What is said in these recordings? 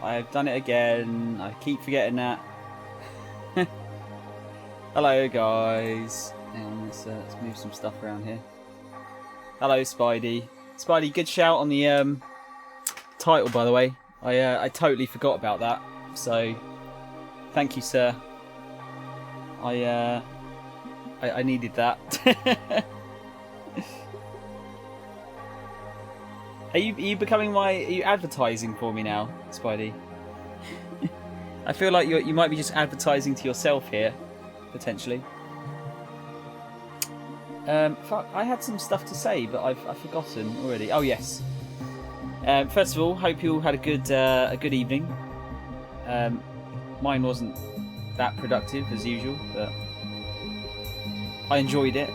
I've done it again. I keep forgetting that. Hello, guys. Hang on, let's move some stuff around here. Hello, Spidey. Spidey, good shout on the title, by the way. I totally forgot about that. So, thank you, sir. I needed that. Are you becoming are you advertising for me now, Spidey? I feel like you might be just advertising to yourself here, potentially. Fuck, I had some stuff to say, but I've forgotten already. Oh yes. First of all, hope you all had a good evening. Mine wasn't that productive as usual, but I enjoyed it.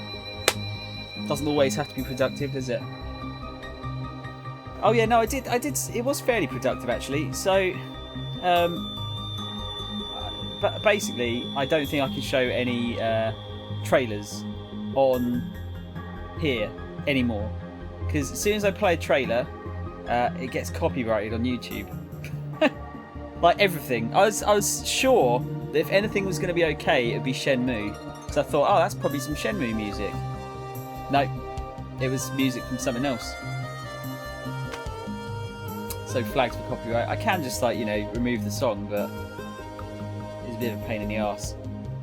Doesn't always have to be productive, does it? Oh yeah, no, I did. It was fairly productive actually. So, but basically, I don't think I can show any trailers on here anymore, because as soon as I play a trailer, it gets copyrighted on YouTube. Like everything. I was sure that if anything was going to be okay, it'd be Shenmue. So I thought, oh, that's probably some Shenmue music. No, it was music from something else. So flags for copyright. I can just remove the song, but it's a bit of a pain in the arse.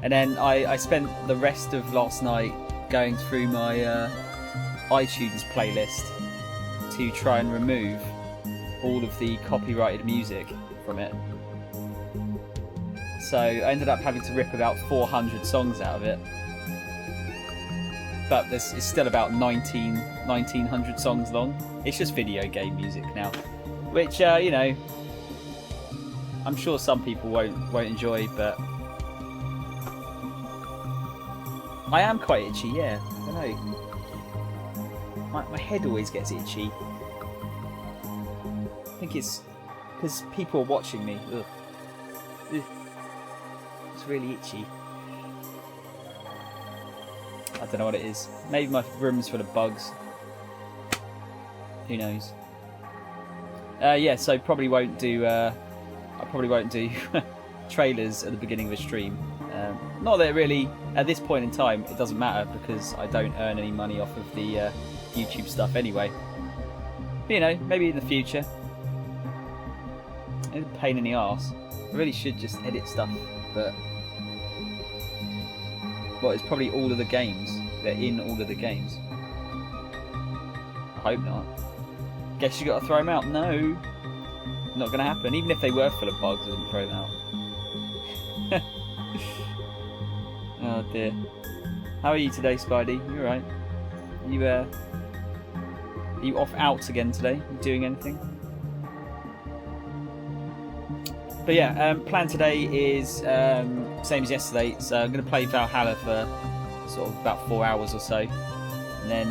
And then I spent the rest of last night going through my iTunes playlist to try and remove all of the copyrighted music from it. So I ended up having to rip about 400 songs out of it. But it's still about 1900 songs long. It's just video game music now. Which, I'm sure some people won't enjoy, but I am quite itchy, yeah. I don't know. My head always gets itchy. I think it's because people are watching me. Ugh. Ugh. It's really itchy. I don't know what it is. Maybe my room's full of bugs. Who knows? Yeah, so probably won't do. I probably won't do trailers at the beginning of a stream. Not that it really, at this point in time, it doesn't matter because I don't earn any money off of the YouTube stuff anyway. But, maybe in the future. It's a pain in the arse. I really should just edit stuff, but well, it's probably all of the games. They're in all of the games. I hope not. Guess you got to throw them out. No, not going to happen. Even if they were full of bugs, I wouldn't throw them out. Oh dear. How are you today, Spidey? You alright? Are you off out again today? You doing anything? But yeah, plan today is same as yesterday. So I'm going to play Valhalla for sort of about 4 hours or so, and then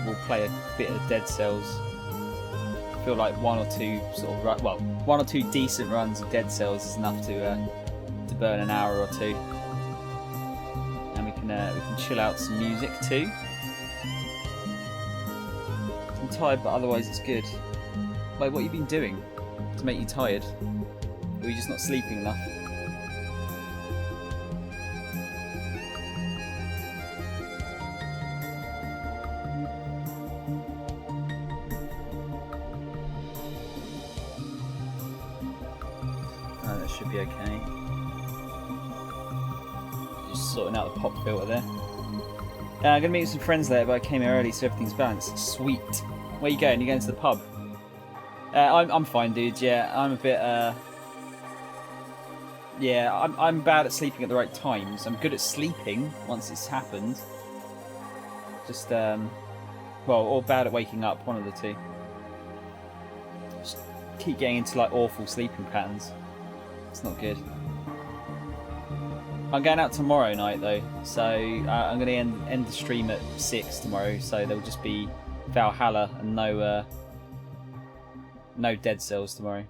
we'll play a bit of Dead Cells. I feel like one or two decent runs of Dead Cells is enough to burn an hour or two, and we can chill out some music too. I'm tired, but otherwise it's good. Like, what have you been doing to make you tired? Or are you just not sleeping enough? Oh, that should be okay. Just sorting out the pop filter there. I'm going to meet with some friends later, but I came here early so everything's balanced. Sweet. Where are you going? You going to the pub? I'm fine, dude. Yeah, I'm a bit... Yeah, I'm bad at sleeping at the right times. I'm good at sleeping once it's happened. Just, or bad at waking up, one of the two. Just keep getting into, awful sleeping patterns. It's not good. I'm going out tomorrow night, though, so I'm going to end the stream at 6 tomorrow, so there'll just be Valhalla and no Dead Cells tomorrow.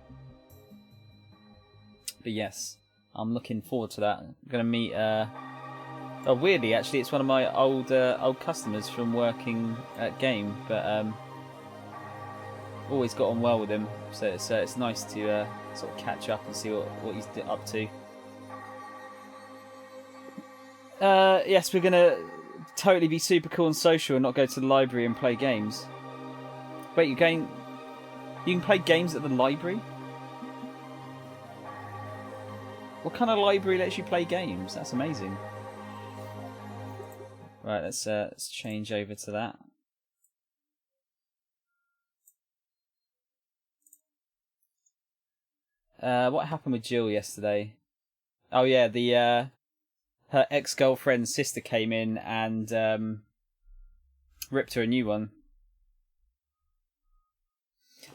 But yes, I'm looking forward to that. I'm going to meet... Oh, weirdly, actually, it's one of my old customers from working at Game, but always got on well with him, so it's nice to sort of catch up and see what he's up to. Yes, we're gonna totally be super cool and social and not go to the library and play games. Wait, you can play games at the library? What kind of library lets you play games? That's amazing. Right, let's change over to that. What happened with Jill yesterday? Oh yeah, her ex-girlfriend's sister came in and ripped her a new one.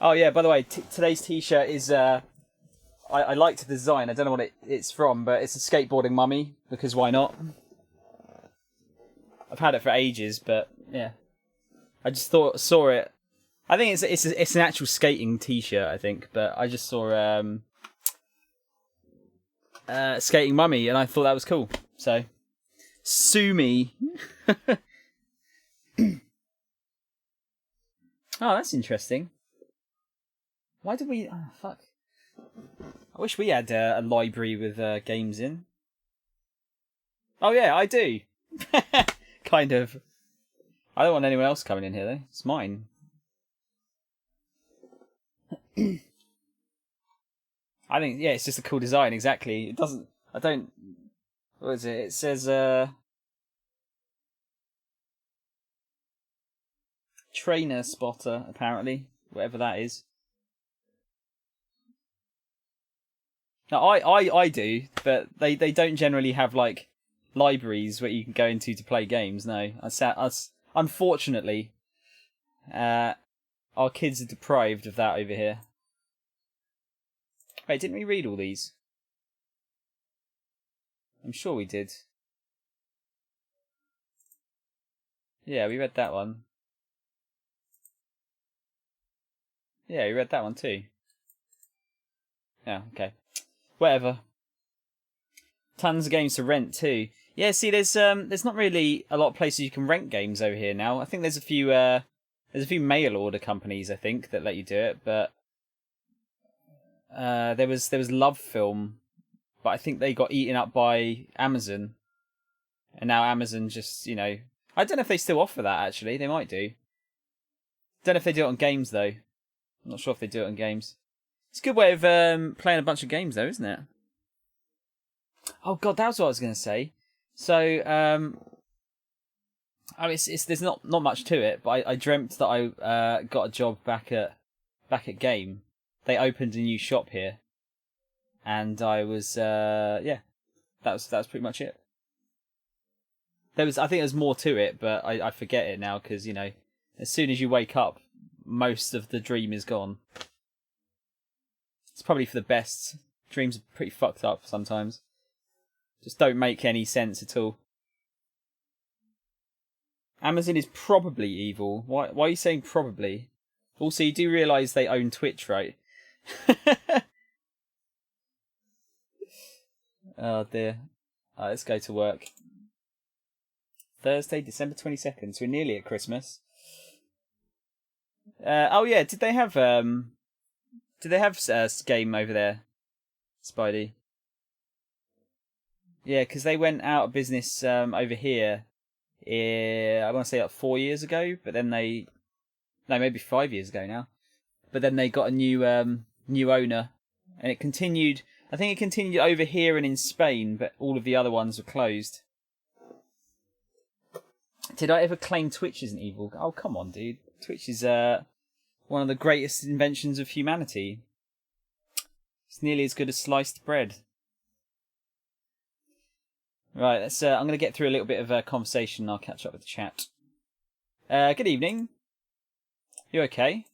Oh yeah, by the way, today's t-shirt is I like the design. I don't know what it's from, but it's a skateboarding mummy, because why not? I've had it for ages, but yeah. I just saw it. I think it's an actual skating t-shirt, I think, but I just saw skating mummy and I thought that was cool. So sue me. Oh, that's interesting. Why did we... Oh, fuck. I wish we had a library with games in. Oh, yeah, I do. Kind of. I don't want anyone else coming in here, though. It's mine. I think, yeah, it's just a cool design, exactly. It doesn't... I don't... What is it? It says... Trainer spotter, apparently. Whatever that is. Now, I do, but they don't generally have, like, libraries where you can go into to play games, no. Unfortunately, our kids are deprived of that over here. Wait, didn't we read all these? I'm sure we did. Yeah, we read that one. Yeah, we read that one too. Yeah, okay. Whatever. Tons of games to rent too. Yeah, see, there's not really a lot of places you can rent games over here now. I think there's a few mail order companies, I think, that let you do it, but there was Love Film, but I think they got eaten up by Amazon, and now Amazon just, you know, I don't know if they still offer that. Actually, they might do. Don't know if they do it on games though. I'm not sure if they do it on games. It's a good way of playing a bunch of games though, isn't it? Oh god, that was what I was going to say. So, I mean, there's not much to it, but I dreamt that I got a job back at Game. They opened a new shop here, and I was yeah, that was pretty much it. I think there's more to it, but I forget it now because, you know, as soon as you wake up, most of the dream is gone. It's probably for the best. Dreams are pretty fucked up sometimes. Just don't make any sense at all. Amazon is probably evil. Why are you saying probably? Also, you do realise they own Twitch, right? Oh dear. Let's go to work. Thursday, December 22nd. So we're nearly at Christmas. Oh yeah, did they have game over there, Spidey? Yeah, because they went out of business over here. I want to say like 4 years ago, but then maybe 5 years ago now. But then they got a new owner, and it continued. I think it continued over here and in Spain, but all of the other ones were closed. Did I ever claim Twitch isn't evil? Oh, come on, dude. Twitch is one of the greatest inventions of humanity. It's nearly as good as sliced bread. Right, let's. I'm going to get through a little bit of a conversation and I'll catch up with the chat. Good evening. You okay?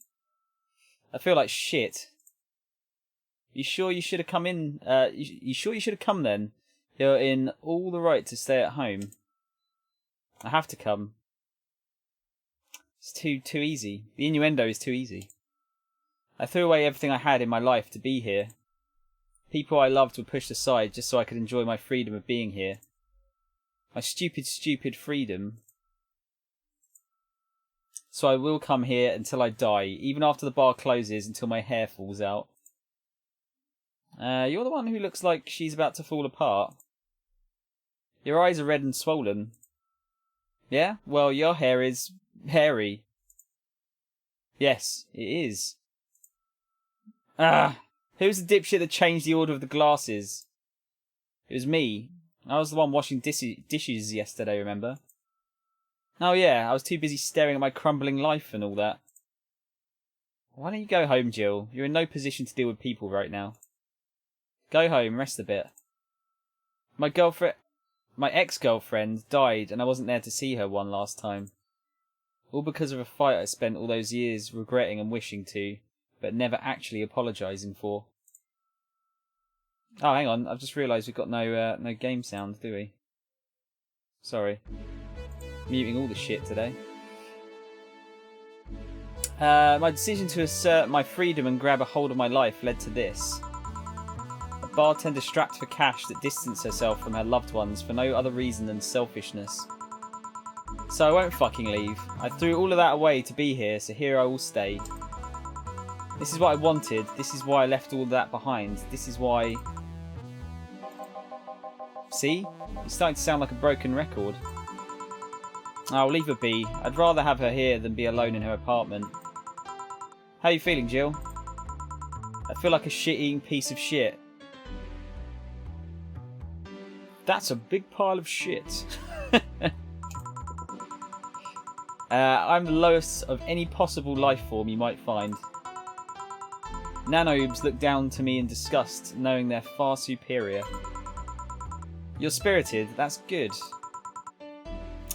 I feel like shit. You sure you should have come in? You sure you should have come then? You're in all the right to stay at home. I have to come. It's too easy. The innuendo is too easy. I threw away everything I had in my life to be here. People I loved were pushed aside just so I could enjoy my freedom of being here. My stupid freedom. So I will come here until I die, even after the bar closes, until my hair falls out. You're the one who looks like she's about to fall apart. Your eyes are red and swollen. Yeah? Well, your hair is hairy. Yes, it is. Who's the dipshit that changed the order of the glasses? It was me. I was the one washing dishes yesterday, remember? Oh yeah, I was too busy staring at my crumbling life and all that. Why don't you go home, Jill? You're in no position to deal with people right now. Go home, rest a bit. My ex-girlfriend died and I wasn't there to see her one last time. All because of a fight I spent all those years regretting and wishing to, but never actually apologising for. Oh, hang on, I've just realised we've got no game sound, do we? Sorry. Muting all the shit today. My decision to assert my freedom and grab a hold of my life led to this. A bartender strapped for cash that distanced herself from her loved ones for no other reason than selfishness. So I won't fucking leave. I threw all of that away to be here, so here I will stay. This is what I wanted. This is why I left all of that behind. This is why... See? It's starting to sound like a broken record. I'll leave her be. I'd rather have her here than be alone in her apartment. How are you feeling, Jill? I feel like a shit-eating piece of shit. That's a big pile of shit. I'm the lowest of any possible life form you might find. Nanoobs look down to me in disgust, knowing they're far superior. You're spirited, that's good.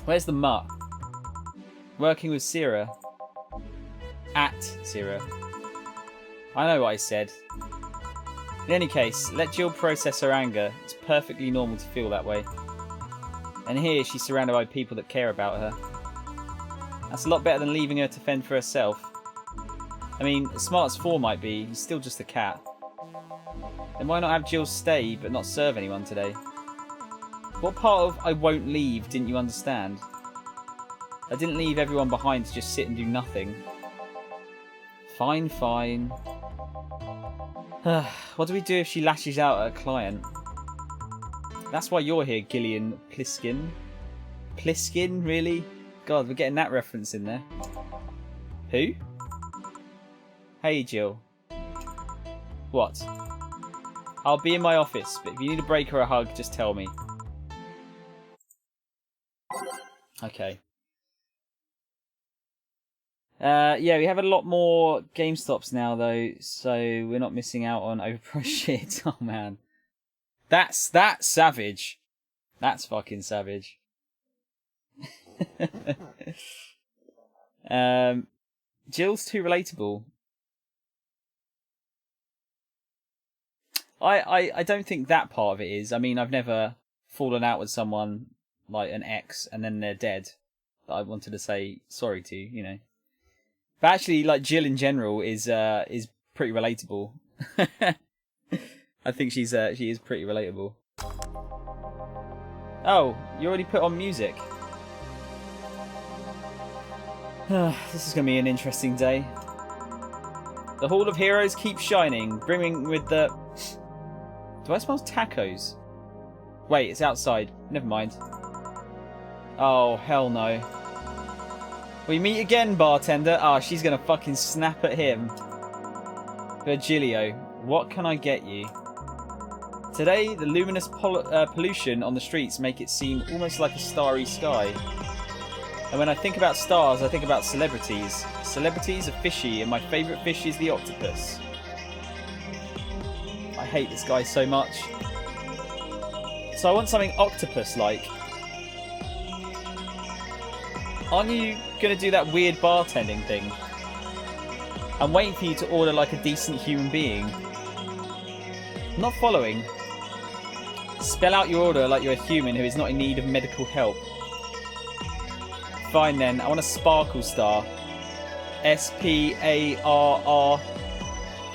Where's the mutt? Working with Sierra. At Sierra. I know what I said. In any case, let Jill process her anger. It's perfectly normal to feel that way. And here she's surrounded by people that care about her. That's a lot better than leaving her to fend for herself. I mean, as smart as 4 might be, he's still just a cat. Then why not have Jill stay but not serve anyone today? What part of I won't leave didn't you understand? I didn't leave everyone behind to just sit and do nothing. Fine, fine. What do we do if she lashes out at a client? That's why you're here, Gillian Pliskin. Pliskin, really? God, we're getting that reference in there. Who? Hey, Jill. What? I'll be in my office, but if you need a break or a hug, just tell me. Okay. Yeah, we have a lot more GameStops now, though, so we're not missing out on overpriced shit. Oh, man. That's savage. That's fucking savage. Jill's too relatable. I don't think that part of it is. I mean, I've never fallen out with someone, like an ex, and then they're dead, that I wanted to say sorry to, you know. But actually, like, Jill in general is pretty relatable. I think she is pretty relatable. Oh, you already put on music. This is going to be an interesting day. The Hall of Heroes keeps shining, brimming with the... Do I smell tacos? Wait, it's outside. Never mind. Oh, hell no. We meet again, bartender. Ah, she's going to fucking snap at him. Virgilio, what can I get you? Today, the luminous pollution on the streets make it seem almost like a starry sky. And when I think about stars, I think about celebrities. Celebrities are fishy, and my favourite fish is the octopus. I hate this guy so much. So I want something octopus-like. Aren't you going to do that weird bartending thing? I'm waiting for you to order like a decent human being. I'm not following. Spell out your order like you're a human who is not in need of medical help. Fine then, I want a sparkle star. S-P-A-R-R.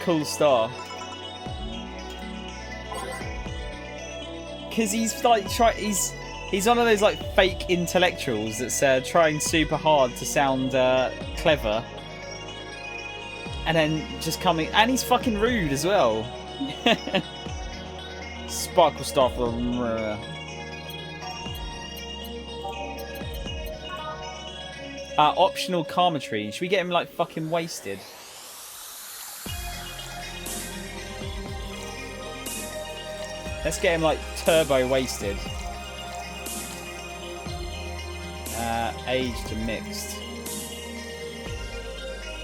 Cool star. Because he's like, He's one of those like fake intellectuals that's trying super hard to sound clever, and then just coming. And he's fucking rude as well. Sparkle stuff. Optional karma tree. Should we get him like fucking wasted? Let's get him like turbo wasted. Aged to mixed.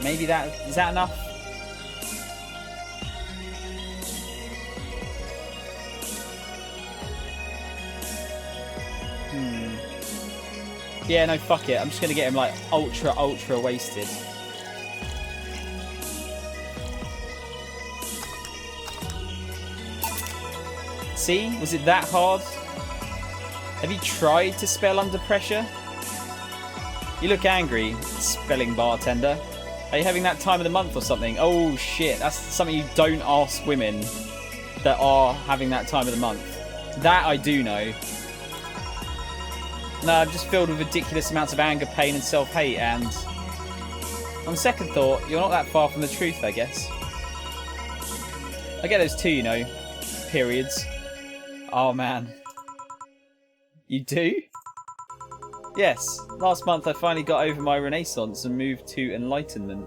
Maybe is that enough? Yeah, no, fuck it. I'm just gonna get him like ultra wasted. See? Was it that hard? Have you tried to spell under pressure? You look angry, spelling bartender. Are you having that time of the month or something? Oh shit, that's something you don't ask women that are having that time of the month. That I do know. No, I'm just filled with ridiculous amounts of anger, pain and self-hate, and on second thought, you're not that far from the truth, I guess. I get those too, you know. Periods. Oh man. You do? Yes. Last month I finally got over my renaissance and moved to enlightenment.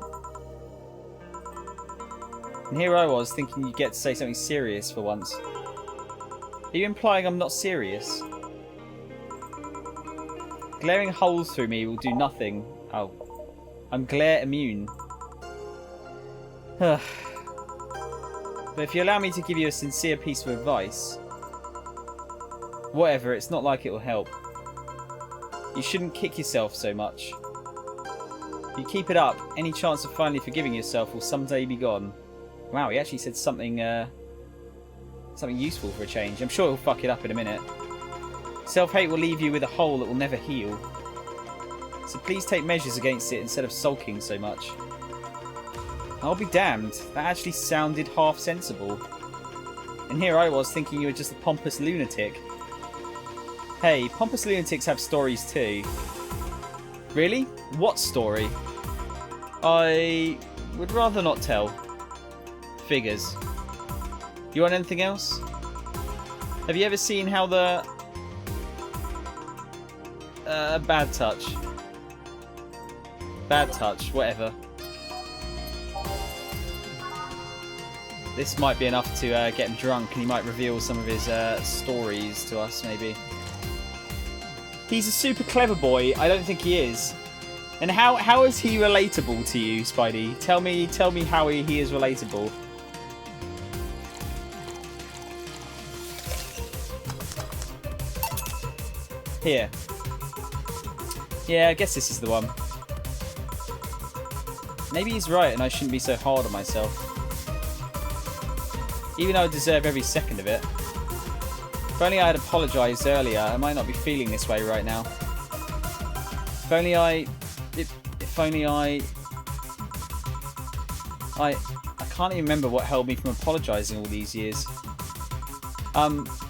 And here I was thinking you'd get to say something serious for once. Are you implying I'm not serious? Glaring holes through me will do nothing. Oh. I'm glare immune. But if you allow me to give you a sincere piece of advice... Whatever, it's not like it will help. You shouldn't kick yourself so much. If you keep it up, any chance of finally forgiving yourself will someday be gone. Wow, he actually said something something useful for a change. I'm sure he'll fuck it up in a minute. Self-hate will leave you with a hole that will never heal. So please take measures against it instead of sulking so much. I'll be damned, that actually sounded half sensible. And here I was thinking you were just a pompous lunatic. Hey, pompous lunatics have stories too. Really? What story? I would rather not tell. Figures. You want anything else? Have you ever seen how the... bad touch. Bad touch, whatever. This might be enough to get him drunk, and he might reveal some of his stories to us, maybe. He's a super clever boy. I don't think he is. And how is he relatable to you, Spidey? Tell me how he is relatable. Here. Yeah, I guess this is the one. Maybe he's right and I shouldn't be so hard on myself. Even though I deserve every second of it. If only I had apologised earlier, I might not be feeling this way right now. If only I can't even remember what held me from apologising all these years.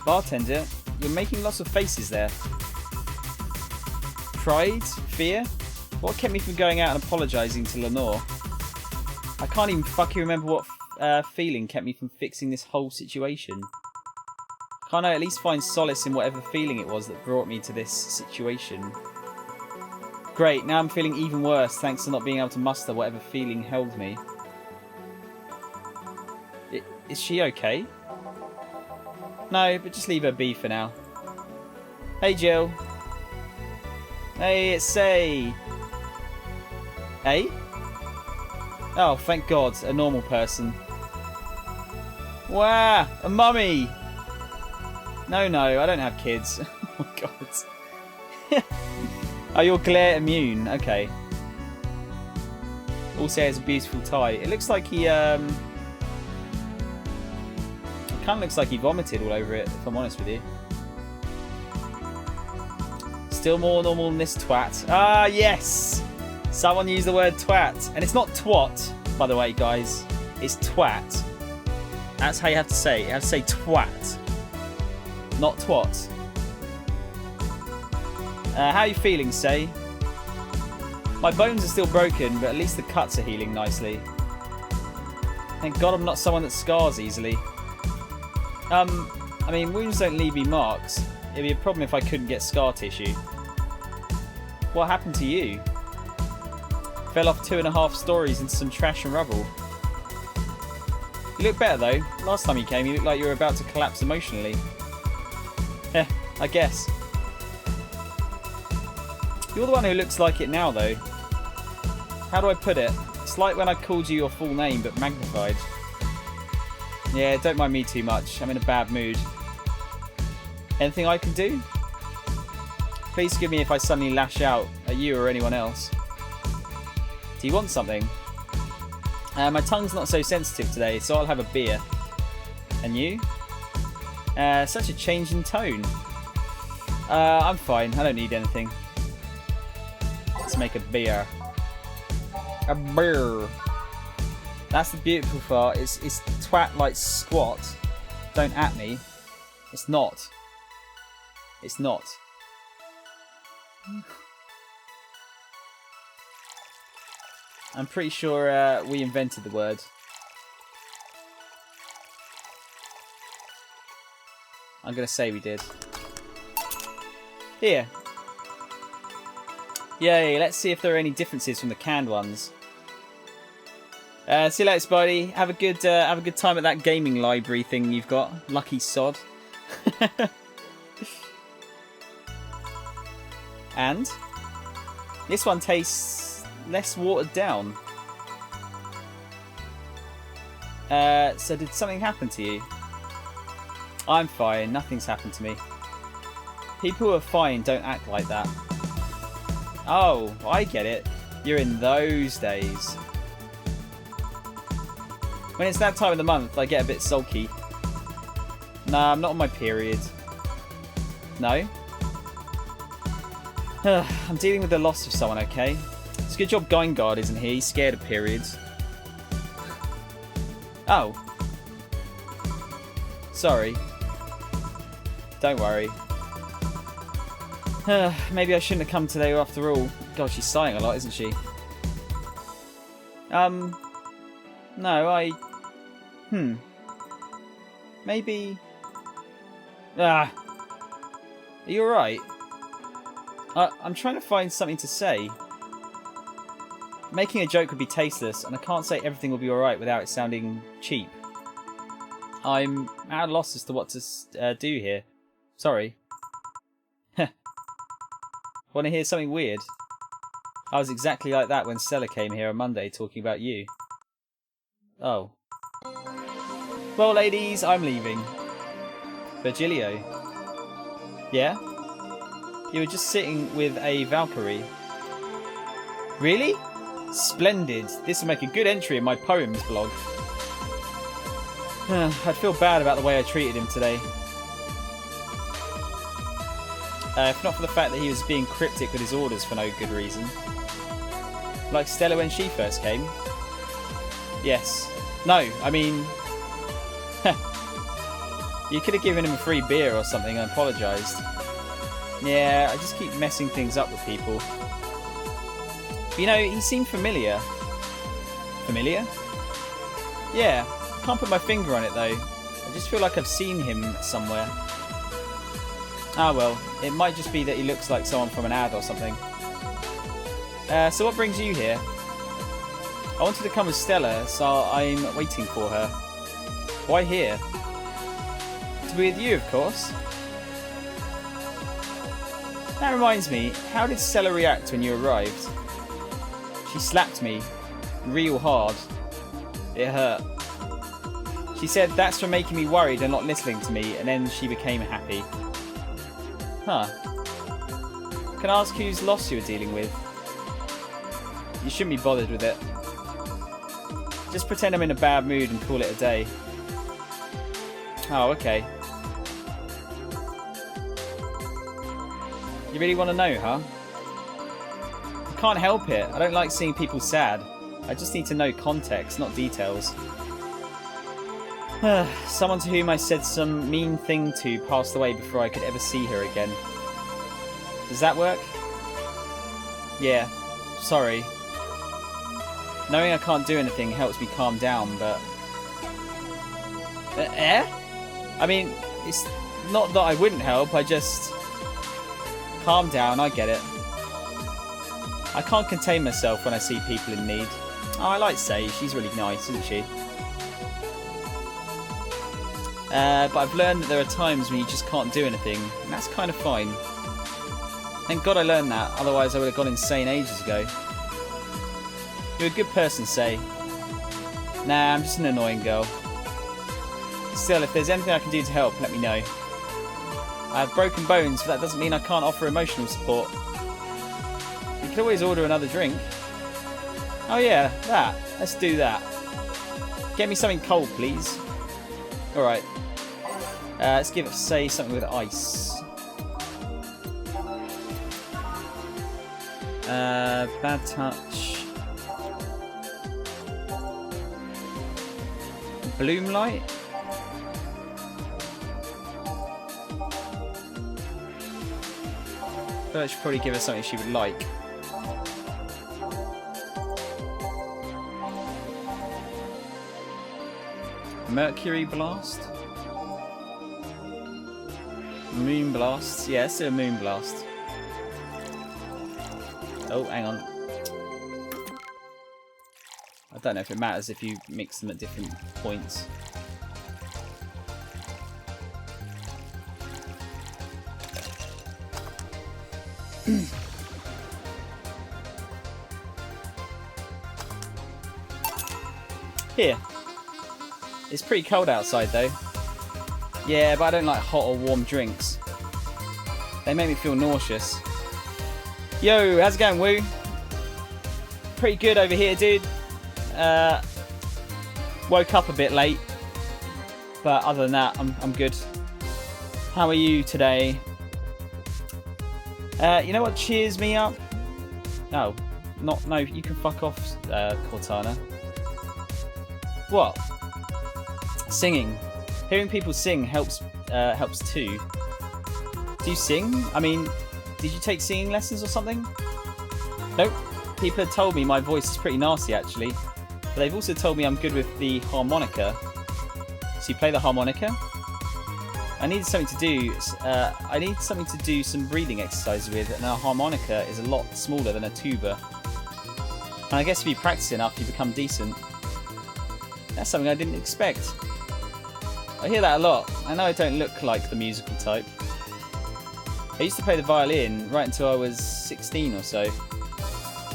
Bartender, you're making lots of faces there. Pride? Fear? What kept me from going out and apologising to Lenore? I can't even fucking remember what feeling kept me from fixing this whole situation. Can't I at least find solace in whatever feeling it was that brought me to this situation? Great, now I'm feeling even worse thanks to not being able to muster whatever feeling held me. Is she okay? No, but just leave her be for now. Hey Jill. Hey, it's Say. Hey? Oh, thank God, a normal person. Wow, a mummy! No, I don't have kids. Oh my God. Oh, you're glare immune. Okay. Also has a beautiful tie. It looks like he, it kind of looks like he vomited all over it, if I'm honest with you. Still more normal than this twat. Ah, yes! Someone used the word twat. And it's not twat, by the way, guys. It's twat. That's how you have to say it. You have to say twat. Not twat. How are you feeling, Say? My bones are still broken, but at least the cuts are healing nicely. Thank God I'm not someone that scars easily. I mean, wounds don't leave me marks. It'd be a problem if I couldn't get scar tissue. What happened to you? Fell off 2.5 stories into some trash and rubble. You look better though. Last time you came, you looked like you were about to collapse emotionally. Eh, I guess. You're the one who looks like it now though. How do I put it? It's like when I called you your full name but magnified. Yeah, don't mind me too much. I'm in a bad mood. Anything I can do? Please forgive me if I suddenly lash out at you or anyone else. Do you want something? My tongue's not so sensitive today, so I'll have a beer. And you? Such a change in tone. I'm fine. I don't need anything. Let's make a beer. A beer. That's the beautiful part. It's twat like squat. Don't at me. It's not. It's not. I'm pretty sure we invented the word. I'm going to say we did. Here. Yay, let's see if there are any differences from the canned ones. See you later, Spidey. Have a good time at that gaming library thing you've got. Lucky sod. And this one tastes less watered down. So did something happen to you? I'm fine. Nothing's happened to me. People who are fine don't act like that. Oh, I get it. You're in those days. When it's that time of the month, I get a bit sulky. Nah, I'm not on my period. No? I'm dealing with the loss of someone, okay? It's a good job Guard isn't here. He's scared of periods. Oh. Sorry. Don't worry. Maybe I shouldn't have come today after all. God, she's sighing a lot, isn't she? No, Maybe... Are you alright? I'm trying to find something to say. Making a joke would be tasteless, and I can't say everything will be alright without it sounding cheap. I'm at a loss as to what to do here. Sorry. Want to hear something weird? I was exactly like that when Stella came here on Monday talking about you. Oh. Well, ladies, I'm leaving. Virgilio. Yeah? You were just sitting with a Valkyrie. Really? Splendid. This will make a good entry in my poems blog. I'd feel bad about the way I treated him today. If not for the fact that he was being cryptic with his orders for no good reason. Like Stella when she first came. Yes. No, I mean... You could have given him a free beer or something and apologised. Yeah, I just keep messing things up with people. You know, he seemed familiar. Familiar? Yeah, can't put my finger on it though. I just feel like I've seen him somewhere. Ah well, it might just be that he looks like someone from an ad or something. So what brings you here? I wanted to come with Stella, so I'm waiting for her. Why here? To be with you, of course. That reminds me, how did Stella react when you arrived? She slapped me, real hard. It hurt. She said that's for making me worried and not listening to me, and then she became happy. Huh. Can I ask whose loss you were dealing with? You shouldn't be bothered with it. Just pretend I'm in a bad mood and call it a day. Oh, okay. You really want to know, huh? I can't help it. I don't like seeing people sad. I just need to know context, not details. Someone to whom I said some mean thing to passed away before I could ever see her again. Does that work? Yeah. Sorry. Knowing I can't do anything helps me calm down, but... I mean, it's not that I wouldn't help, I just... Calm down, I get it. I can't contain myself when I see people in need. Oh, I like Say, she's really nice, isn't she? But I've learned that there are times when you just can't do anything, and that's kind of fine. Thank God I learned that, otherwise I would have gone insane ages ago. You're a good person, Say. Nah, I'm just an annoying girl. Still, if there's anything I can do to help, let me know. I have broken bones, but that doesn't mean I can't offer emotional support. You can always order another drink. Oh yeah, that. Let's do that. Get me something cold, please. Alright. Let's give it, say, something with ice. Bad touch. Bloom light? I feel like I should probably give her something she would like. Mercury blast? Moon blast? Yeah, let's do a moon blast. Oh, hang on. I don't know if it matters if you mix them at different points. Here. It's pretty cold outside though. Yeah, but I don't like hot or warm drinks. They make me feel nauseous. Yo, how's it going, Woo? Pretty good over here, dude. Woke up a bit late, but other than that, I'm good. How are you today? You know what cheers me up? No, no, you can fuck off, Cortana. What? Singing. Hearing people sing helps too. Do you sing? I mean, did you take singing lessons or something? Nope. People have told me my voice is pretty nasty actually, but they've also told me I'm good with the harmonica. So you play the harmonica? I need something to do. I need something to do some breathing exercises with, and a harmonica is a lot smaller than a tuba. And I guess if you practice enough, you become decent. That's something I didn't expect. I hear that a lot. I know I don't look like the musical type. I used to play the violin right until I was 16 or so.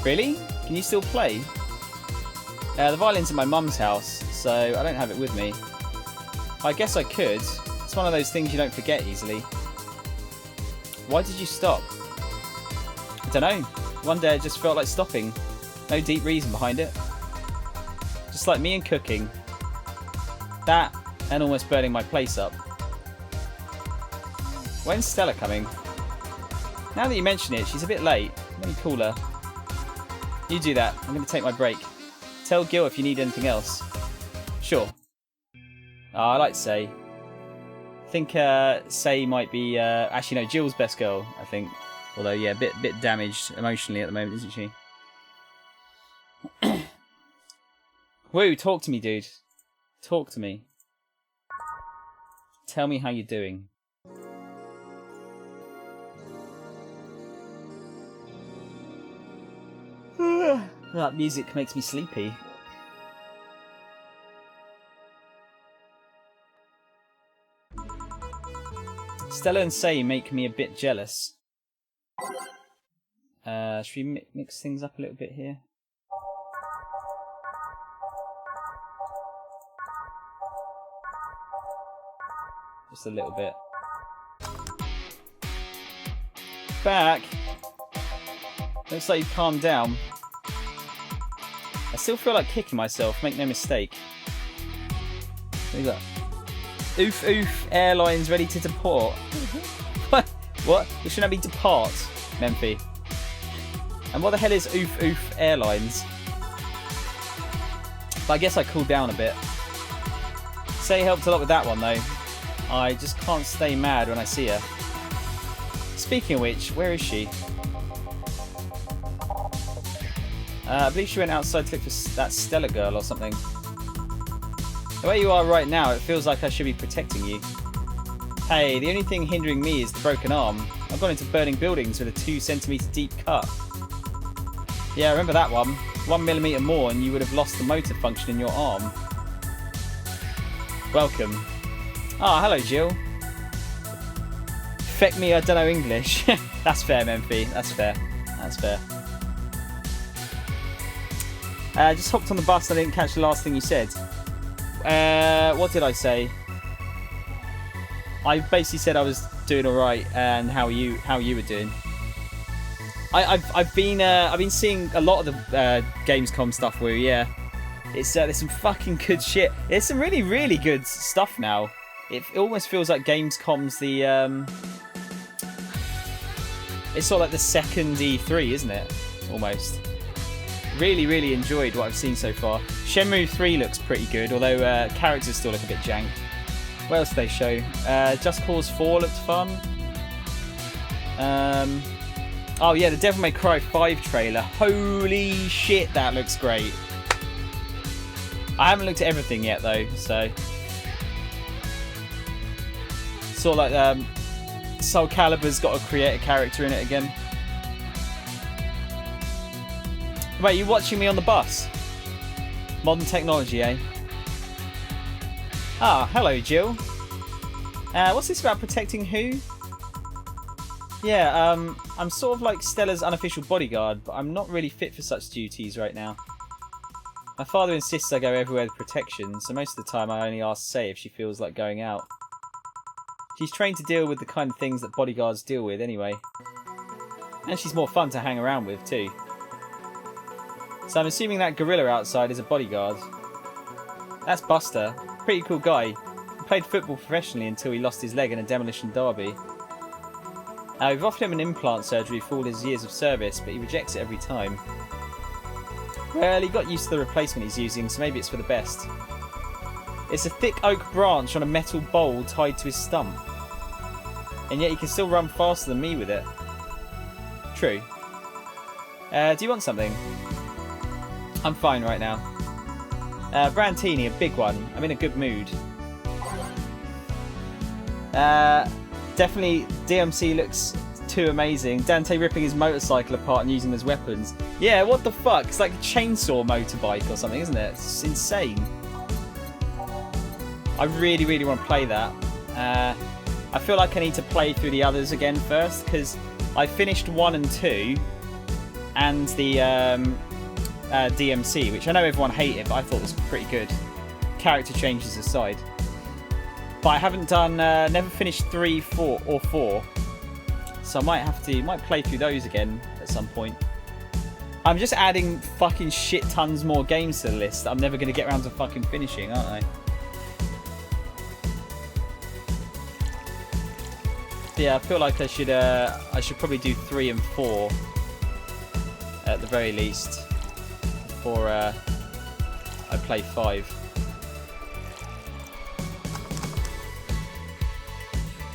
Really? Can you still play? The violin's in my mum's house, so I don't have it with me. I guess I could. It's one of those things you don't forget easily. Why did you stop? I don't know. One day it just felt like stopping. No deep reason behind it. Just like me and cooking. That and almost burning my place up. When's Stella coming? Now that you mention it, she's a bit late. Let me call her. You do that. I'm going to take my break. Tell Gil if you need anything else. Sure. Oh, I like Say. I think Say might be... actually, no, Jill's best girl, I think. Although, yeah, a bit damaged emotionally at the moment, isn't she? Woo, talk to me, dude. Talk to me. Tell me how you're doing. That music makes me sleepy. Stella and Say make me a bit jealous. Should we mix things up a little bit here? Just a little bit. Back. Looks like you've calmed down. I still feel like kicking myself, make no mistake. What is that? Oof oof, airlines ready to depart. What? What? It shouldn't be depart, Memphi. And what the hell is oof oof airlines? But I guess I cooled down a bit. Say helped a lot with that one though. I just can't stay mad when I see her. Speaking of which, where is she? I believe she went outside to look for that Stella girl or something. The way you are right now, it feels like I should be protecting you. Hey, the only thing hindering me is the broken arm. I've gone into burning buildings with a 2 centimetre deep cut. Yeah, I remember that one. 1 millimetre more and you would have lost the motor function in your arm. Welcome. Ah, hello Jill. Feck me, I don't know English. That's fair, Memphi. That's fair. That's fair. Just hopped on the bus and I didn't catch the last thing you said. What did I say? I basically said I was doing alright and how you were doing. I've been seeing a lot of the Gamescom stuff where it's there's some fucking good shit. There's some really, really good stuff now. It almost feels like Gamescom's the it's sort of like the second E3, isn't it? Almost. Really, really enjoyed what I've seen so far. Shenmue 3 looks pretty good, although characters still look a bit jank. What else did they show? Just Cause 4 looked fun. Oh yeah, the Devil May Cry 5 trailer. Holy shit, that looks great. I haven't looked at everything yet though, so... Sort of like Soul Calibur's got to create a character in it again. Wait, you watching me on the bus? Modern technology, eh? Ah, hello, Jill. What's this about protecting who? Yeah, I'm sort of like Stella's unofficial bodyguard, but I'm not really fit for such duties right now. My father insists I go everywhere with protection, so most of the time I only ask Say if she feels like going out. She's trained to deal with the kind of things that bodyguards deal with anyway. And she's more fun to hang around with too. So I'm assuming that gorilla outside is a bodyguard. That's Buster. Pretty cool guy. He played football professionally until he lost his leg in a demolition derby. We've offered him an implant surgery for all his years of service, but he rejects it every time. Well, he got used to the replacement he's using, so maybe it's for the best. It's a thick oak branch on a metal bowl tied to his stump. And yet he can still run faster than me with it. True. Do you want something? I'm fine right now. Brantini, a big one. I'm in a good mood. Definitely DMC looks too amazing. Dante ripping his motorcycle apart and using them as weapons. Yeah, what the fuck? It's like a chainsaw motorbike or something, isn't it? It's insane. I really, really want to play that. I feel like I need to play through the others again first, because I finished 1 and 2 and the DMC, which I know everyone hated, but I thought was pretty good. Character changes aside. But I haven't done, never finished 3, 4, or 4. So I might play through those again at some point. I'm just adding fucking shit tons more games to the list that I'm never going to get around to fucking finishing, aren't I? Yeah, I feel like I should probably do 3 and 4 at the very least before I play 5.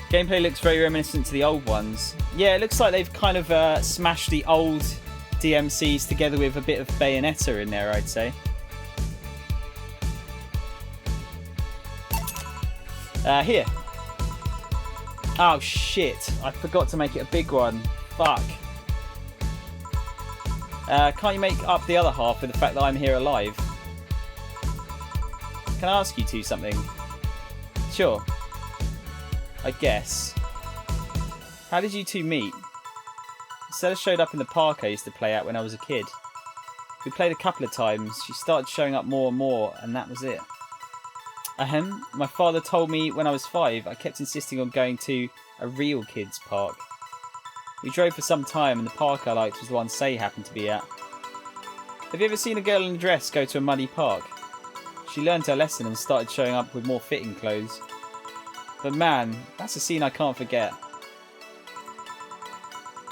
Gameplay looks very reminiscent to the old ones. Yeah, it looks like they've kind of smashed the old DMCs together with a bit of Bayonetta in there, I'd say. Here. Oh shit, I forgot to make it a big one. Fuck. Can't you make up the other half with the fact that I'm here alive? Can I ask you two something? Sure. I guess. How did you two meet? Stella showed up in the park I used to play at when I was a kid. We played a couple of times. She started showing up more and more, and that was it. Ahem. My father told me when I was 5 I kept insisting on going to a real kids park. We drove for some time and the park I liked was the one Say happened to be at. Have you ever seen a girl in a dress go to a muddy park? She learned her lesson and started showing up with more fitting clothes. But man, that's a scene I can't forget.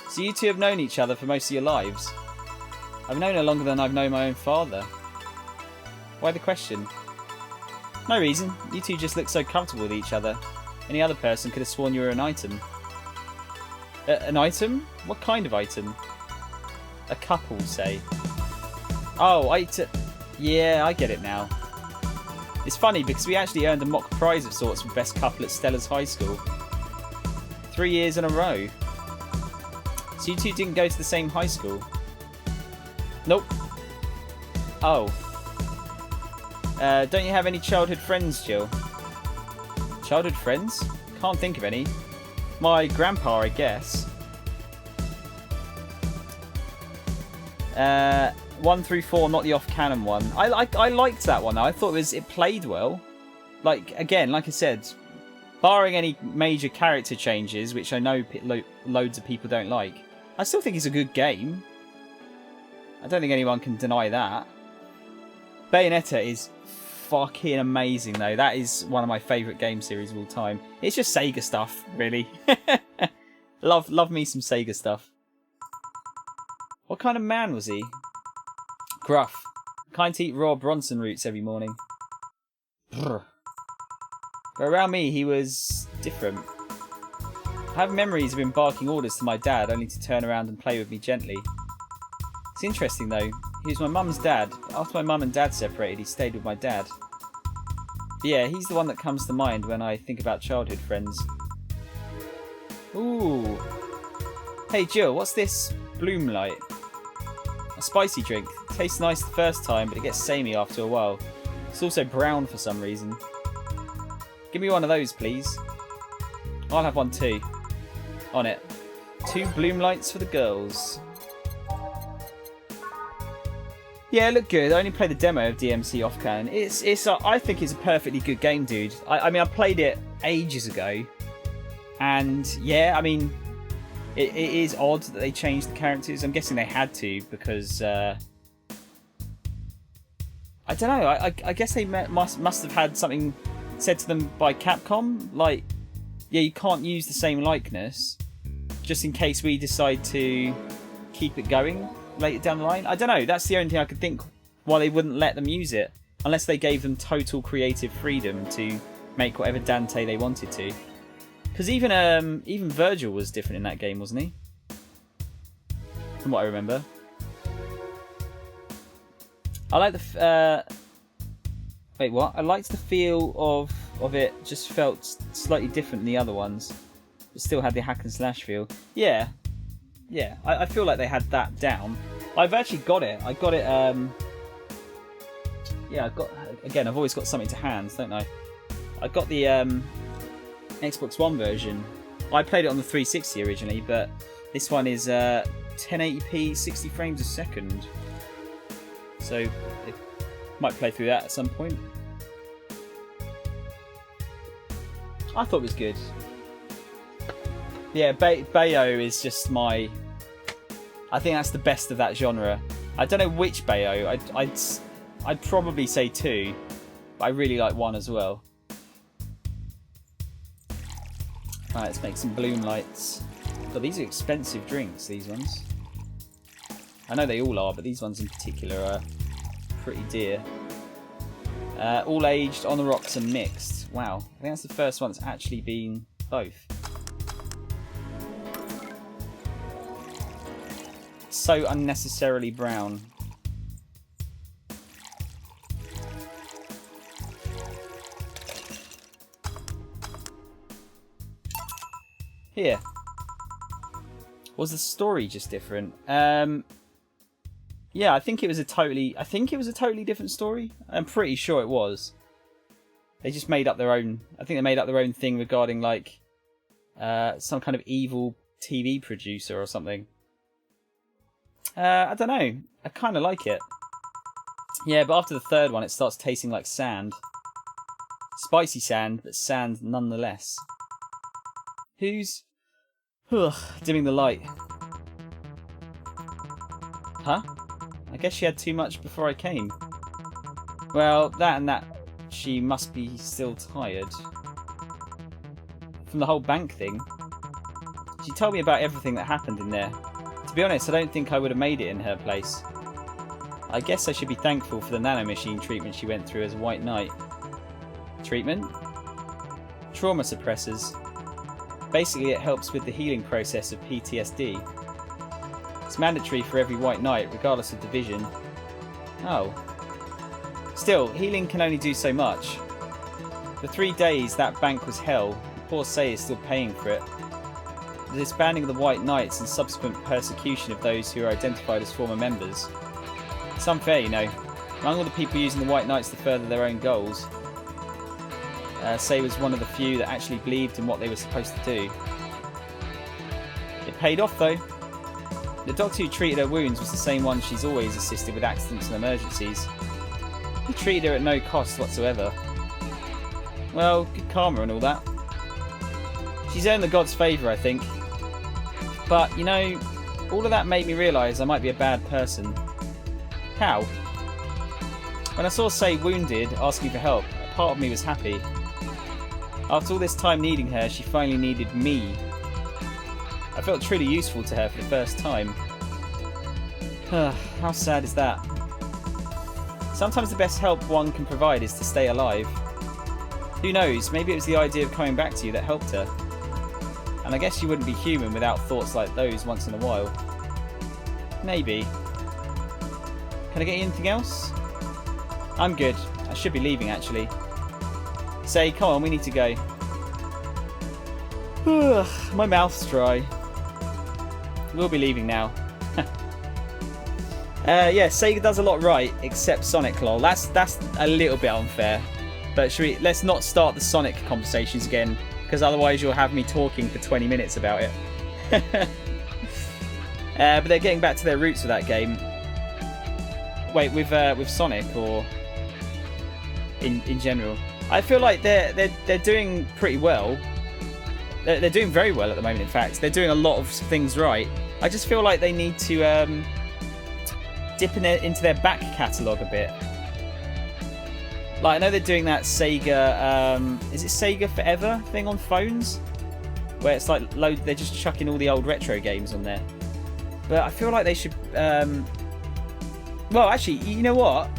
So you two have known each other for most of your lives? I've known her longer than I've known my own father. Why the question? No reason. You two just look so comfortable with each other. Any other person could have sworn you were an item. An item? What kind of item? A couple, say. Oh, yeah, I get it now. It's funny because we actually earned a mock prize of sorts for best couple at Stella's High School. 3 years in a row. So you two didn't go to the same high school? Nope. Oh. Don't you have any childhood friends, Jill? Childhood friends? Can't think of any. My grandpa, I guess. 1 through 4, not the off-canon one. I liked that one though. I thought it played well. Like again, like I said, barring any major character changes, which I know loads of people don't like, I still think it's a good game. I don't think anyone can deny that. Bayonetta is fucking amazing though. That is one of my favourite game series of all time. It's just Sega stuff, really. love me some Sega stuff. What kind of man was he? Gruff. Kind to eat raw Bronson roots every morning. Brr. But around me, he was different. I have memories of him barking orders to my dad, only to turn around and play with me gently. It's interesting though. He was my mum's dad. But after my mum and dad separated, he stayed with my dad. But yeah, he's the one that comes to mind when I think about childhood friends. Ooh. Hey Jill, what's this Bloom Light? A spicy drink. It tastes nice the first time, but it gets samey after a while. It's also brown for some reason. Give me one of those, please. I'll have one too. On it. 2 Bloom Lights for the girls. Yeah, it looked good. I only played the demo of DMC Offcan. I think it's a perfectly good game, dude. I mean, I played it ages ago. And yeah, I mean, it is odd that they changed the characters. I'm guessing they had to because I don't know. I guess they must have had something said to them by Capcom, like, yeah, you can't use the same likeness, just in case we decide to keep it going later down the line. I don't know. That's the only thing I could think why they wouldn't let them use it, unless they gave them total creative freedom to make whatever Dante they wanted to. Because even Virgil was different in that game, wasn't he? From what I remember. I like the... wait, what? I liked the feel of it. Just felt slightly different than the other ones. But still had the hack and slash feel. Yeah. Yeah, I feel like they had that down. I've actually got it. I got it... yeah, I've got... Again, I've always got something to hand, don't I? I got the... Xbox One version. I played it on the 360 originally, but this one is 1080p 60 frames a second, so it might play through that at some point. I thought it was good. Yeah, Bayo is just my... I think that's the best of that genre. I don't know which Bayo. I'd probably say 2, but I really like 1 as well. Right, let's make some Bloom Lights. God, these are expensive drinks, these ones. I know they all are, but these ones in particular are pretty dear. All aged, on the rocks and mixed. Wow, I think that's the first one that's actually been both. So unnecessarily brown. Here. Was the story just different? Yeah, I think it was a totally different story. I'm pretty sure it was. They just made up their own. I think they made up their own thing regarding like some kind of evil TV producer or something. I don't know. I kind of like it. Yeah, but after the third one, it starts tasting like sand. Spicy sand, but sand nonetheless. Who's... dimming the light. Huh? I guess she had too much before I came. Well, that and that, she must be still tired. From the whole bank thing. She told me about everything that happened in there. To be honest, I don't think I would have made it in her place. I guess I should be thankful for the nanomachine treatment she went through as a White Knight. Treatment? Trauma suppressors. Basically, it helps with the healing process of PTSD. It's mandatory for every White Knight, regardless of division. Oh. Still, healing can only do so much. For 3 days, that bank was hell. Poor Sei is still paying for it. The disbanding of the White Knights and subsequent persecution of those who are identified as former members. It's unfair, you know. Among all the people using the White Knights to further their own goals, Sei was one of the few that actually believed in what they were supposed to do. It paid off, though. The doctor who treated her wounds was the same one she's always assisted with accidents and emergencies. He treated her at no cost whatsoever. Well, good karma and all that. She's earned the god's favour, I think. But, you know, all of that made me realise I might be a bad person. How? When I saw Sei wounded, asking for help, a part of me was happy. After all this time needing her, she finally needed me. I felt truly useful to her for the first time. How sad is that? Sometimes the best help one can provide is to stay alive. Who knows, maybe it was the idea of coming back to you that helped her. And I guess you wouldn't be human without thoughts like those once in a while. Maybe. Can I get you anything else? I'm good. I should be leaving, actually. Sei, come on, we need to go. My mouth's dry. We'll be leaving now. Yeah, Sega does a lot right, except Sonic, lol. That's a little bit unfair. But let's not start the Sonic conversations again, because otherwise you'll have me talking for 20 minutes about it. But they're getting back to their roots with that game. Wait, with Sonic or in general? I feel like they're doing pretty well. They're doing very well at the moment. In fact, they're doing a lot of things right. I just feel like they need to dip into their back catalogue a bit. Like, I know they're doing that Sega, is it Sega Forever thing on phones? Where it's like they're just chucking all the old retro games on there. But I feel like they should, well, actually, you know what?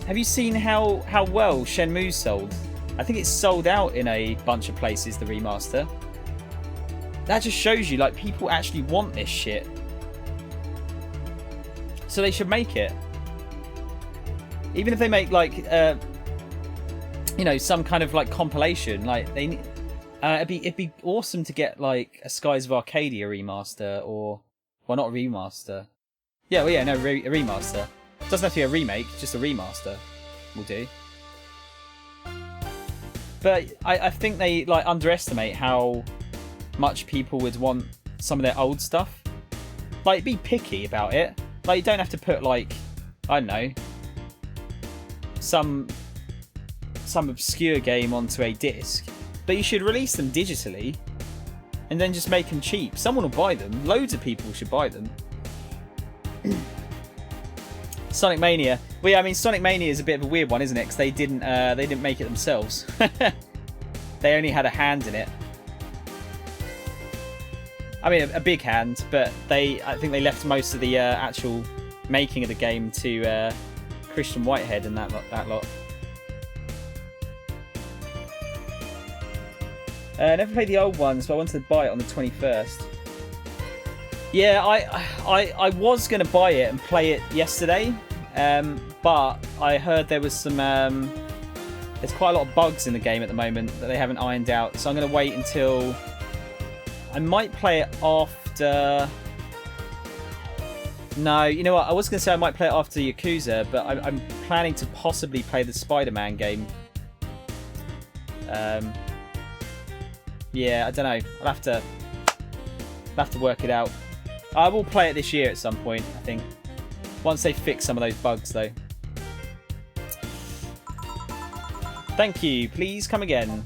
Have you seen how well Shenmue's sold? I think it's sold out in a bunch of places, the remaster. That just shows you, like, people actually want this shit. So they should make it. Even if they make, like, you know, some kind of, like, compilation. Like, they it'd be awesome to get, like, a Skies of Arcadia remaster, or... Well, not a remaster. Yeah, well, yeah, no, a remaster. Doesn't have to be a remake, just a remaster will do. But I think they, like, underestimate how much people would want some of their old stuff. Like, be picky about it. Like, you don't have to put, like, I don't know, some obscure game onto a disc. But you should release them digitally and then just make them cheap. Someone will buy them. Loads of people should buy them. Sonic Mania. Well, yeah, I mean, Sonic Mania is a bit of a weird one, isn't it? Because they didn't make it themselves. They only had a hand in it. I mean, a big hand, but I think they left most of the actual making of the game to Christian Whitehead and that lot. Never played the old ones, but I wanted to buy it on the 21st. Yeah, I was going to buy it and play it yesterday, but I heard there was some... there's quite a lot of bugs in the game at the moment that they haven't ironed out, so I'm going to wait until... I might play it after... No, you know what? I was going to say I might play it after Yakuza, but I'm planning to possibly play the Spider-Man game. Yeah, I don't know. I'll have to work it out. I will play it this year at some point, I think. Once they fix some of those bugs, though. Thank you. Please come again.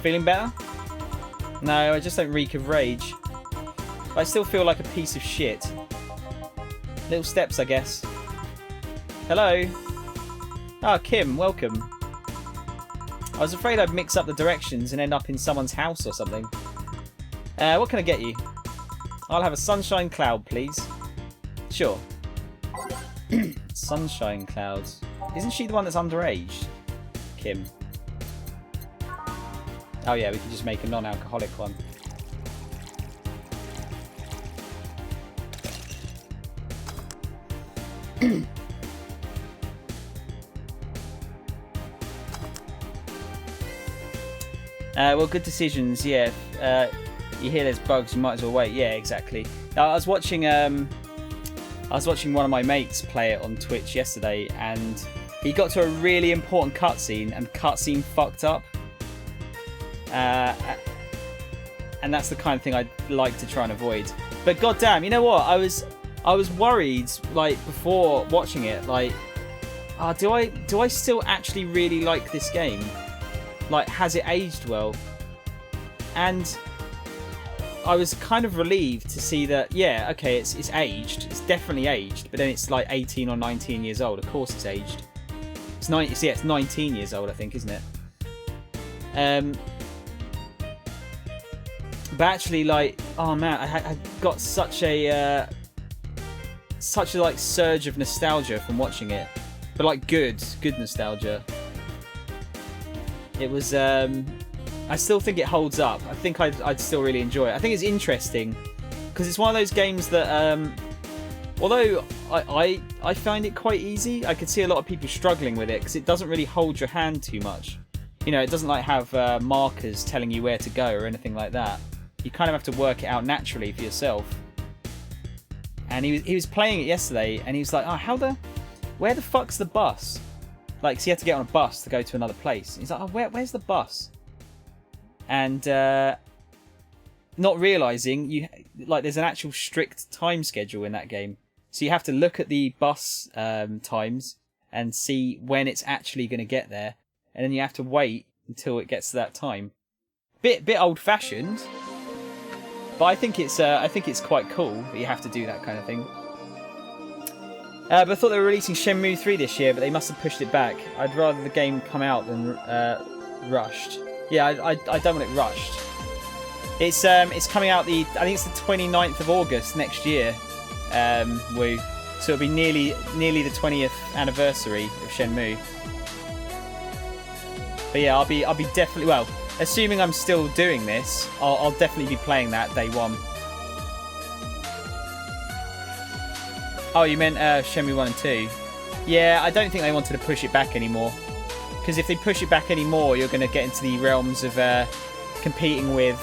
Feeling better? No, I just don't reek of rage. But I still feel like a piece of shit. Little steps, I guess. Hello. Ah, Kim, welcome. I was afraid I'd mix up the directions and end up in someone's house or something. What can I get you? I'll have a sunshine cloud, please. Sure. Sunshine clouds. Isn't she the one that's underage? Kim. Oh yeah, we can just make a non-alcoholic one. Well, good decisions. Yeah, you hear there's bugs, you might as well wait. Yeah, exactly. I was watching one of my mates play it on Twitch yesterday, and he got to a really important cutscene, and cutscene fucked up. And that's the kind of thing I'd like to try and avoid. But goddamn, you know what? I was worried, like, before watching it, like, do I still actually really like this game? Like, has it aged well? And I was kind of relieved to see that, yeah, okay, it's aged. It's definitely aged, but then it's like 18 or 19 years old. Of course it's aged. It's 19 years old, I think, isn't it? But actually, like, oh man, I got such a like surge of nostalgia from watching it, but like good nostalgia. It was. I still think it holds up. I think I'd still really enjoy it. I think it's interesting because it's one of those games that, although I find it quite easy, I could see a lot of people struggling with it because it doesn't really hold your hand too much. You know, it doesn't like have markers telling you where to go or anything like that. You kind of have to work it out naturally for yourself. And he was playing it yesterday, and he was like, "Oh, where the fuck's the bus?" Like, so he had to get on a bus to go to another place. He's like, "Oh, where's the bus?" And not realizing there's an actual strict time schedule in that game, so you have to look at the bus times and see when it's actually going to get there, and then you have to wait until it gets to that time. Bit old-fashioned, but I think it's quite cool that you have to do that kind of thing. But I thought they were releasing Shenmue 3 this year, but they must have pushed it back. I'd rather the game come out than rushed. Yeah, I don't want it rushed. It's coming out I think it's the 29th of August next year. Woo. So it'll be nearly the 20th anniversary of Shenmue. But yeah, I'll be definitely, well, assuming I'm still doing this, I'll definitely be playing that day one. Oh, you meant Shenmue 1 and 2? Yeah, I don't think they wanted to push it back anymore. Because if they push it back anymore, you're going to get into the realms of competing with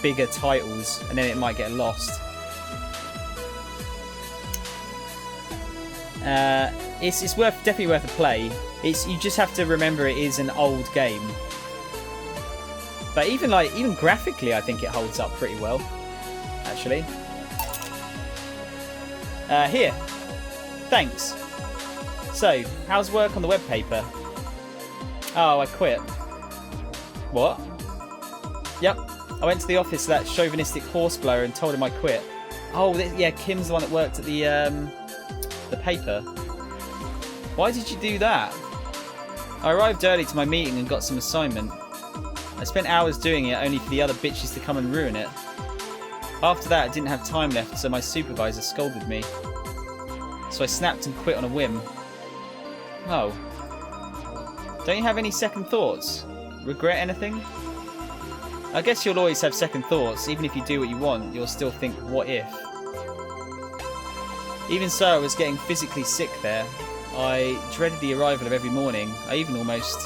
bigger titles, and then it might get lost. It's definitely worth a play. You just have to remember it is an old game. But even graphically, I think it holds up pretty well, actually. Here. Thanks. So, how's work on the web paper? Oh, I quit. What? Yep. I went to the office of that chauvinistic horseblower and told him I quit. Oh, yeah, Kim's the one that worked at the paper. Why did you do that? I arrived early to my meeting and got some assignment. I spent hours doing it only for the other bitches to come and ruin it. After that, I didn't have time left, so my supervisor scolded me. So I snapped and quit on a whim. Oh. Don't you have any second thoughts? Regret anything? I guess you'll always have second thoughts. Even if you do what you want, you'll still think, what if? Even so, I was getting physically sick there. I dreaded the arrival of every morning. I even almost...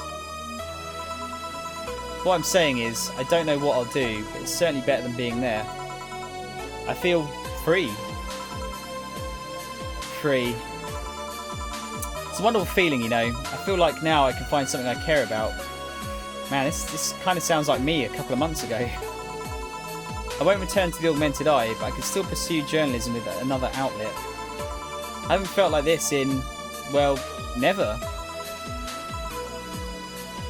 What I'm saying is, I don't know what I'll do, but it's certainly better than being there. I feel free. Free. It's a wonderful feeling, you know. I feel like now I can find something I care about. Man, this kind of sounds like me a couple of months ago. I won't return to the augmented eye, but I can still pursue journalism with another outlet. I haven't felt like this in, well, never.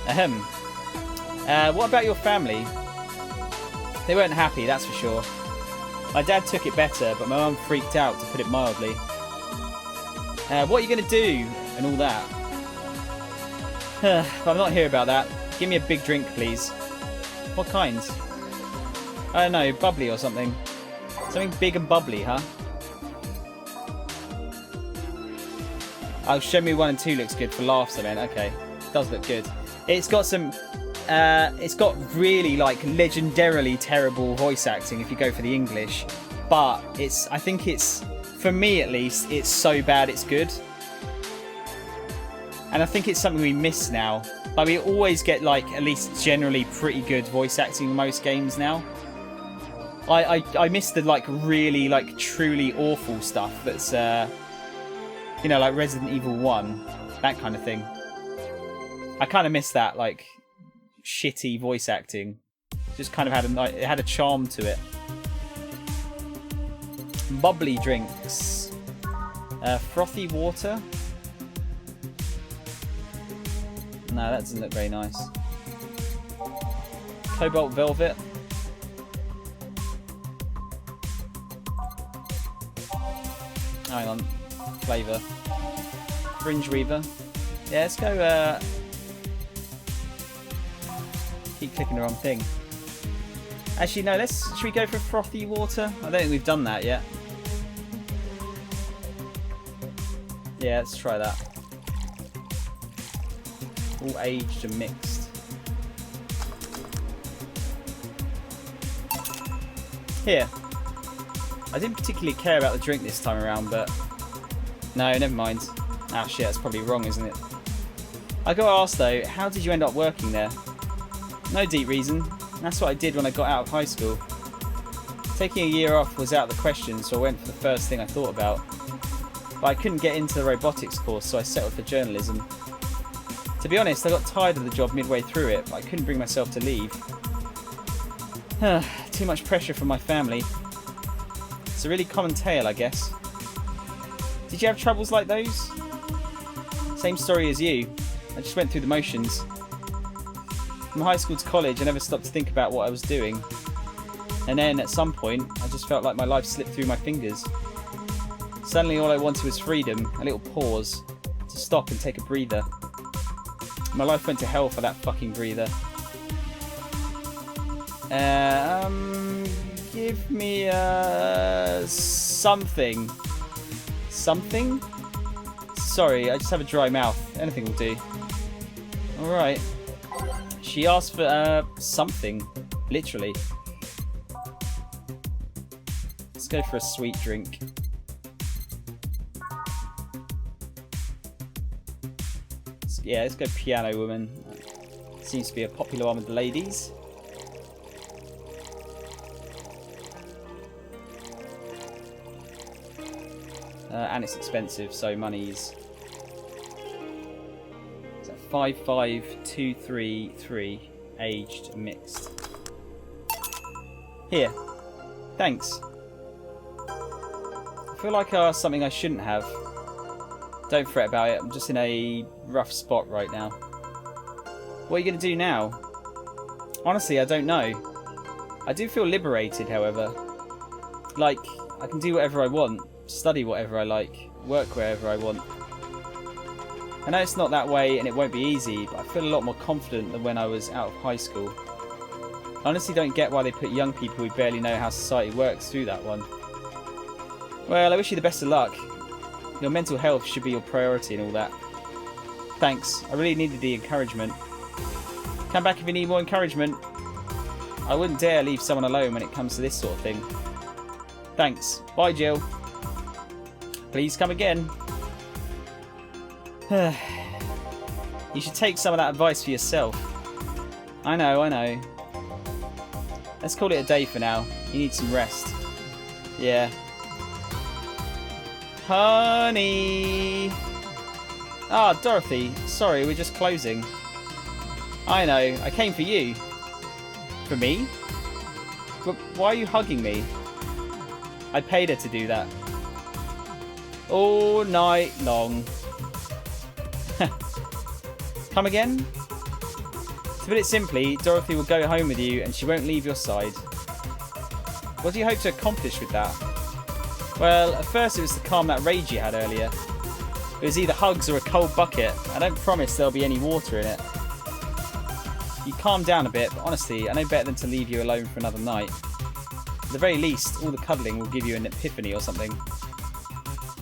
Ahem. What about your family? They weren't happy, that's for sure. My dad took it better, but my mum freaked out, to put it mildly. What are you going to do? And all that. But I'm not here about that. Give me a big drink, please. What kind? I don't know, bubbly or something. Something big and bubbly, huh? Oh, Shenmue 1 and 2 looks good for laughs, I mean. Okay. It does look good. It's got some... it's got really like legendarily terrible voice acting if you go for the English, but I think it's, for me at least, it's so bad it's good. And I think it's something we miss now. Like, we always get like at least generally pretty good voice acting in most games now. I miss the like really like truly awful stuff that's you know, like Resident Evil 1, that kind of thing. I kind of miss that like shitty voice acting. Just kind of it had a charm to it. Bubbly drinks. Frothy water. No, that doesn't look very nice. Cobalt velvet. Hang on. Flavour. Fringe Weaver. Yeah, let's go. Keep clicking the wrong thing. Actually, no, should we go for frothy water? I don't think we've done that yet. Yeah, let's try that. All aged and mixed. Here. I didn't particularly care about the drink this time around, but... No, never mind. Ah, shit, that's probably wrong, isn't it? I gotta ask, though, how did you end up working there? No deep reason. That's what I did when I got out of high school. Taking a year off was out of the question, so I went for the first thing I thought about. But I couldn't get into the robotics course, so I settled for journalism. To be honest, I got tired of the job midway through it, but I couldn't bring myself to leave. Too much pressure from my family. It's a really common tale, I guess. Did you have troubles like those? Same story as you. I just went through the motions. From high school to college, I never stopped to think about what I was doing. And then, at some point, I just felt like my life slipped through my fingers. Suddenly, all I wanted was freedom, a little pause, to stop and take a breather. My life went to hell for that fucking breather. Give me something. Something? Sorry, I just have a dry mouth. Anything will do. Alright. She asked for something. Literally. Let's go for a sweet drink. Yeah, let's go Piano Woman. Seems to be a popular one with the ladies. And it's expensive, so money's... Is that 55233 aged mixed? Here. Thanks. I feel like I asked something I shouldn't have. Don't fret about it, I'm just in a rough spot right now. What are you going to do now? Honestly, I don't know. I do feel liberated, however. Like, I can do whatever I want, study whatever I like, work wherever I want. I know it's not that way and it won't be easy, but I feel a lot more confident than when I was out of high school. I honestly don't get why they put young people who barely know how society works through that one. Well, I wish you the best of luck. Your mental health should be your priority and all that. Thanks, I really needed the encouragement. Come back if you need more encouragement. I wouldn't dare leave someone alone when it comes to this sort of thing. Thanks. Bye, Jill. Please come again. You should take some of that advice for yourself. I know, I know. Let's call it a day for now. You need some rest. Yeah. Honey! Ah, Dorothy. Sorry, we're just closing. I know. I came for you. For me? But why are you hugging me? I paid her to do that. All night long. Come again? To put it simply, Dorothy will go home with you and she won't leave your side. What do you hope to accomplish with that? Well, at first it was to calm that rage you had earlier. It was either hugs or a cold bucket. I don't promise there'll be any water in it. You calm down a bit, but honestly, I know better than to leave you alone for another night. At the very least, all the cuddling will give you an epiphany or something.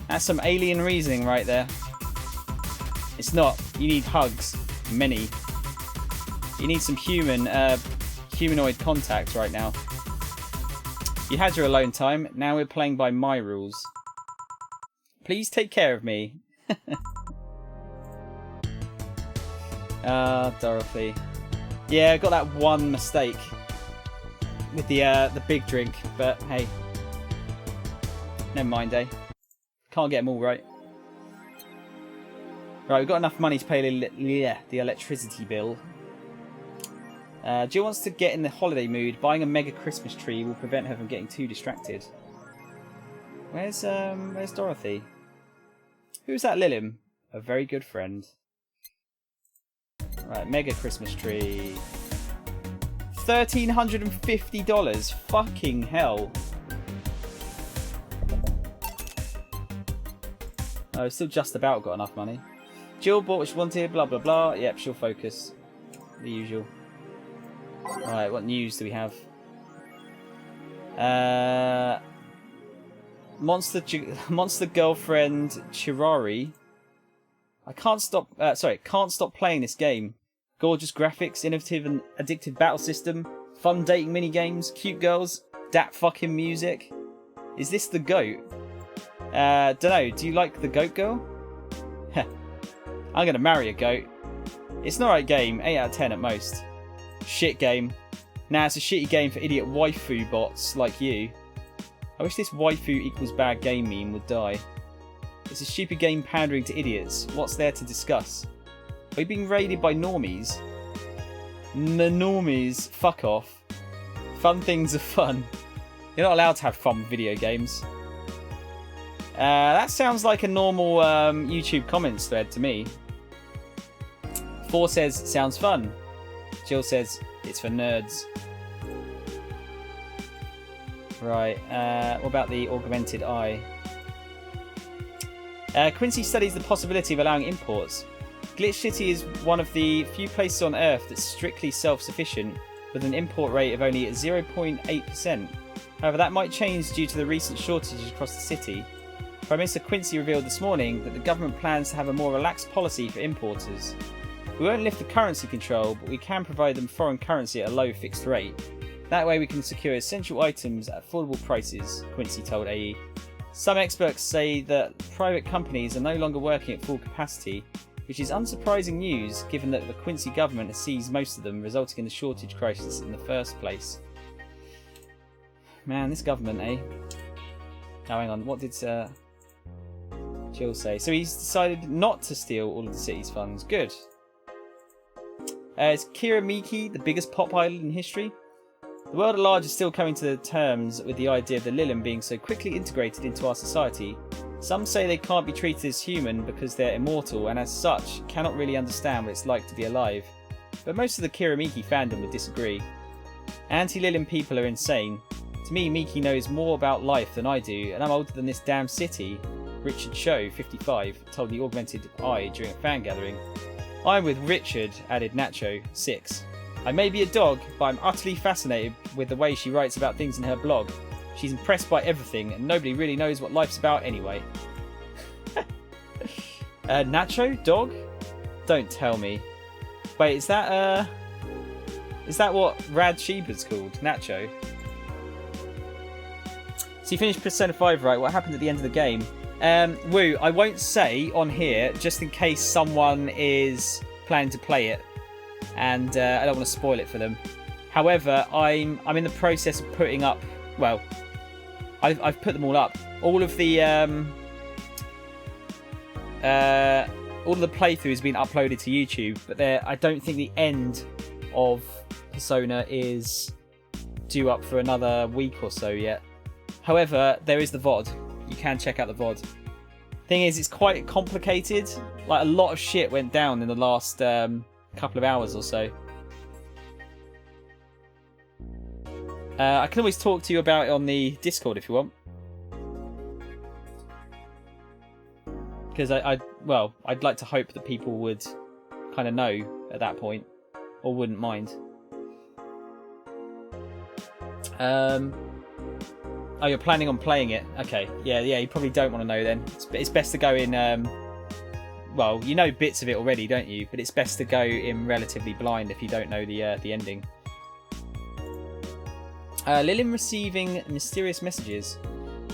That's some alien reasoning right there. It's not. You need hugs. Many. You need some humanoid contact right now. You had your alone time. Now we're playing by my rules. Please take care of me. Dorothy. Yeah, I got that one mistake with the big drink, but hey, never mind, eh? Can't get them all right. Right, we've got enough money to pay the electricity bill. Jill wants to get in the holiday mood. Buying a mega Christmas tree will prevent her from getting too distracted. Where's Dorothy? Who's that Lilim? A very good friend. Right, mega Christmas tree. $1,350. Fucking hell. Oh, still just about got enough money. Jill bought what she wanted, blah blah blah. Yep, she'll focus. The usual. Right, what news do we have? Monster girlfriend Chirari. Can't stop playing this game. Gorgeous graphics, innovative and addictive battle system, fun dating mini games, cute girls, dat fucking music. Is this the goat? Dunno, do you like the goat girl? Heh. I'm gonna marry a goat. It's an alright game, 8 out of 10 at most. Shit game. Nah, it's a shitty game for idiot waifu bots like you. I wish this waifu equals bad game meme would die. It's a stupid game pandering to idiots. What's there to discuss? Are we being raided by normies? Normies, fuck off. Fun things are fun. You're not allowed to have fun with video games. That sounds like a normal YouTube comments thread to me. 4 says, sounds fun. Jill says, it's for nerds. Right, what about the augmented eye? Quincy studies the possibility of allowing imports. Glitch City is one of the few places on Earth that's strictly self-sufficient, with an import rate of only 0.8%. However, that might change due to the recent shortages across the city. Prime Minister Quincy revealed this morning that the government plans to have a more relaxed policy for importers. We won't lift the currency control, but we can provide them foreign currency at a low fixed rate. That way we can secure essential items at affordable prices, Quincy told AE. Some experts say that private companies are no longer working at full capacity, which is unsurprising news given that the Quincy government has seized most of them, resulting in the shortage crisis in the first place. Man, this government, eh? Oh, hang on, what did Jill say? So he's decided not to steal all of the city's funds. Good. Is Kiramiki the biggest pop idol in history? The world at large is still coming to terms with the idea of the Lilim being so quickly integrated into our society. Some say they can't be treated as human because they're immortal and as such cannot really understand what it's like to be alive. But most of the Kiramiki fandom would disagree. Anti-Lilim people are insane. To me, Miki knows more about life than I do, and I'm older than this damn city. Richard Cho, 55, told the Augmented Eye during a fan gathering. I'm with Richard, added Nacho, 6. I may be a dog, but I'm utterly fascinated with the way she writes about things in her blog. She's impressed by everything, and nobody really knows what life's about anyway. Nacho? Dog? Don't tell me. Wait, is that what Rad Sheba's called? Nacho? So you finished Persona 5, right? What happened at the end of the game? Woo, I won't say on here, just in case someone is planning to play it. And I don't want to spoil it for them. However, I'm in the process of putting up... Well, I've put them all up. All of the playthrough has been uploaded to YouTube, but I don't think the end of Persona is due up for another week or so yet. However, there is the VOD. You can check out the VOD. Thing is, it's quite complicated. Like, a lot of shit went down in the last couple of hours or so. I can always talk to you about it on the Discord if you want. Because I'd like to hope that people would kind of know at that point, or wouldn't mind. Oh, you're planning on playing it? Okay, yeah. You probably don't want to know then. It's best to go in well, you know bits of it already, don't you? But it's best to go in relatively blind if you don't know the ending. Lillian receiving mysterious messages.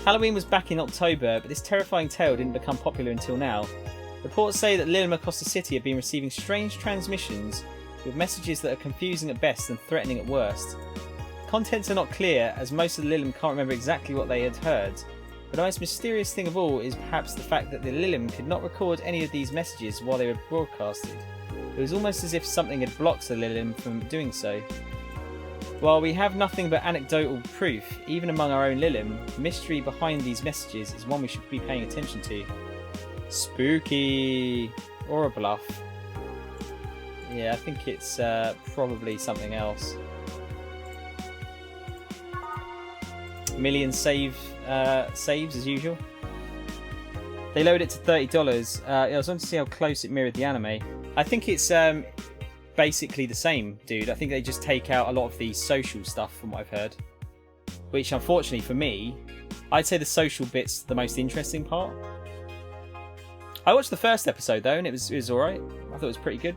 Halloween was back in October, but this terrifying tale didn't become popular until now. Reports say that Lillian across the city have been receiving strange transmissions with messages that are confusing at best and threatening at worst. Contents are not clear, as most of the Lillian can't remember exactly what they had heard. But the most mysterious thing of all is perhaps the fact that the Lillian could not record any of these messages while they were broadcasted. It was almost as if something had blocked the Lillian from doing so. While we have nothing but anecdotal proof, even among our own Lillian, the mystery behind these messages is one we should be paying attention to. Spooky! Or a bluff. Yeah, I think it's probably something else. Million saves as usual. They lowered it to $30. I was wanting to see how close it mirrored the anime. I think it's basically the same, dude. I think they just take out a lot of the social stuff from what I've heard. Which, unfortunately for me, I'd say the social bit's the most interesting part. I watched the first episode though, and it was alright. I thought it was pretty good.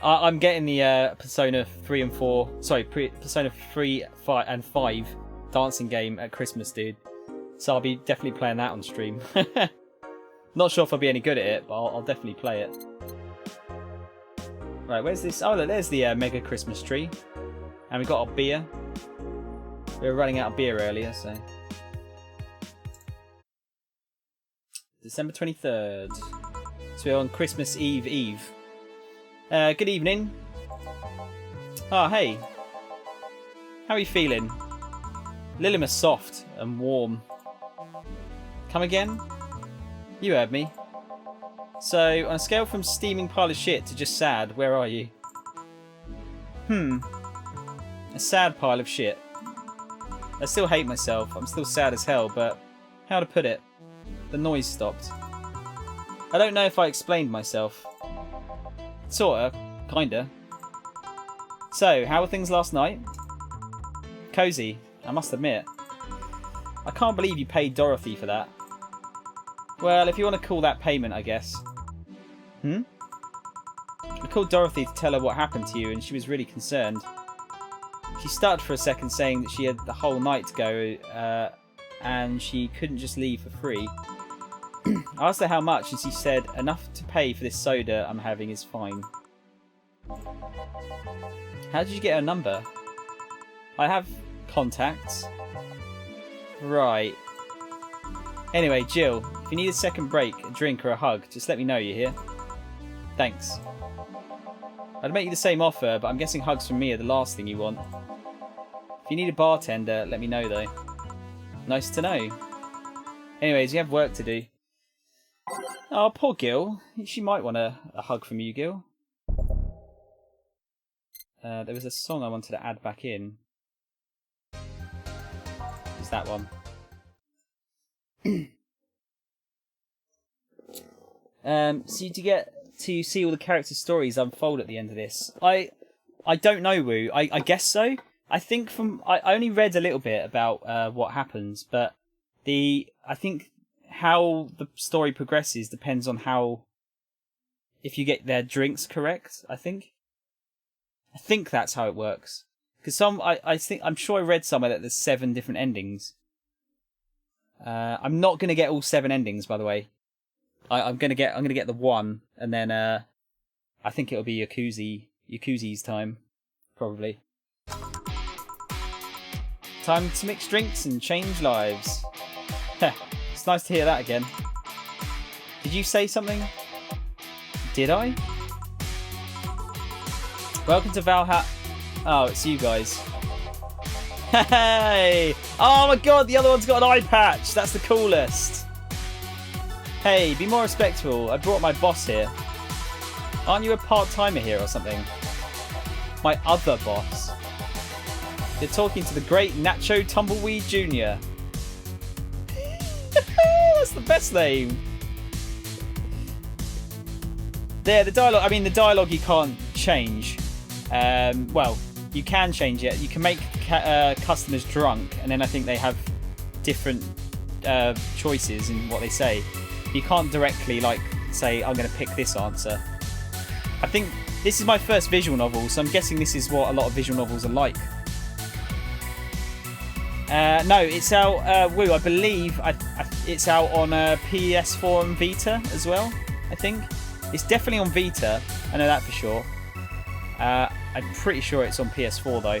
I'm getting the Persona 3 and 4... Sorry, Persona 3 and 5 dancing game at Christmas, dude. So I'll be definitely playing that on stream. Not sure if I'll be any good at it, but I'll definitely play it. Right, where's this? Oh, look, there's the mega Christmas tree. And we got our beer. We were running out of beer earlier, so... December 23rd. So we're on Christmas Eve. Good evening. Oh, hey. How are you feeling? Lillian is soft and warm. Come again? You heard me. So, on a scale from steaming pile of shit to just sad, where are you? A sad pile of shit. I still hate myself. I'm still sad as hell, but how to put it? The noise stopped. I don't know if I explained myself. Sorta. Kinda. So, how were things last night? Cozy, I must admit. I can't believe you paid Dorothy for that. Well, if you want to call that payment, I guess. I called Dorothy to tell her what happened to you, and she was really concerned. She stuttered for a second, saying that she had the whole night to go, and she couldn't just leave for free. I asked her how much, and she said, enough to pay for this soda I'm having is fine. How did you get her number? I have contacts. Right. Anyway, Jill, if you need a second break, a drink or a hug, just let me know, you hear? Thanks. I'd make you the same offer, but I'm guessing hugs from me are the last thing you want. If you need a bartender, let me know though. Nice to know. Anyways, you have work to do. Oh, poor Gil. She might want a hug from you, Gil. There was a song I wanted to add back in. It's that one. So you get to see all the character stories unfold at the end of this. I don't know, Woo. I guess so. I think I only read a little bit about what happens, but I think how the story progresses depends on if you get their drinks correct. I think that's how it works. Because I'm sure I read somewhere that there's 7 different endings. I'm not gonna get all 7 endings, by the way. I'm gonna get the one, and then I think it'll be Yakuzi's time, probably. Time to mix drinks and change lives. It's nice to hear that again. Did you say something? Did I? Welcome to Valhalla. Oh, it's you guys. Hey! Oh my god, the other one's got an eye patch. That's the coolest. Hey, be more respectful. I brought my boss here. Aren't you a part-timer here or something? My other boss. You're talking to the great Nacho Tumbleweed Jr. That's the best name. There, the dialogue. I mean, the dialogue you can't change. Well, you can change it. You can make customers drunk, and then I think they have different choices in what they say. You can't directly like say I'm going to pick this answer. I think this is my first visual novel, so I'm guessing this is what a lot of visual novels are like. No, it's out. I believe it's out on PS4 and Vita as well. I think it's definitely on Vita. I know that for sure. I'm pretty sure it's on PS4 though.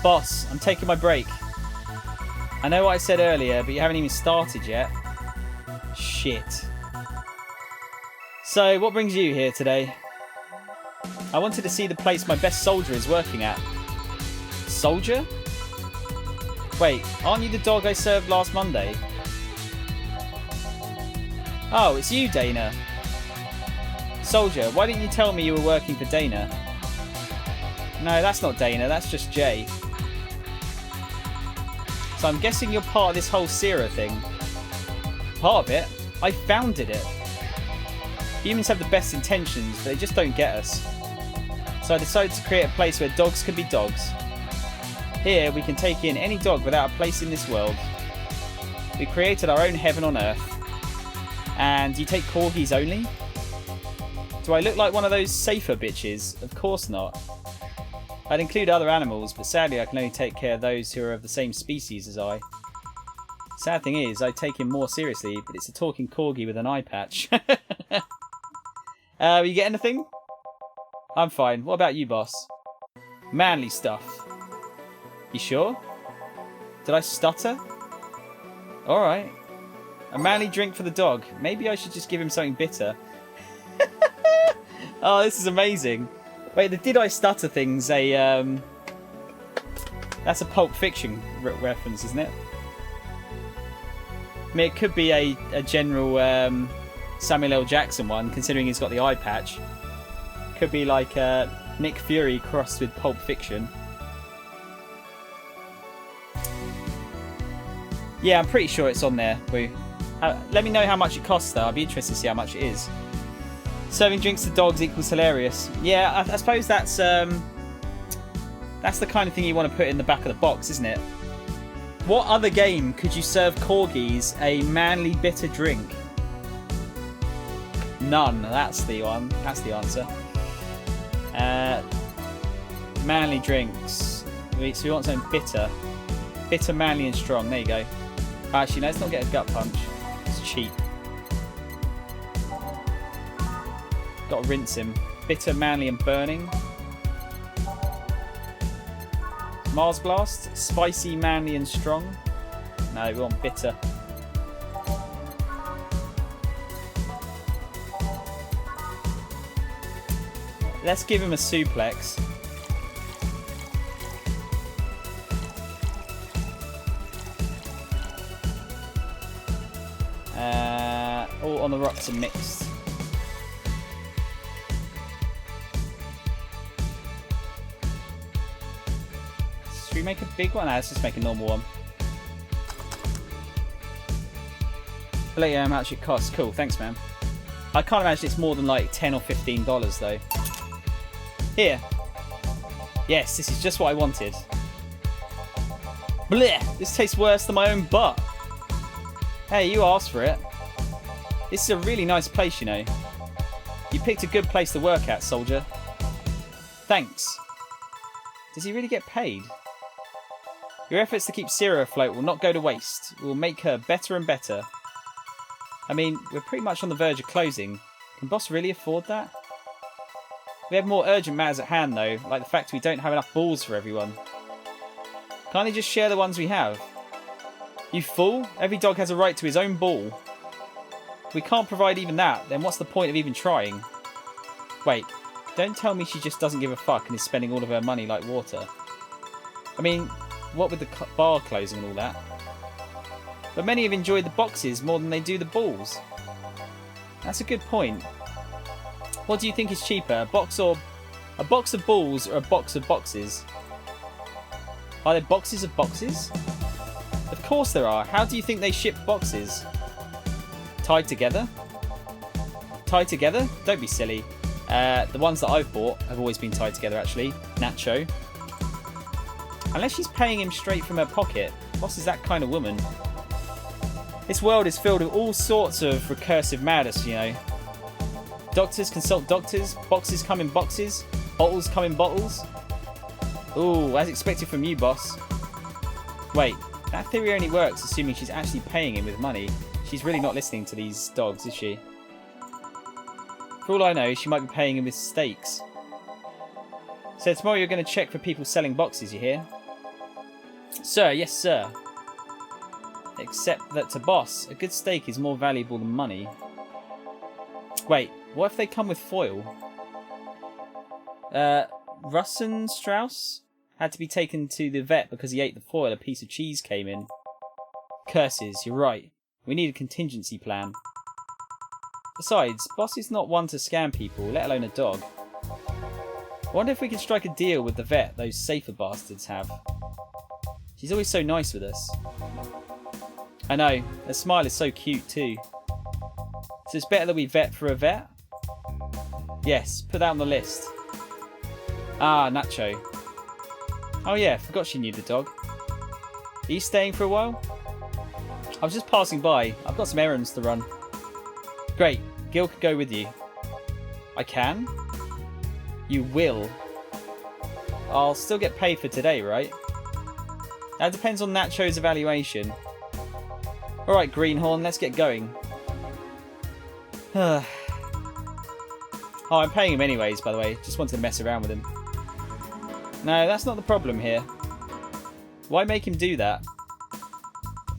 Boss, I'm taking my break. I know what I said earlier, but you haven't even started yet. Shit. So, what brings you here today? I wanted to see the place my best soldier is working at. Soldier? Wait, aren't you the dog I served last Monday? Oh, it's you, Dana. Soldier, why didn't you tell me you were working for Dana? No, that's not Dana, that's just Jay. So I'm guessing you're part of this whole Sierra thing. Part of it? I founded it. Humans have the best intentions, but they just don't get us. So I decided to create a place where dogs can be dogs. Here, we can take in any dog without a place in this world. We created our own heaven on earth. And you take corgis only? Do I look like one of those safer bitches? Of course not. I'd include other animals, but sadly I can only take care of those who are of the same species as I. Sad thing is, I take him more seriously, but it's a talking corgi with an eye patch. You get anything? I'm fine. What about you, boss? Manly stuff. You sure? Did I stutter? Alright. A manly drink for the dog. Maybe I should just give him something bitter. Oh, this is amazing. Wait, the did I stutter thing's that's a Pulp Fiction reference, isn't it? I mean, it could be a general Samuel L. Jackson one, considering he's got the eye patch. Could be like Nick Fury crossed with Pulp Fiction. Yeah, I'm pretty sure it's on there. Let me know how much it costs, though. I'd be interested to see how much it is. Serving drinks to dogs equals hilarious. Yeah, I suppose that's the kind of thing you want to put in the back of the box, isn't it? What other game could you serve corgis a manly bitter drink? None. That's the one. That's the answer. Manly drinks. So we want something bitter. Bitter, manly and strong. There you go. Actually, no, let's not get a gut punch. It's cheap. Got to rinse him. Bitter, manly and burning. Mars Blast. Spicy, manly and strong. No, we want bitter. Let's give him a suplex. All on the rocks and mixed. Should we make a big one? No, let's just make a normal one. I'll let you know how much it costs. Cool, thanks man. I can't imagine it's more than like $10 or $15 though. Here. Yes, this is just what I wanted. Blech! This tastes worse than my own butt. Hey, you asked for it. This is a really nice place, you know. You picked a good place to work at, soldier. Thanks. Does he really get paid? Your efforts to keep Sierra afloat will not go to waste. We'll make her better and better. I mean, we're pretty much on the verge of closing. Can boss really afford that? We have more urgent matters at hand, though, like the fact we don't have enough balls for everyone. Can't he just share the ones we have? You fool! Every dog has a right to his own ball. If we can't provide even that, then what's the point of even trying? Wait, don't tell me she just doesn't give a fuck and is spending all of her money like water. I mean, what with the bar closing and all that? But many have enjoyed the boxes more than they do the balls. That's a good point. What do you think is cheaper, a box of balls or a box of boxes? Are there boxes of boxes? Of course there are. How do you think they ship boxes? Tied together? Tied together? Don't be silly. The ones that I've bought have always been tied together, actually. Nacho. Unless she's paying him straight from her pocket. Boss is that kind of woman. This world is filled with all sorts of recursive madness, you know. Doctors consult doctors, boxes come in boxes, bottles come in bottles. Ooh, as expected from you, boss. Wait, that theory only works assuming she's actually paying him with money. She's really not listening to these dogs, is she? For all I know, she might be paying him with steaks. So tomorrow you're going to check for people selling boxes, you hear? Sir, yes sir. Except that to boss, a good steak is more valuable than money. Wait, what if they come with foil? Russen Strauss had to be taken to the vet because he ate the foil a piece of cheese came in. Curses, you're right. We need a contingency plan. Besides, boss is not one to scam people, let alone a dog. I wonder if we can strike a deal with the vet those safer bastards have. She's always so nice with us. I know, her smile is so cute too. So it's better that we vet for a vet? Yes, put that on the list. Ah, Nacho. Oh yeah, forgot she knew the dog. Are you staying for a while? I was just passing by. I've got some errands to run. Great, Gil could go with you. I can? You will. I'll still get paid for today, right? That depends on Nacho's evaluation. Alright, Greenhorn, let's get going. Oh, I'm paying him anyways, by the way. Just wanted to mess around with him. No, that's not the problem here. Why make him do that?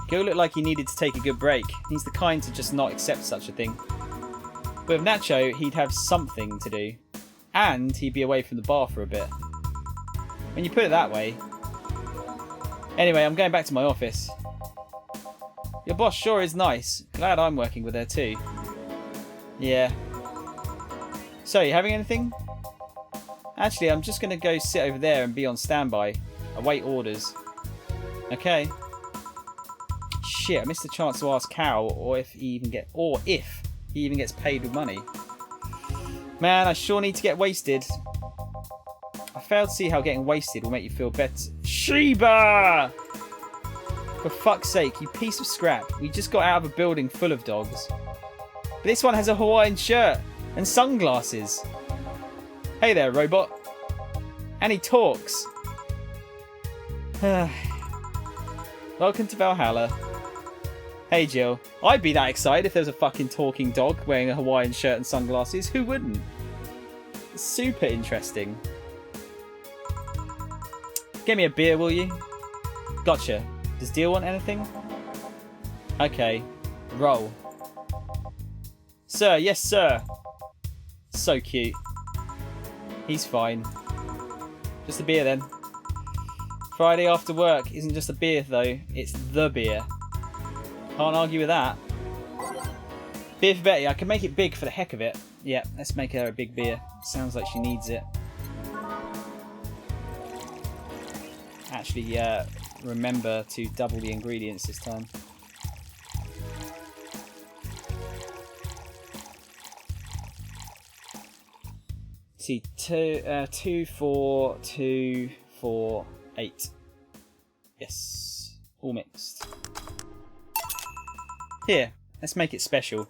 Gil looked like he needed to take a good break. He's the kind to just not accept such a thing. But with Nacho, he'd have something to do. And he'd be away from the bar for a bit. When you put it that way. Anyway, I'm going back to my office. Your boss sure is nice. Glad I'm working with her too. Yeah. So, you having anything? Actually, I'm just going to go sit over there and be on standby. Await orders. Okay. Shit, I missed the chance to ask Cal or if he even gets paid with money. Man, I sure need to get wasted. I failed to see how getting wasted will make you feel better. Sheba! For fuck's sake, you piece of scrap. We just got out of a building full of dogs. But this one has a Hawaiian shirt and sunglasses. Hey there, robot. And he talks. Welcome to Valhalla. Hey, Jill. I'd be that excited if there was a fucking talking dog wearing a Hawaiian shirt and sunglasses. Who wouldn't? It's super interesting. Get me a beer, will you? Gotcha. Does Deal want anything? Okay. Roll. Sir, yes sir. So cute. He's fine. Just a beer then. Friday after work isn't just a beer though, it's the beer. Can't argue with that. Beer for Betty, I can make it big for the heck of it. Yeah, let's make her a big beer. Sounds like she needs it. Actually, remember to double the ingredients this time. See, 2, 4, 2, 4, 8. Yes, all mixed. Here, let's make it special.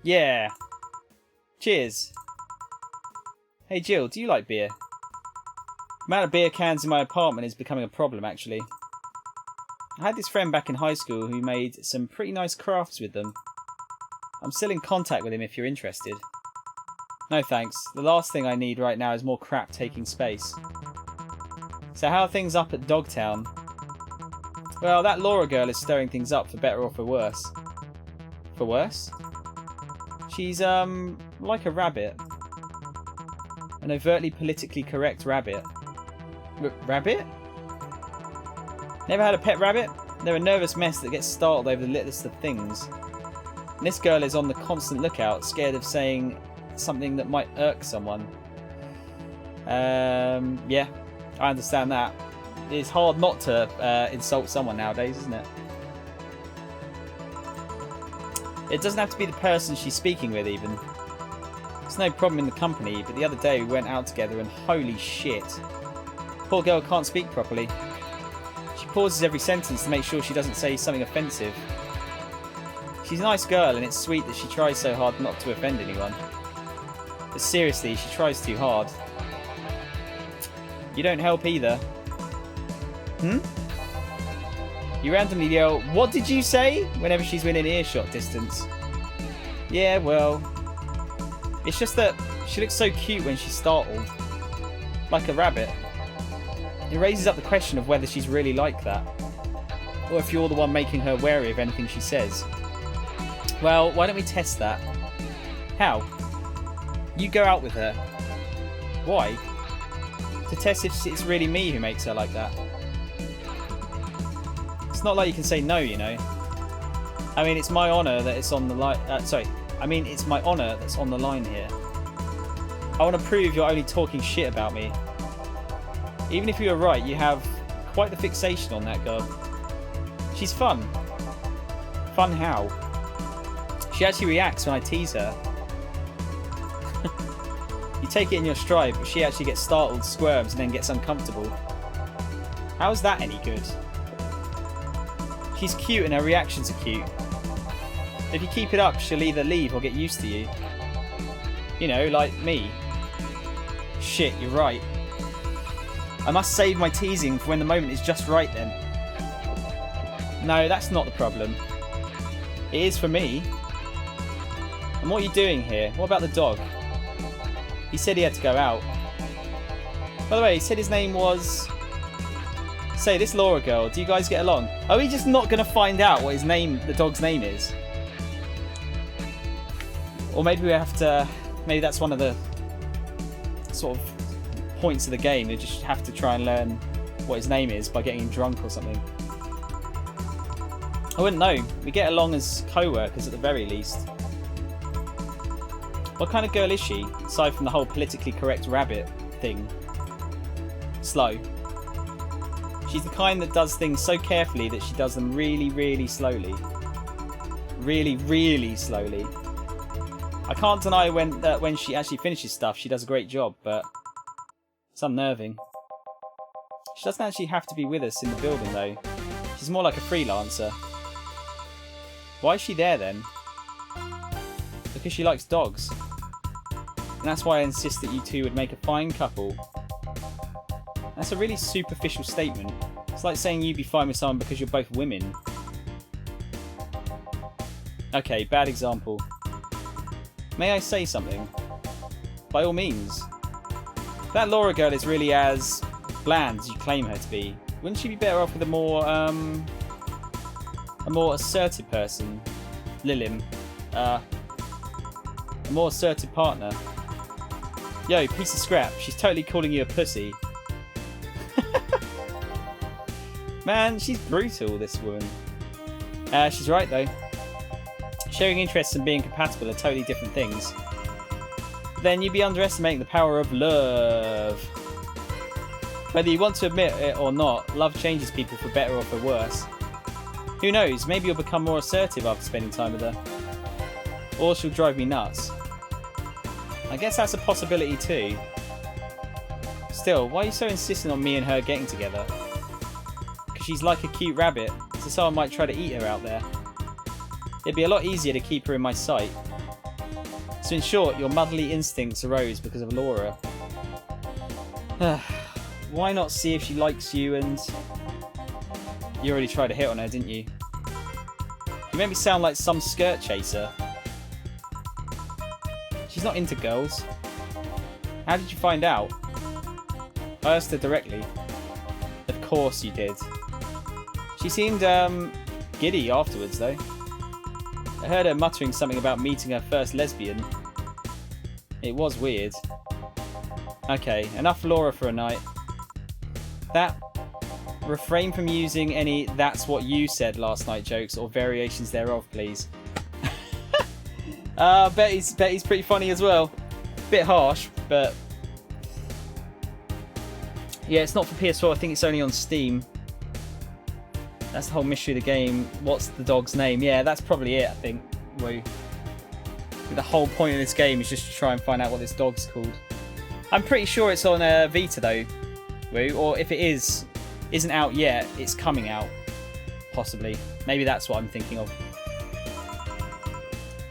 Yeah. Cheers. Hey Jill, do you like beer? The amount of beer cans in my apartment is becoming a problem, actually. I had this friend back in high school who made some pretty nice crafts with them. I'm still in contact with him if you're interested. No thanks. The last thing I need right now is more crap taking space. So how are things up at Dogtown? Well, that Laura girl is stirring things up for better or for worse. For worse? She's, like a rabbit. An overtly politically correct rabbit. Rabbit? Never had a pet rabbit? They're a nervous mess that gets startled over the littlest of things. And this girl is on the constant lookout, scared of saying something that might irk someone. Yeah, I understand that. It's hard not to insult someone nowadays, isn't it? It doesn't have to be the person she's speaking with, even. It's no problem in the company, but the other day we went out together and holy shit. Poor girl can't speak properly. She pauses every sentence to make sure she doesn't say something offensive. She's a nice girl, and it's sweet that she tries so hard not to offend anyone. But seriously, she tries too hard. You don't help either. Hmm? You randomly yell, "What did you say?" whenever she's within earshot distance. Yeah, well... It's just that she looks so cute when she's startled. Like a rabbit. It raises up the question of whether she's really like that. Or if you're the one making her wary of anything she says. Well, why don't we test that? How? You go out with her. Why? To test if it's really me who makes her like that. It's not like you can say no, you know. I mean, it's my honour that it's on the line. It's my honour that's on the line here. I want to prove you're only talking shit about me. Even if you were right, you have quite the fixation on that girl. She's fun. Fun how? She actually reacts when I tease her. You take it in your stride, but she actually gets startled, squirms, and then gets uncomfortable. How's that any good? She's cute and her reactions are cute. If you keep it up, she'll either leave or get used to you. You know, like me. Shit, you're right. I must save my teasing for when the moment is just right then. No, that's not the problem. It is for me. And what are you doing here? What about the dog? He said he had to go out. By the way, he said his name was... Say, this Laura girl, do you guys get along? Are we just not going to find out what the dog's name is? Or maybe we have to... Maybe that's one of the sort of points of the game. You just have to try and learn what his name is by getting him drunk or something. I wouldn't know. We get along as co-workers at the very least. What kind of girl is she, aside from the whole politically correct rabbit thing? Slow. She's the kind that does things so carefully that she does them really, really slowly. Really, really slowly. I can't deny when she actually finishes stuff, she does a great job, but it's unnerving. She doesn't actually have to be with us in the building, though. She's more like a freelancer. Why is she there, then? Because she likes dogs. And that's why I insist that you two would make a fine couple. That's a really superficial statement. It's like saying you'd be fine with someone because you're both women. Okay, bad example. May I say something? By all means. That Laura girl is really as bland as you claim her to be. Wouldn't she be better off with a more assertive person? Lilim. A more assertive partner. Yo, piece of scrap. She's totally calling you a pussy. Man, she's brutal, this woman. She's right, though. Sharing interests and being compatible are totally different things. Then you'd be underestimating the power of love. Whether you want to admit it or not, love changes people for better or for worse. Who knows, maybe you'll become more assertive after spending time with her. Or she'll drive me nuts. I guess that's a possibility too. Still, why are you so insistent on me and her getting together? Because she's like a cute rabbit, so someone might try to eat her out there. It'd be a lot easier to keep her in my sight. So in short, your motherly instincts arose because of Laura. Why not see if she likes you and... You already tried to hit on her, didn't you? You made me sound like some skirt chaser. She's not into girls. How did you find out? I asked her directly. Of course you did. She seemed, giddy afterwards, though. I heard her muttering something about meeting her first lesbian. It was weird. Okay, enough Laura for a night. Refrain from using any "that's what you said last night" jokes or variations thereof, please. Betty's pretty funny as well. Bit harsh, but... Yeah, it's not for PS4, I think it's only on Steam. That's the whole mystery of the game. What's the dog's name? Yeah, that's probably it, I think. Woo. The whole point of this game is just to try and find out what this dog's called. I'm pretty sure it's on Vita, though. Woo. Or if it isn't out yet, it's coming out. Possibly. Maybe that's what I'm thinking of.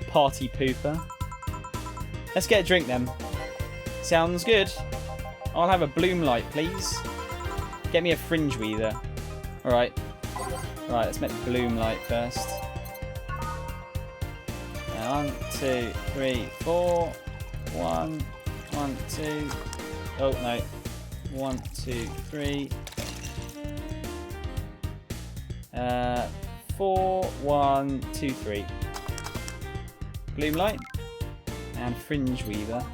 Party pooper. Let's get a drink then. Sounds good. I'll have a bloom light, please. Get me a fringe weaver. Alright. Right, let's make the bloom light first. 1, 2, 3, 4. 1, 1, 2. Oh, no. 1, 2, 3. 4, 1, 2, 3. Bloom light. And fringe weaver.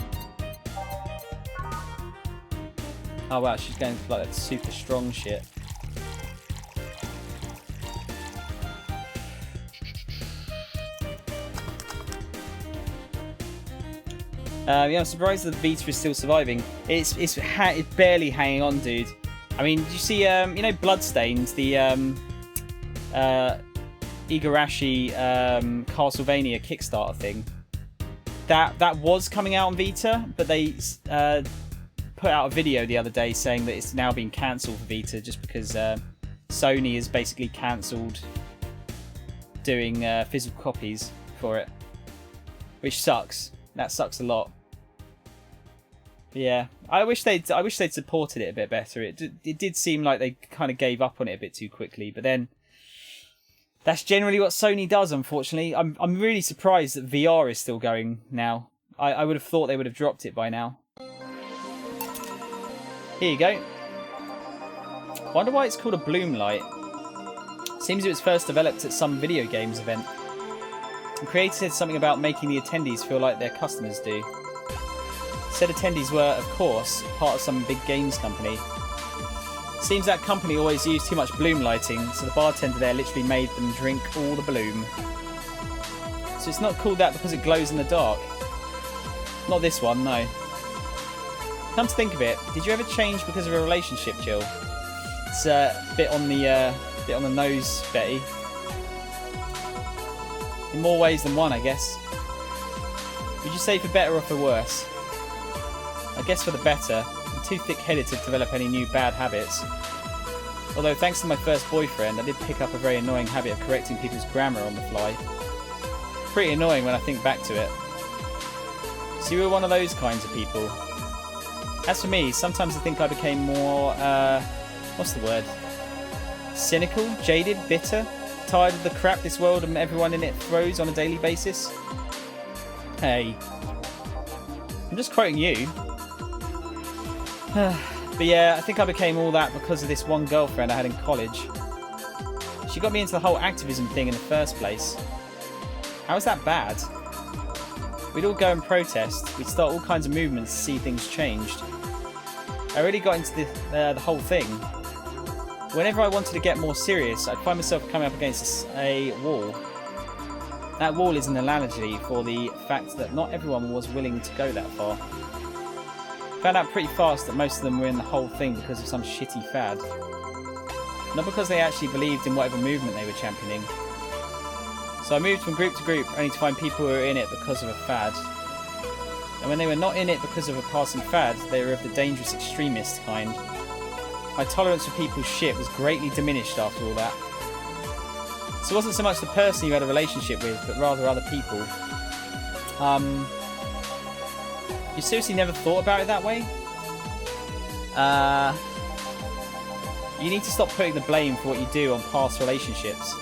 Oh wow, she's going for like that super strong shit. Yeah, I'm surprised that the beta is still surviving. It's barely hanging on, dude. I mean, did you see you know Bloodstained, the Igarashi Castlevania Kickstarter thing? That was coming out on Vita, but they put out a video the other day saying that it's now been cancelled for Vita just because Sony has basically cancelled doing physical copies for it, which sucks. That sucks a lot. But yeah, I wish they'd supported it a bit better. It did seem like they kind of gave up on it a bit too quickly, but then that's generally what Sony does, unfortunately. I'm really surprised that VR is still going now. I would have thought they would have dropped it by now. Here you go. Wonder why it's called a bloom light. Seems it was first developed at some video games event. The creator said something about making the attendees feel like their customers do. Said attendees were, of course, part of some big games company. Seems that company always used too much bloom lighting, so the bartender there literally made them drink all the bloom. So it's not called that because it glows in the dark. Not this one, no. Come to think of it, did you ever change because of a relationship, Jill? It's a bit on the nose, Betty. In more ways than one, I guess. Would you say for better or for worse? I guess for the better. I'm too thick-headed to develop any new bad habits. Although thanks to my first boyfriend, I did pick up a very annoying habit of correcting people's grammar on the fly. Pretty annoying when I think back to it. So you were one of those kinds of people. As for me, sometimes I think I became more, what's the word? Cynical, jaded, bitter, tired of the crap this world and everyone in it throws on a daily basis. Hey. I'm just quoting you. But yeah, I think I became all that because of this one girlfriend I had in college. She got me into the whole activism thing in the first place. How is that bad? We'd all go and protest. We'd start all kinds of movements to see things changed. I really got into the whole thing. Whenever I wanted to get more serious, I'd find myself coming up against a wall. That wall is an analogy for the fact that not everyone was willing to go that far. Found out pretty fast that most of them were in the whole thing because of some shitty fad. Not because they actually believed in whatever movement they were championing. So I moved from group to group only to find people who were in it because of a fad. And when they were not in it because of a passing fad, they were of the dangerous extremist kind. My tolerance for people's shit was greatly diminished after all that. So it wasn't so much the person you had a relationship with, but rather other people. You seriously never thought about it that way? You need to stop putting the blame for what you do on past relationships.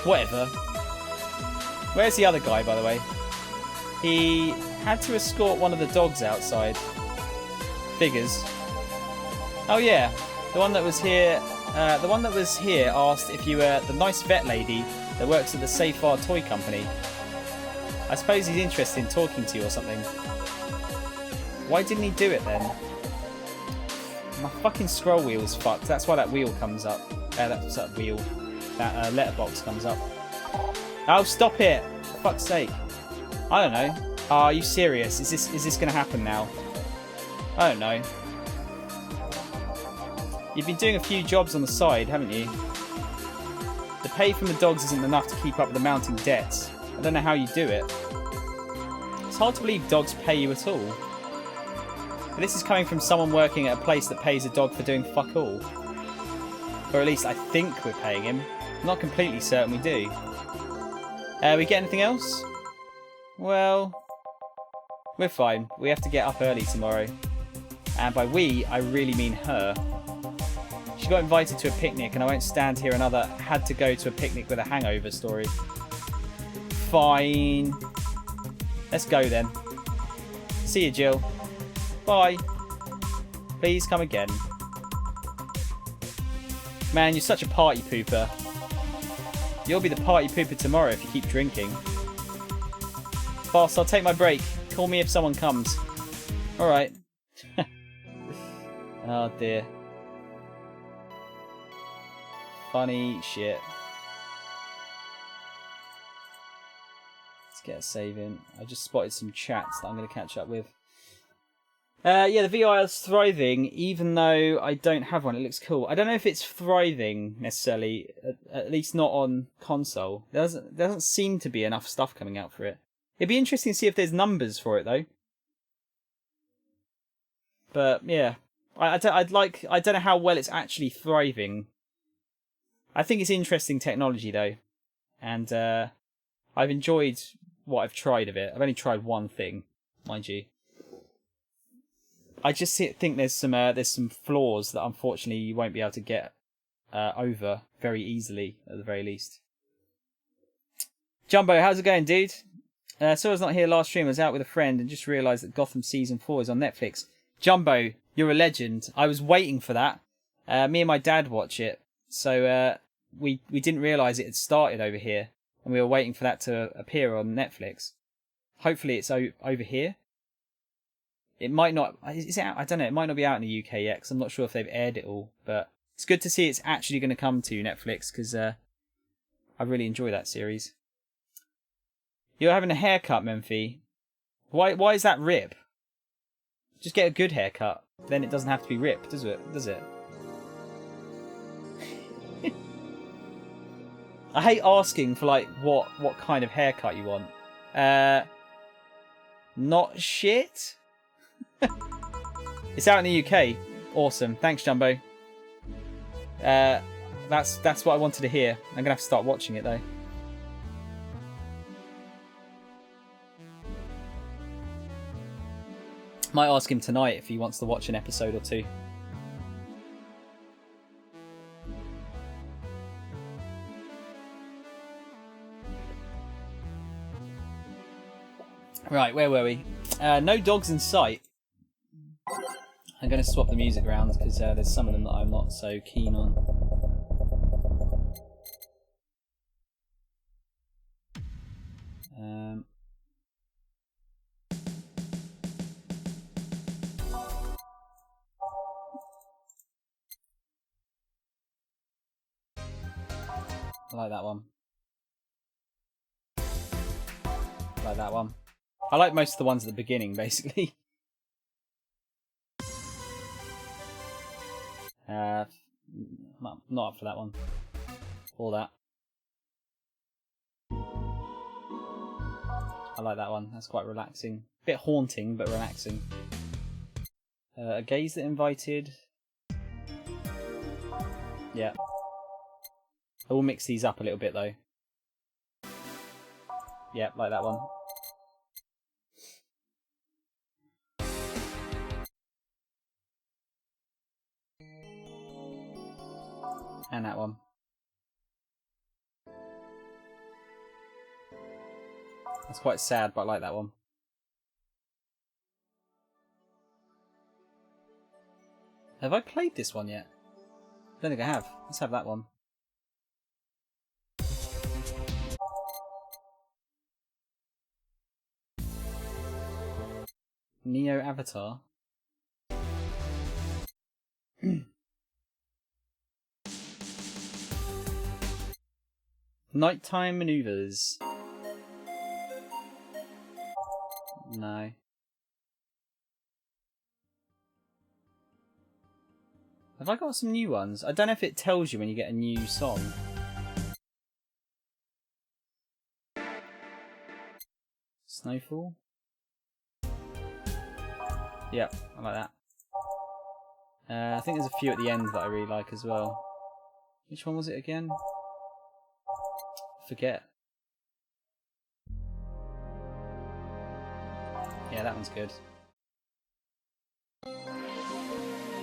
Whatever. Where's the other guy, by the way? He had to escort one of the dogs outside. Figures. Oh yeah, the one that was here. The one that was here asked if you were the nice vet lady that works at the Safar toy company. I suppose he's interested in talking to you or something. Why didn't he do it then? My fucking scroll wheel is fucked. That's why that wheel comes up. That wheel. That letterbox comes up. Oh, stop it! For fuck's sake. I don't know. Are you serious? Is this going to happen now? I don't know. You've been doing a few jobs on the side, haven't you? The pay from the dogs isn't enough to keep up with the mounting debts. I don't know how you do it. It's hard to believe dogs pay you at all. But this is coming from someone working at a place that pays a dog for doing fuck all. Or at least I think we're paying him. I'm not completely certain we do. We get anything else? Well, we're fine. We have to get up early tomorrow. And by we, I really mean her. She got invited to a picnic and I won't stand here another had to go to a picnic with a hangover story. Fine. Let's go then. See you, Jill. Bye. Please come again. Man, you're such a party pooper. You'll be the party pooper tomorrow if you keep drinking. Boss, I'll take my break. Call me if someone comes. Alright. Oh dear. Funny shit. Let's get a save in. I just spotted some chats that I'm going to catch up with. Yeah, the VR is thriving, even though I don't have one. It looks cool. I don't know if it's thriving necessarily, at least not on console. There doesn't seem to be enough stuff coming out for it. It'd be interesting to see if there's numbers for it though. But yeah, I don't know how well it's actually thriving. I think it's interesting technology though, and I've enjoyed what I've tried of it. I've only tried one thing, mind you. I just think there's some flaws that unfortunately you won't be able to get over very easily, at the very least. Jumbo, how's it going, dude? So I was not here last stream. I was out with a friend and just realised that Gotham Season 4 is on Netflix. Jumbo, you're a legend. I was waiting for that. Me and my dad watch it. So we didn't realise it had started over here. And we were waiting for that to appear on Netflix. Hopefully it's over here. It might not... Is it out? I don't know. It might not be out in the UK yet, because I'm not sure if they've aired it all. But it's good to see it's actually going to come to Netflix, because I really enjoy that series. You're having a haircut, Memphi. Why is that rip? Just get a good haircut. Then it doesn't have to be ripped, does it? I hate asking for like what kind of haircut you want. Not shit. It's out in the UK. Awesome. Thanks, Jumbo. That's what I wanted to hear. I'm gonna have to start watching it though. Might ask him tonight if he wants to watch an episode or two. Right, where were we? No dogs in sight. I'm going to swap the music around because there's some of them that I'm not so keen on. I like that one. I like that one. I like most of the ones at the beginning, basically. Not up for that one. Or that. I like that one. That's quite relaxing. Bit haunting, but relaxing. A gaze that invited. Yeah. I will mix these up a little bit though. Yeah, like that one. And that one. That's quite sad, but I like that one. Have I played this one yet? I don't think I have. Let's have that one. Neo Avatar. Nighttime maneuvers. No. Have I got some new ones? I don't know if it tells you when you get a new song. Snowfall? Yep, I like that. I think there's a few at the end that I really like as well. Which one was it again? Forget. Yeah, that one's good.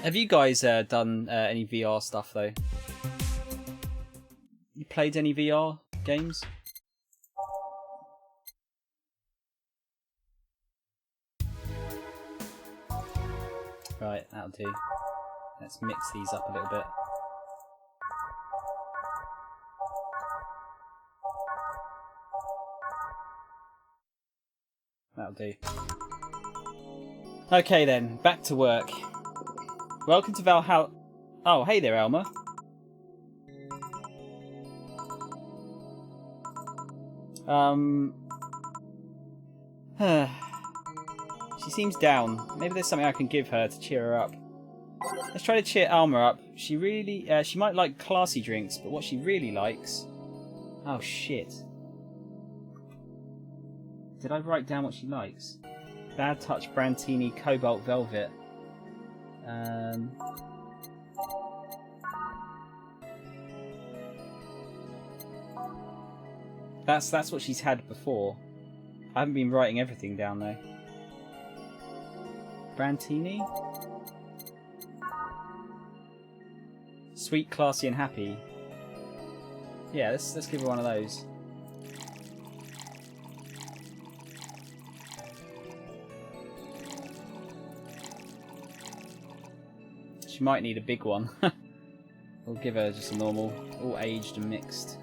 Have you guys done any VR stuff though? You played any VR games? Right, that'll do. Let's mix these up a little bit. That'll do. Okay then, back to work. Welcome to Valhalla. Oh, hey there, Elma. She seems down. Maybe there's something I can give her to cheer her up. Let's try to cheer Alma up. She might like classy drinks, but what she really likes... Oh, shit. Did I write down what she likes? Bad Touch Brantini Cobalt Velvet. That's what she's had before. I haven't been writing everything down though. Brantini? Sweet, classy and happy. Yeah, let's give her one of those. She might need a big one. We'll give her just a normal, all aged and mixed.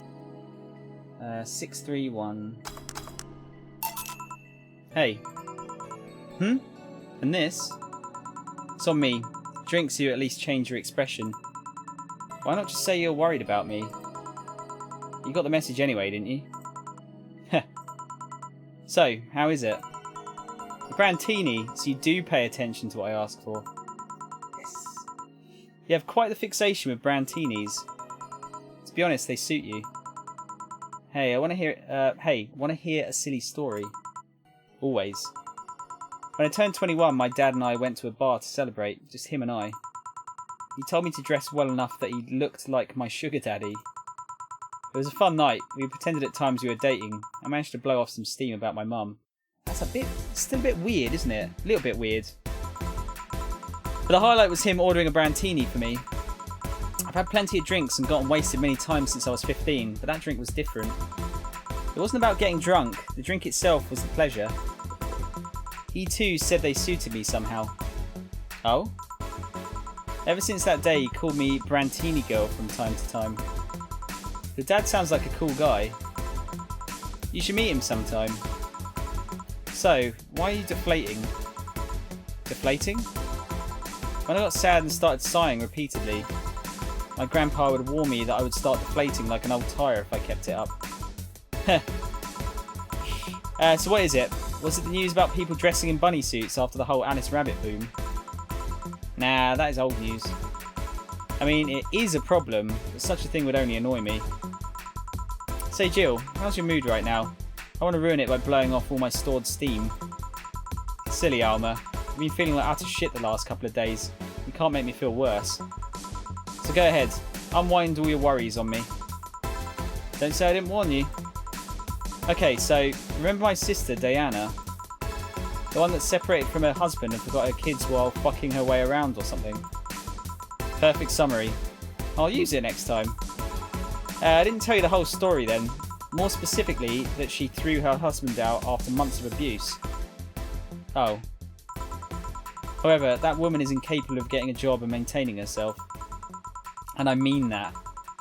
631. Hey. And this? It's on me. Drinks you at least change your expression. Why not just say you're worried about me? You got the message anyway, didn't you? Heh. So, how is it? A Brantini, so you do pay attention to what I ask for. Yes. You have quite the fixation with Brantinis. To be honest, they suit you. Hey, want to hear a silly story? Always. When I turned 21, my dad and I went to a bar to celebrate, just him and I. He told me to dress well enough that he looked like my sugar daddy. It was a fun night. We pretended at times we were dating. I managed to blow off some steam about my mum. That's still a bit weird, isn't it? A little bit weird. But the highlight was him ordering a Brantini for me. I've had plenty of drinks and gotten wasted many times since I was 15, but that drink was different. It wasn't about getting drunk. The drink itself was the pleasure. He too said they suited me somehow. Oh? Ever since that day, he called me Brantini Girl from time to time. The dad sounds like a cool guy. You should meet him sometime. So, why are you deflating? Deflating? When I got sad and started sighing repeatedly, my grandpa would warn me that I would start deflating like an old tyre if I kept it up. So what is it? Was it the news about people dressing in bunny suits after the whole Alice Rabbit boom? Nah, that is old news. I mean, it is a problem, but such a thing would only annoy me. Say Jill, how's your mood right now? I want to ruin it by blowing off all my stored steam. Silly Alma. I've been feeling like utter shit the last couple of days. You can't make me feel worse. So go ahead, unwind all your worries on me. Don't say I didn't warn you. Okay, so, remember my sister, Diana? The one that separated from her husband and forgot her kids while fucking her way around or something? Perfect summary. I'll use it next time. I didn't tell you the whole story then. More specifically, that she threw her husband out after months of abuse. Oh. However, that woman is incapable of getting a job and maintaining herself. And I mean that.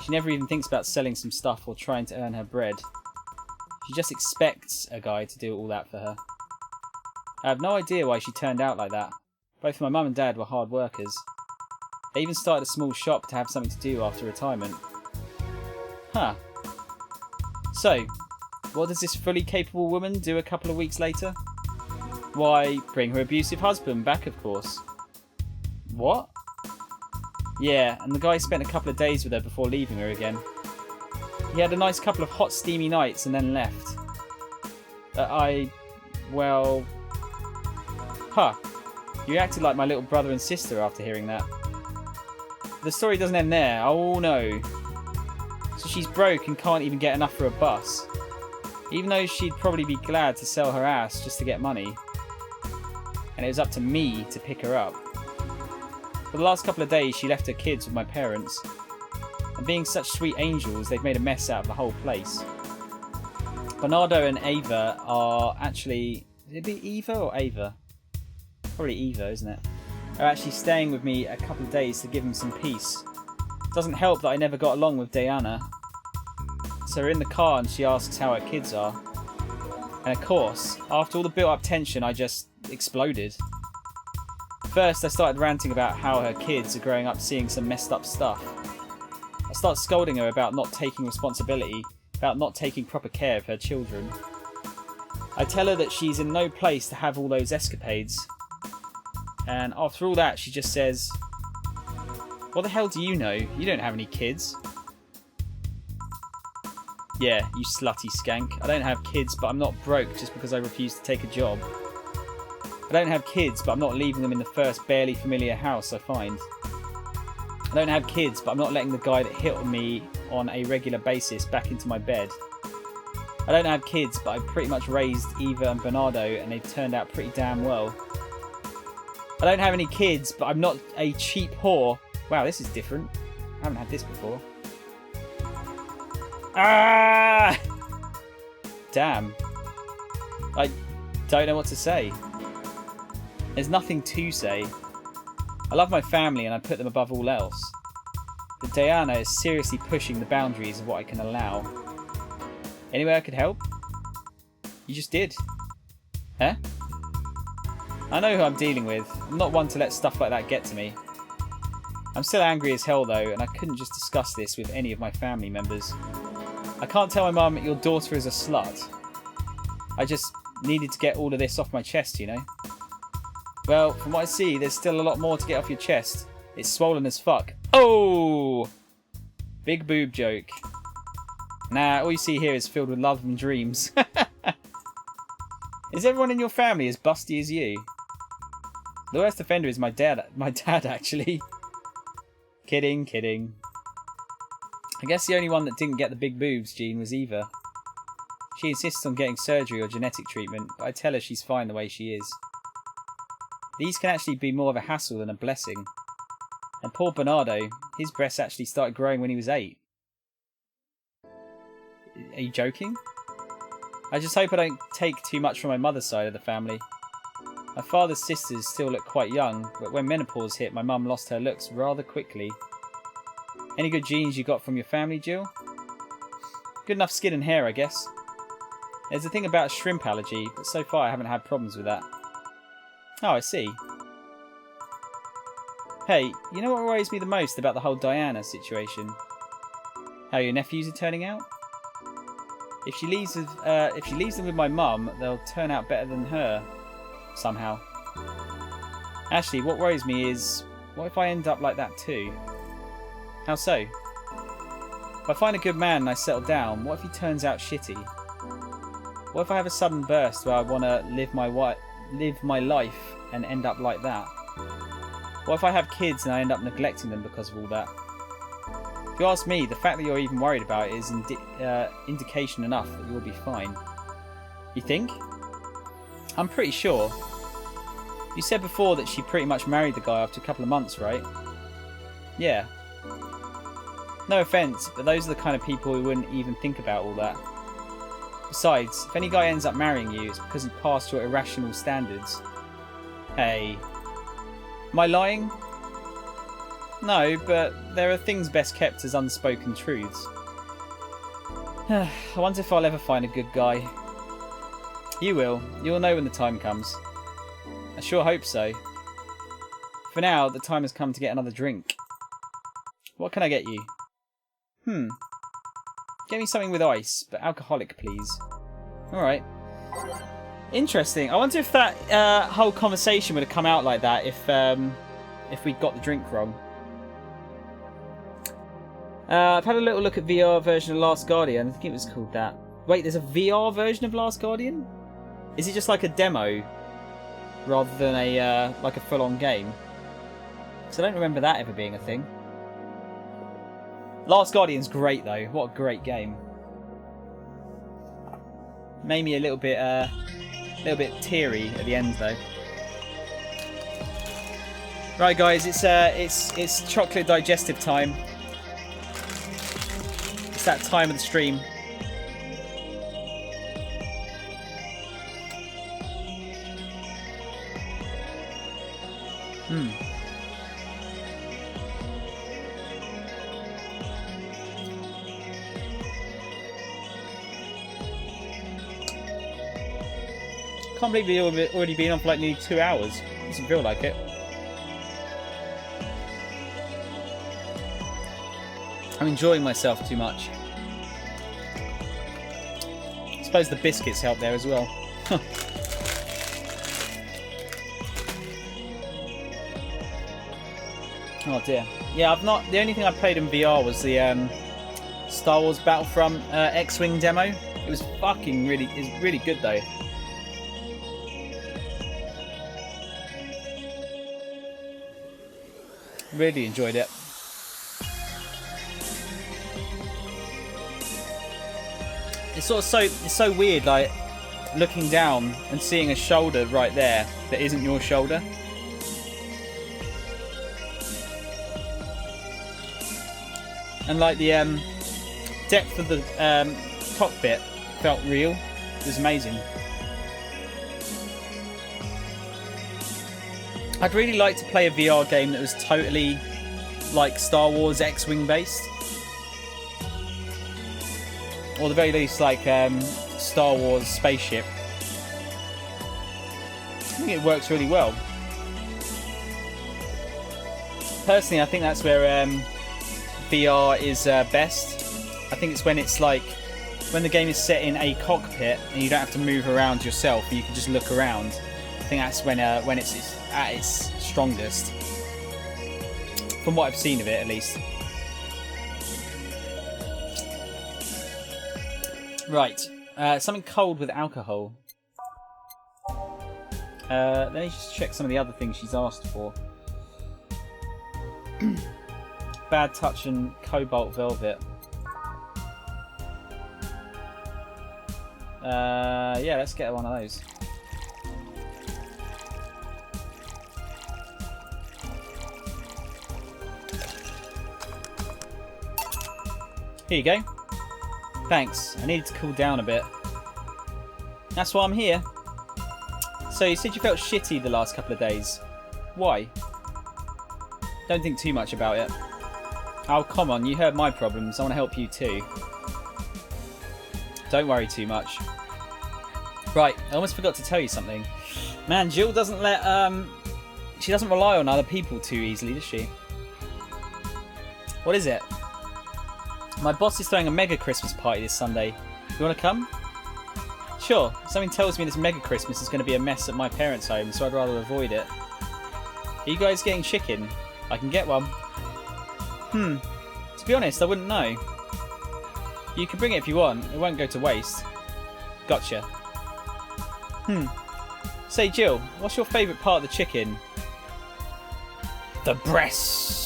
She never even thinks about selling some stuff or trying to earn her bread. She just expects a guy to do all that for her. I have no idea why she turned out like that. Both my mum and dad were hard workers. They even started a small shop to have something to do after retirement. Huh. So, what does this fully capable woman do a couple of weeks later? Why, bring her abusive husband back, of course. What? Yeah, and the guy spent a couple of days with her before leaving her again. He had a nice couple of hot, steamy nights and then left. Well... Huh. You acted like my little brother and sister after hearing that. The story doesn't end there. Oh no. So she's broke and can't even get enough for a bus. Even though she'd probably be glad to sell her ass just to get money. And it was up to me to pick her up. For the last couple of days she left her kids with my parents. And being such sweet angels, they've made a mess out of the whole place. Bernardo and Ava are actually... Would it be Eva or Ava? Probably Eva, isn't it? Are actually staying with me a couple of days to give them some peace. Doesn't help that I never got along with Diana. So we're in the car and she asks how her kids are. And of course, after all the built-up tension, I just exploded. First, I started ranting about how her kids are growing up seeing some messed up stuff. I start scolding her about not taking responsibility, about not taking proper care of her children. I tell her that she's in no place to have all those escapades. And after all that, she just says, "What the hell do you know? You don't have any kids." Yeah, you slutty skank. I don't have kids, but I'm not broke just because I refuse to take a job. I don't have kids, but I'm not leaving them in the first barely familiar house I find. I don't have kids, but I'm not letting the guy that hit on me on a regular basis back into my bed. I don't have kids, but I pretty much raised Eva and Bernardo and they've turned out pretty damn well. I don't have any kids, but I'm not a cheap whore. Wow, this is different. I haven't had this before. Ah! Damn. I don't know what to say. There's nothing to say. I love my family and I put them above all else. But Diana is seriously pushing the boundaries of what I can allow. Any way I could help? You just did. Huh? I know who I'm dealing with. I'm not one to let stuff like that get to me. I'm still angry as hell though, and I couldn't just discuss this with any of my family members. I can't tell my mum your daughter is a slut. I just needed to get all of this off my chest, you know. Well, from what I see, there's still a lot more to get off your chest. It's swollen as fuck. Oh! Big boob joke. Nah, all you see here is filled with love and dreams. Is everyone in your family as busty as you? The worst offender is my dad actually. Kidding, kidding. I guess the only one that didn't get the big boobs gene was Eva. She insists on getting surgery or genetic treatment, but I tell her she's fine the way she is. These can actually be more of a hassle than a blessing. And poor Bernardo, his breasts actually started growing when he was 8. Are you joking? I just hope I don't take too much from my mother's side of the family. My father's sisters still look quite young, but when menopause hit, my mum lost her looks rather quickly. Any good genes you got from your family, Jill? Good enough skin and hair, I guess. There's a thing about a shrimp allergy, but so far I haven't had problems with that. Oh, I see. Hey, you know what worries me the most about the whole Diana situation? How your nephews are turning out? If she leaves them with my mum, they'll turn out better than her. Somehow. Actually, what worries me is, what if I end up like that too? How so? If I find a good man and I settle down, what if he turns out shitty? What if I have a sudden burst where I want to live my life and end up like that? What if I have kids and I end up neglecting them because of all that? If you ask me, the fact that you're even worried about it is indication enough that you'll be fine. You think? I'm pretty sure. You said before that she pretty much married the guy after a couple of months, right? Yeah. No offence, but those are the kind of people who wouldn't even think about all that. Besides, if any guy ends up marrying you, it's because he passed your irrational standards. Hey. Am I lying? No, but there are things best kept as unspoken truths. I wonder if I'll ever find a good guy. You will. You'll know when the time comes. I sure hope so. For now, the time has come to get another drink. What can I get you? Get me something with ice, but alcoholic, please. Alright. Interesting. I wonder if that whole conversation would have come out like that if we got the drink wrong. I've had a little look at VR version of Last Guardian. I think it was called that. Wait, there's a VR version of Last Guardian? Is it just like a demo? rather than a like a full-on game. So I don't remember that ever being a thing. Last Guardian's great though. What a great game. Made me a little bit teary at the end though. Right, guys, it's chocolate digestive time. It's that time of the stream. Can't believe we've already been on for like nearly 2 hours. Doesn't feel like it. I'm enjoying myself too much. I suppose the biscuits help there as well. Oh dear. Yeah, I've not. The only thing I played in VR was the Star Wars Battlefront X-Wing demo. It was fucking really. It's really good though. Really enjoyed it. It's so weird, like looking down and seeing a shoulder right there that isn't your shoulder. And like the depth of the cockpit felt real. It was amazing. I'd really like to play a VR game that was totally like Star Wars X-Wing based. Or at the very least like Star Wars spaceship. I think it works really well. Personally, I think that's where VR is best. I think it's when it's like when the game is set in a cockpit and you don't have to move around yourself and you can just look around. I think that's when it's at its strongest. From what I've seen of it, at least. Right, something cold with alcohol. Let me just check some of the other things she's asked for. Bad Touch and Cobalt Velvet. Yeah, let's get one of those. Here you go. Thanks. I needed to cool down a bit. That's why I'm here. So you said you felt shitty the last couple of days. Why? Don't think too much about it. Oh, come on. You heard my problems. I want to help you too. Don't worry too much. Right. I almost forgot to tell you something. Man, Jill doesn't let... She doesn't rely on other people too easily, does she? What is it? My boss is throwing a mega Christmas party this Sunday. You want to come? Sure. Something tells me this mega Christmas is going to be a mess at my parents' home, so I'd rather avoid it. Are you guys getting chicken? I can get one. To be honest, I wouldn't know. You can bring it if you want. It won't go to waste. Gotcha. Say, Jill, what's your favourite part of the chicken? The breast.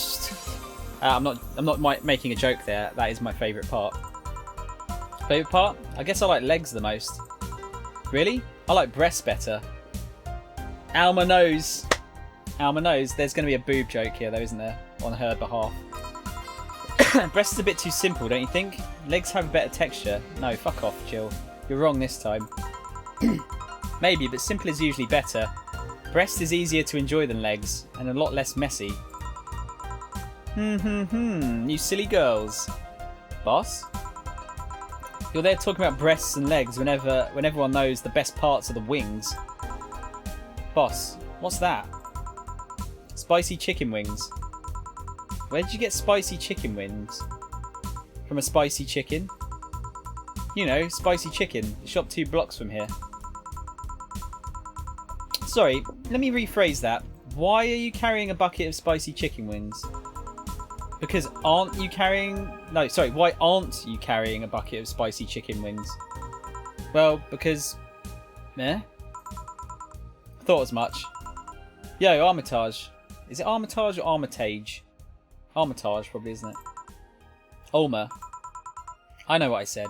I'm not making a joke there. That is my favourite part. Favourite part? I guess I like legs the most. Really? I like breasts better. Alma knows. Alma knows. There's going to be a boob joke here, though, isn't there? On her behalf. Breasts is a bit too simple, don't you think? Legs have a better texture. No, fuck off, Jill. You're wrong this time. Maybe, but simple is usually better. Breast is easier to enjoy than legs, and a lot less messy. You silly girls. Boss? You're there talking about breasts and legs when everyone knows the best parts are the wings. Boss, what's that? Spicy chicken wings. Where did you get spicy chicken wings? From a spicy chicken? You know, spicy chicken. The shop 2 blocks from here. Sorry, let me rephrase that. Why are you carrying a bucket of spicy chicken wings? Because aren't you carrying... No, sorry, why aren't you carrying a bucket of spicy chicken wings? Well, because... Eh? Thought as much. Yo, Armitage. Is it Armitage or Armitage? Armitage, probably, isn't it? Ulmer. I know what I said.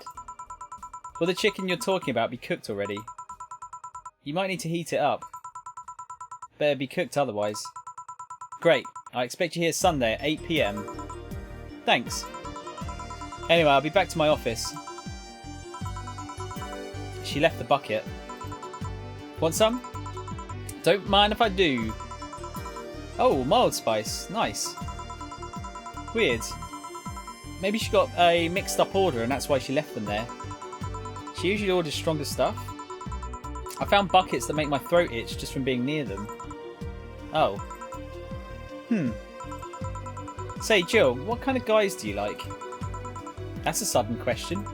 Will the chicken you're talking about be cooked already? You might need to heat it up. Better be cooked otherwise. Great. I expect you here Sunday at 8 PM. Thanks. Anyway, I'll be back to my office. She left the bucket. Want some? Don't mind if I do. Oh, mild spice. Nice. Weird. Maybe she got a mixed up order and that's why she left them there. She usually orders stronger stuff. I found buckets that make my throat itch just from being near them. Oh. Say, Jill, what kind of guys do you like? That's a sudden question.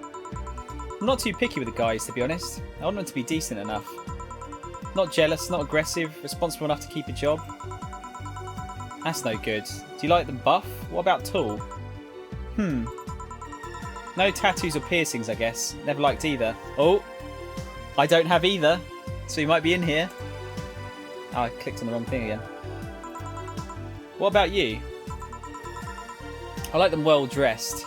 I'm not too picky with the guys, to be honest. I want them to be decent enough. Not jealous, not aggressive, responsible enough to keep a job. That's no good. Do you like them buff? What about tall? No tattoos or piercings, I guess. Never liked either. Oh! I don't have either, so you might be in here. Oh, I clicked on the wrong thing again. What about you? I like them well dressed.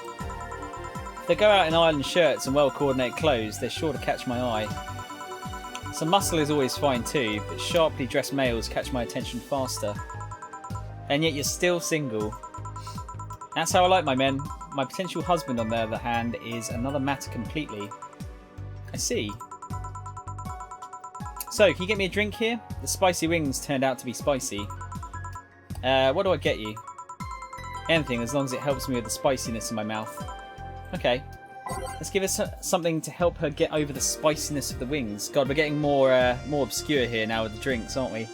If they go out in iron shirts and well coordinated clothes, they're sure to catch my eye. Some muscle is always fine too, but sharply dressed males catch my attention faster. And yet you're still single. That's how I like my men. My potential husband, on the other hand, is another matter completely. I see. So, can you get me a drink here? The spicy wings turned out to be spicy. What do I get you? Anything, as long as it helps me with the spiciness in my mouth. Okay. Let's give us something to help her get over the spiciness of the wings. God, we're getting more obscure here now with the drinks, aren't we?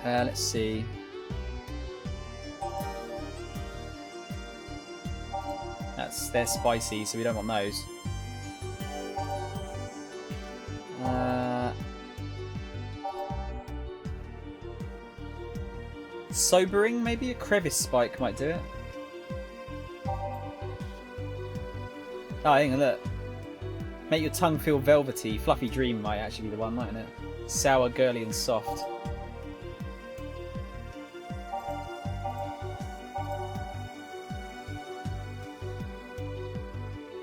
Let's see. They're spicy, so we don't want those. Sobering, maybe? A crevice spike might do it. Oh, hang on, look. Make your tongue feel velvety. Fluffy dream might actually be the one, mightn't it? Sour, girly and soft.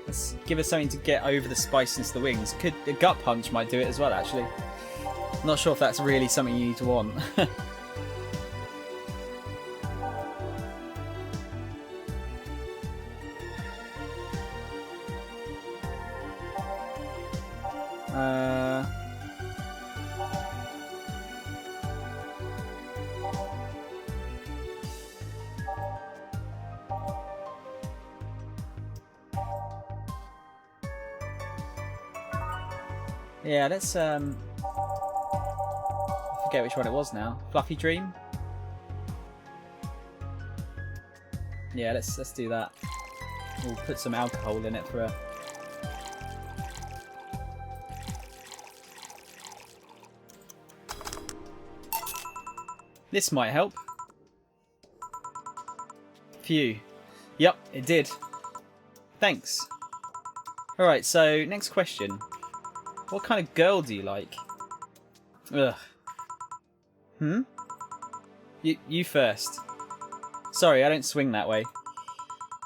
Let's give us something to get over the spiciness of the wings. A gut punch might do it as well, actually. Not sure if that's really something you need to want. Yeah, let's I forget which one it was now. Fluffy Dream? Yeah, let's do that. We'll put some alcohol in it for a... This might help. Phew. Yep, it did. Thanks. Alright, so next question. What kind of girl do you like? Ugh. You first. Sorry, I don't swing that way.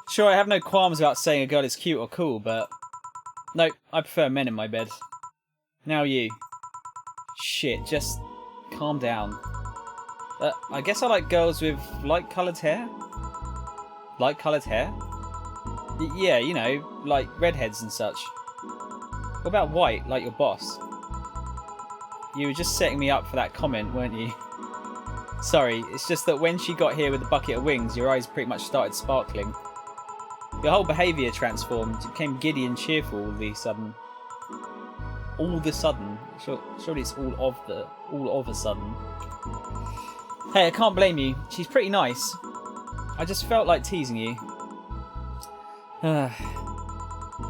Sure, I have no qualms about saying a girl is cute or cool, but... No, I prefer men in my bed. Now you. Shit, just calm down. I guess I like girls with light-coloured hair? Light-coloured hair? Yeah, you know, like redheads and such. What about white, like your boss? You were just setting me up for that comment, weren't you? Sorry, it's just that when she got here with a bucket of wings, your eyes pretty much started sparkling. Your whole behaviour transformed. You became giddy and cheerful all of a sudden. All of a sudden? Surely it's all of a sudden. Hey, I can't blame you. She's pretty nice. I just felt like teasing you.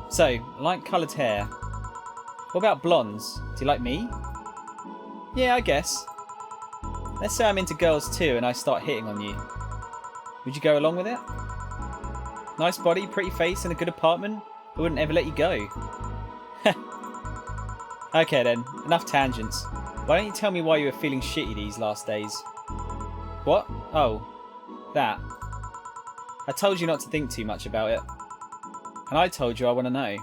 So, light coloured hair. What about blondes? Do you like me? Yeah, I guess. Let's say I'm into girls too and I start hitting on you. Would you go along with it? Nice body, pretty face and a good apartment. I wouldn't ever let you go. Okay then, enough tangents. Why don't you tell me why you were feeling shitty these last days? What? Oh, that. I told you not to think too much about it. And I told you I want to know.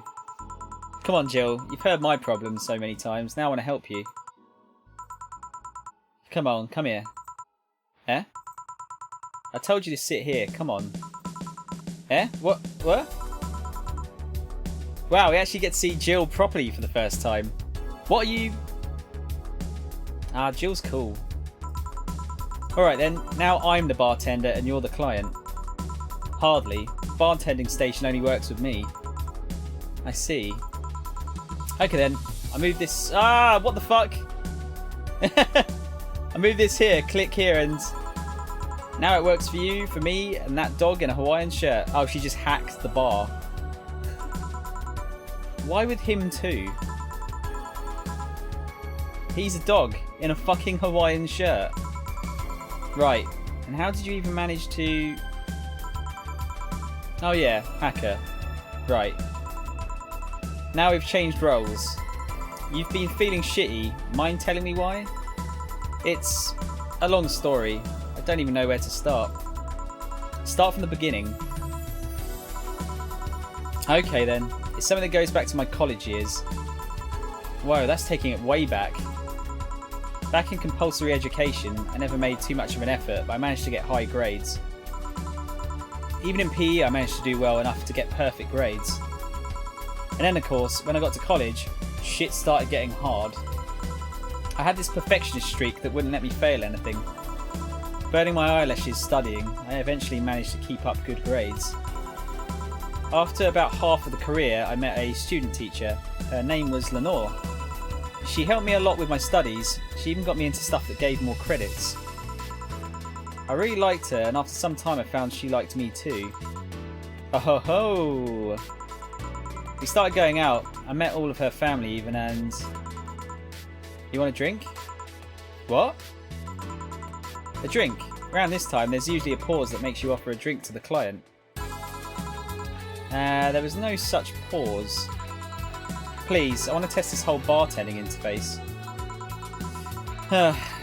Come on, Jill. You've heard my problems so many times. Now I want to help you. Come on, come here. Eh? I told you to sit here. Come on. Eh? What? What? Wow, we actually get to see Jill properly for the first time. What are you... Ah, Jill's cool. Alright then, now I'm the bartender and you're the client. Hardly. Bartending station only works with me. I see. Okay then, I move this... Ah, what the fuck? I move this here, click here, and... Now it works for you, for me, and that dog in a Hawaiian shirt. Oh, she just hacked the bar. Why with him too? He's a dog in a fucking Hawaiian shirt. Right, and how did you even manage to... Oh yeah, hacker. Right. Now we've changed roles. You've been feeling shitty. Mind telling me why? It's a long story. I don't even know where to start. Start from the beginning. Okay then. It's something that goes back to my college years. Whoa, that's taking it way back. Back in compulsory education, I never made too much of an effort, but I managed to get high grades. Even in PE, I managed to do well enough to get perfect grades. And then, of course, when I got to college, shit started getting hard. I had this perfectionist streak that wouldn't let me fail anything. Burning my eyelashes studying, I eventually managed to keep up good grades. After about half of the career, I met a student teacher. Her name was Lenore. She helped me a lot with my studies. She even got me into stuff that gave more credits. I really liked her, and after some time I found she liked me too. Oh ho ho! We started going out. I met all of her family even, and... You want a drink? What? A drink. Around this time there's usually a pause that makes you offer a drink to the client. There was no such pause. Please, I want to test this whole bartending interface.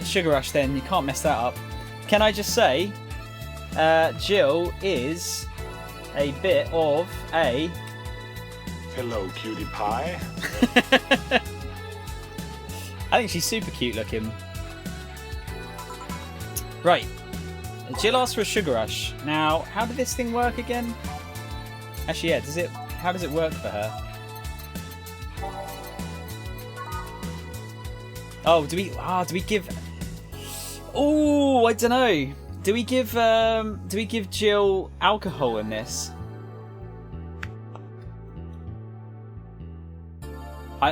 Sugar rush then, you can't mess that up. Can I just say, Jill is a bit of a... Hello, cutie pie. I think she's super cute looking. Right. Jill asked for a sugar rush. Now, how did this thing work again? Actually, yeah, how does it work for her? Oh, do we give... Oh, I don't know. Do we give Jill alcohol in this?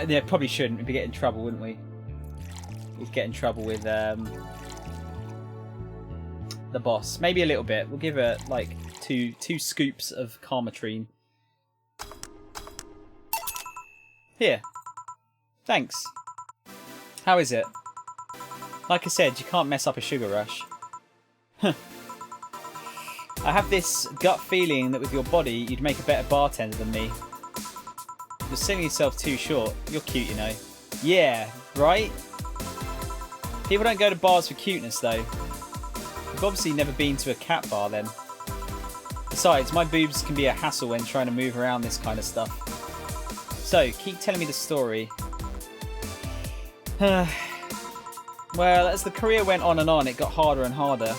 Yeah, probably shouldn't. We'd get in trouble, wouldn't we? We'd get in trouble with the boss. Maybe a little bit. We'll give her like two scoops of Karmatrine. Here. Thanks. How is it? Like I said, you can't mess up a sugar rush. I have this gut feeling that with your body, you'd make a better bartender than me. You're selling yourself too short. You're cute, you know. Yeah, right? People don't go to bars for cuteness, though. You've obviously never been to a cat bar, then. Besides, my boobs can be a hassle when trying to move around this kind of stuff. So, keep telling me the story. Well, as the career went on, it got harder and harder.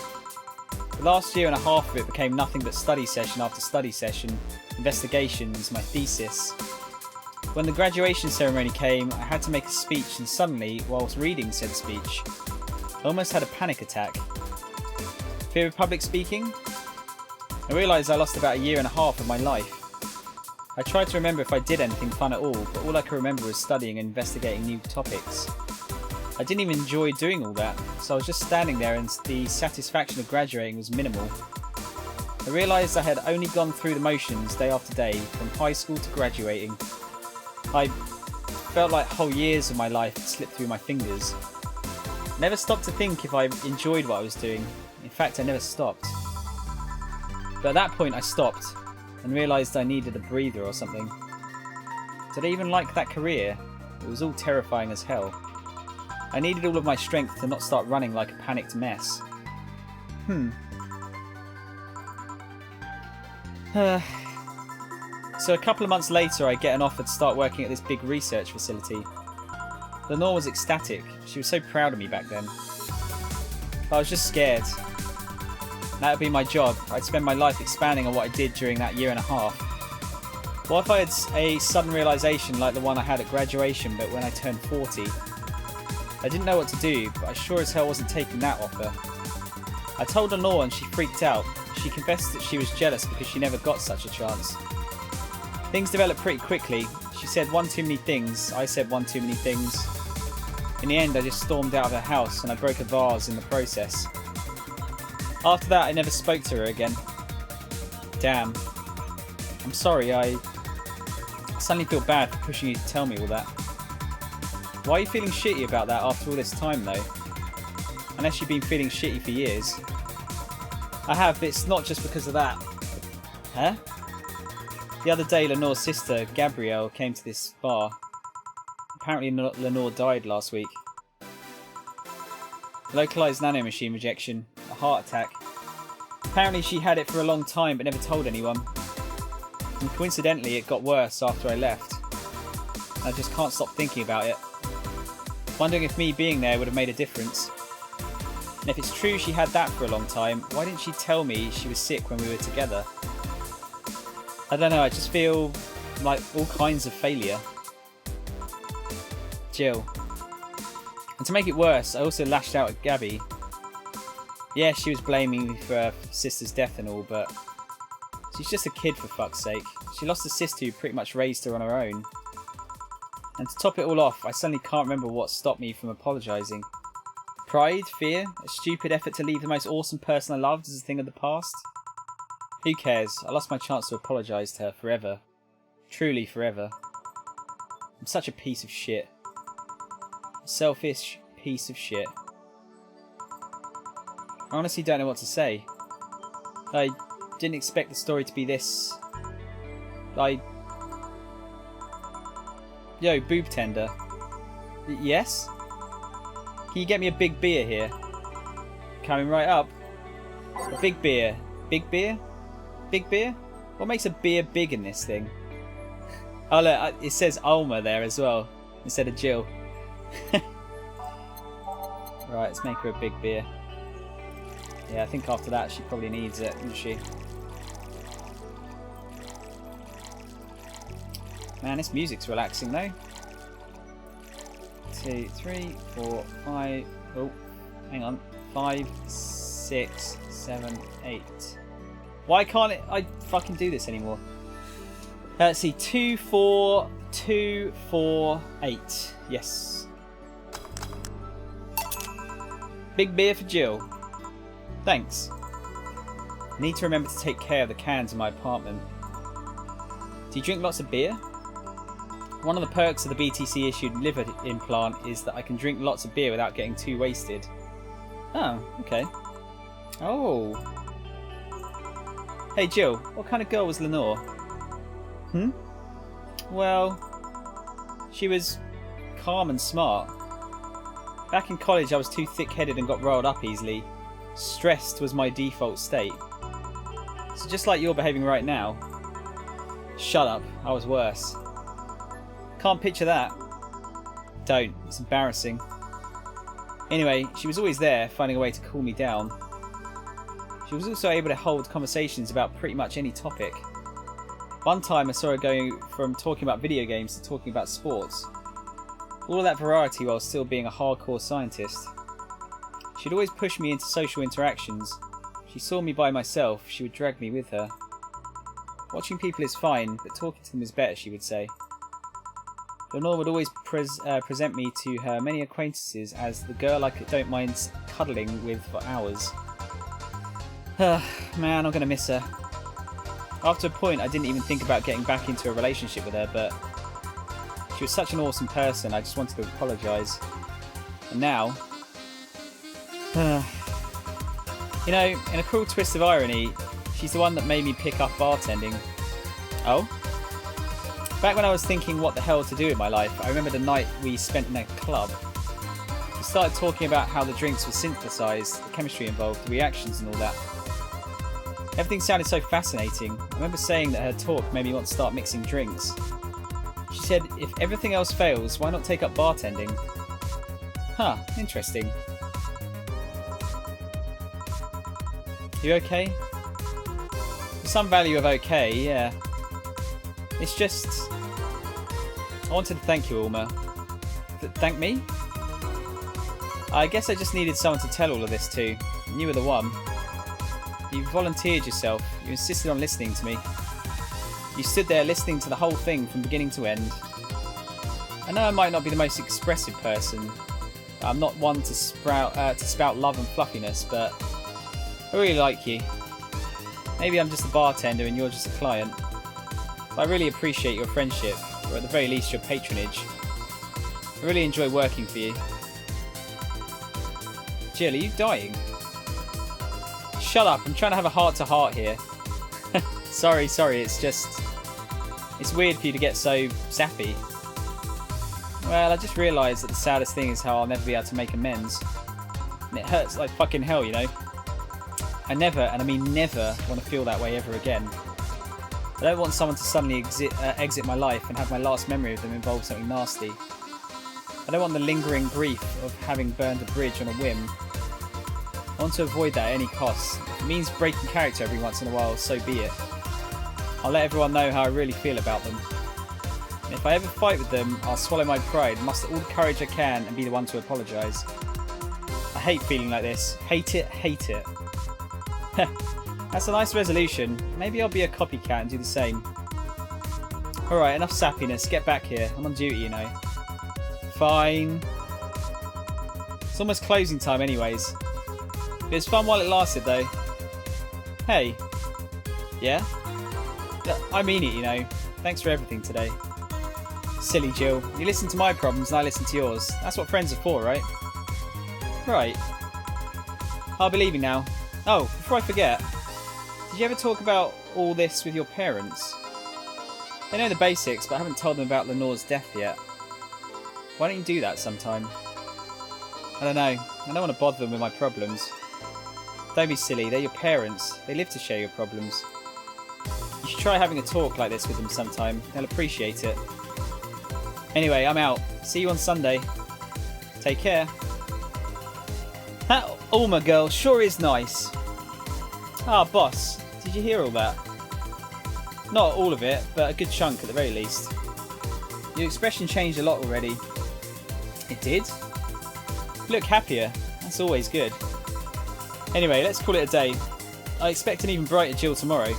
The last year and a half of it became nothing but study session after study session, investigations, my thesis. When the graduation ceremony came, I had to make a speech, and suddenly, whilst reading said speech, I almost had a panic attack. Fear of public speaking? I realised I lost about a year and a half of my life. I tried to remember if I did anything fun at all, but all I could remember was studying and investigating new topics. I didn't even enjoy doing all that, so I was just standing there and the satisfaction of graduating was minimal. I realised I had only gone through the motions day after day, from high school to graduating. I felt like whole years of my life had slipped through my fingers. I never stopped to think if I enjoyed what I was doing. In fact, I never stopped. But at that point I stopped and realised I needed a breather or something. Did I even like that career? It was all terrifying as hell. I needed all of my strength to not start running like a panicked mess. So a couple of months later, I get an offer to start working at this big research facility. Lenore was ecstatic. She was so proud of me back then. But I was just scared. That would be my job. I'd spend my life expanding on what I did during that year and a half. What if I had a sudden realisation like the one I had at graduation, but when I turned 40? I didn't know what to do, but I sure as hell wasn't taking that offer. I told Lenore and she freaked out. She confessed that she was jealous because she never got such a chance. Things developed pretty quickly. She said one too many things, I said one too many things. In the end, I just stormed out of her house and I broke a vase in the process. After that, I never spoke to her again. Damn. I'm sorry, I suddenly feel bad for pushing you to tell me all that. Why are you feeling shitty about that after all this time, though? Unless you've been feeling shitty for years. I have, but it's not just because of that. Huh? The other day, Lenore's sister, Gabrielle, came to this bar. Apparently, Lenore died last week. Localised nanomachine rejection. A heart attack. Apparently, she had it for a long time, but never told anyone. And coincidentally, it got worse after I left. I just can't stop thinking about it. Wondering if me being there would have made a difference. And if it's true she had that for a long time, why didn't she tell me she was sick when we were together? I don't know, I just feel like all kinds of failure. Jill. And to make it worse, I also lashed out at Gabby. Yeah, she was blaming me for her sister's death and all, but she's just a kid for fuck's sake. She lost a sister who pretty much raised her on her own. And to top it all off, I suddenly can't remember what stopped me from apologising. Pride? Fear? A stupid effort to leave the most awesome person I loved as a thing of the past? Who cares? I lost my chance to apologise to her forever. Truly forever. I'm such a piece of shit. A selfish piece of shit. I honestly don't know what to say. I didn't expect the story to be this... Yo, boob tender. Yes? Can you get me a big beer here? Coming right up. A big beer. Big beer? Big beer? What makes a beer big in this thing? Oh look, it says Alma there as well, instead of Jill. Right, let's make her a big beer. Yeah, I think after that she probably needs it, doesn't she? Man, this music's relaxing though. 2, 3, 4, 5. Oh, hang on. 5, 6, 7, 8. Why can't I fucking do this anymore? Let's see. 2, 4, 2, 4, 8. Yes. Big beer for Jill. Thanks. I need to remember to take care of the cans in my apartment. Do you drink lots of beer? One of the perks of the BTC issued liver implant is that I can drink lots of beer without getting too wasted. Oh, okay. Oh. Hey Jill, what kind of girl was Lenore? Well, she was calm and smart. Back in college I was too thick-headed and got riled up easily. Stressed was my default state. So just like you're behaving right now. Shut up, I was worse. Can't picture that. Don't, it's embarrassing. Anyway, she was always there, finding a way to cool me down. She was also able to hold conversations about pretty much any topic. One time I saw her going from talking about video games to talking about sports. All of that variety while still being a hardcore scientist. She'd always push me into social interactions. If she saw me by myself, she would drag me with her. Watching people is fine, but talking to them is better, she would say. Lenore would always present me to her many acquaintances as the girl I don't mind cuddling with for hours. Man, I'm going to miss her. After a point, I didn't even think about getting back into a relationship with her, but she was such an awesome person, I just wanted to apologise. And now... you know, in a cruel twist of irony, she's the one that made me pick up bartending. Oh? Back when I was thinking what the hell to do in my life, I remember the night we spent in a club. We started talking about how the drinks were synthesized, the chemistry involved, the reactions and all that. Everything sounded so fascinating. I remember saying that her talk made me want to start mixing drinks. She said, if everything else fails, why not take up bartending? Huh, interesting. You okay? There's some value of okay, yeah. It's just... I wanted to thank you, Ulma. Thank me? I guess I just needed someone to tell all of this to. And you were the one. You volunteered yourself. You insisted on listening to me. You stood there listening to the whole thing from beginning to end. I know I might not be the most expressive person. I'm not one to spout love and fluffiness, but I really like you. Maybe I'm just a bartender and you're just a client. But I really appreciate your friendship, or at the very least your patronage. I really enjoy working for you. Jill, are you dying? Shut up, I'm trying to have a heart-to-heart here. Sorry, it's just... It's weird for you to get so sappy. Well, I just realised that the saddest thing is how I'll never be able to make amends. And it hurts like fucking hell, you know? I never, and I mean never, want to feel that way ever again. I don't want someone to suddenly exit my life and have my last memory of them involve something nasty. I don't want the lingering grief of having burned a bridge on a whim. I want to avoid that at any cost. If it means breaking character every once in a while, so be it. I'll let everyone know how I really feel about them. And if I ever fight with them, I'll swallow my pride, muster all the courage I can, and be the one to apologise. I hate feeling like this. Hate it, hate it. That's a nice resolution. Maybe I'll be a copycat and do the same. Alright, enough sappiness. Get back here. I'm on duty, you know. Fine. It's almost closing time anyways. It was fun while it lasted though. Hey. Yeah? I mean it, you know. Thanks for everything today. Silly Jill. You listen to my problems and I listen to yours. That's what friends are for, right? Right. I'll be leaving now. Oh, before I forget. Did you ever talk about all this with your parents? They know the basics, but I haven't told them about Lenore's death yet. Why don't you do that sometime? I don't know. I don't want to bother them with my problems. Don't be silly. They're your parents. They live to share your problems. You should try having a talk like this with them sometime. They'll appreciate it. Anyway, I'm out. See you on Sunday. Take care. That Ulma girl sure is nice. Ah, boss. Did you hear all that? Not all of it, but a good chunk at the very least. Your expression changed a lot already. It did? You look happier. That's always good. Anyway, let's call it a day. I expect an even brighter Jill tomorrow.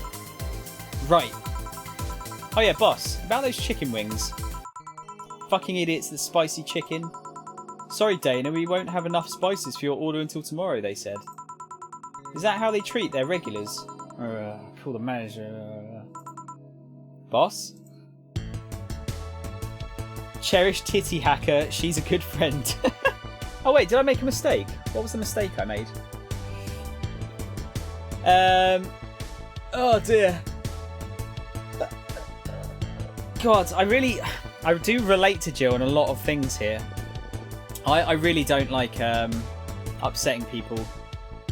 Right. Oh yeah, boss. About those chicken wings. Fucking idiots, the spicy chicken. Sorry, Dana, we won't have enough spices for your order until tomorrow, they said. Is that how they treat their regulars? Call the manager. Boss? Cherished titty hacker, she's a good friend. Oh wait, did I make a mistake? What was the mistake I made? Oh dear. God, I do relate to Jill on a lot of things here. I really don't like upsetting people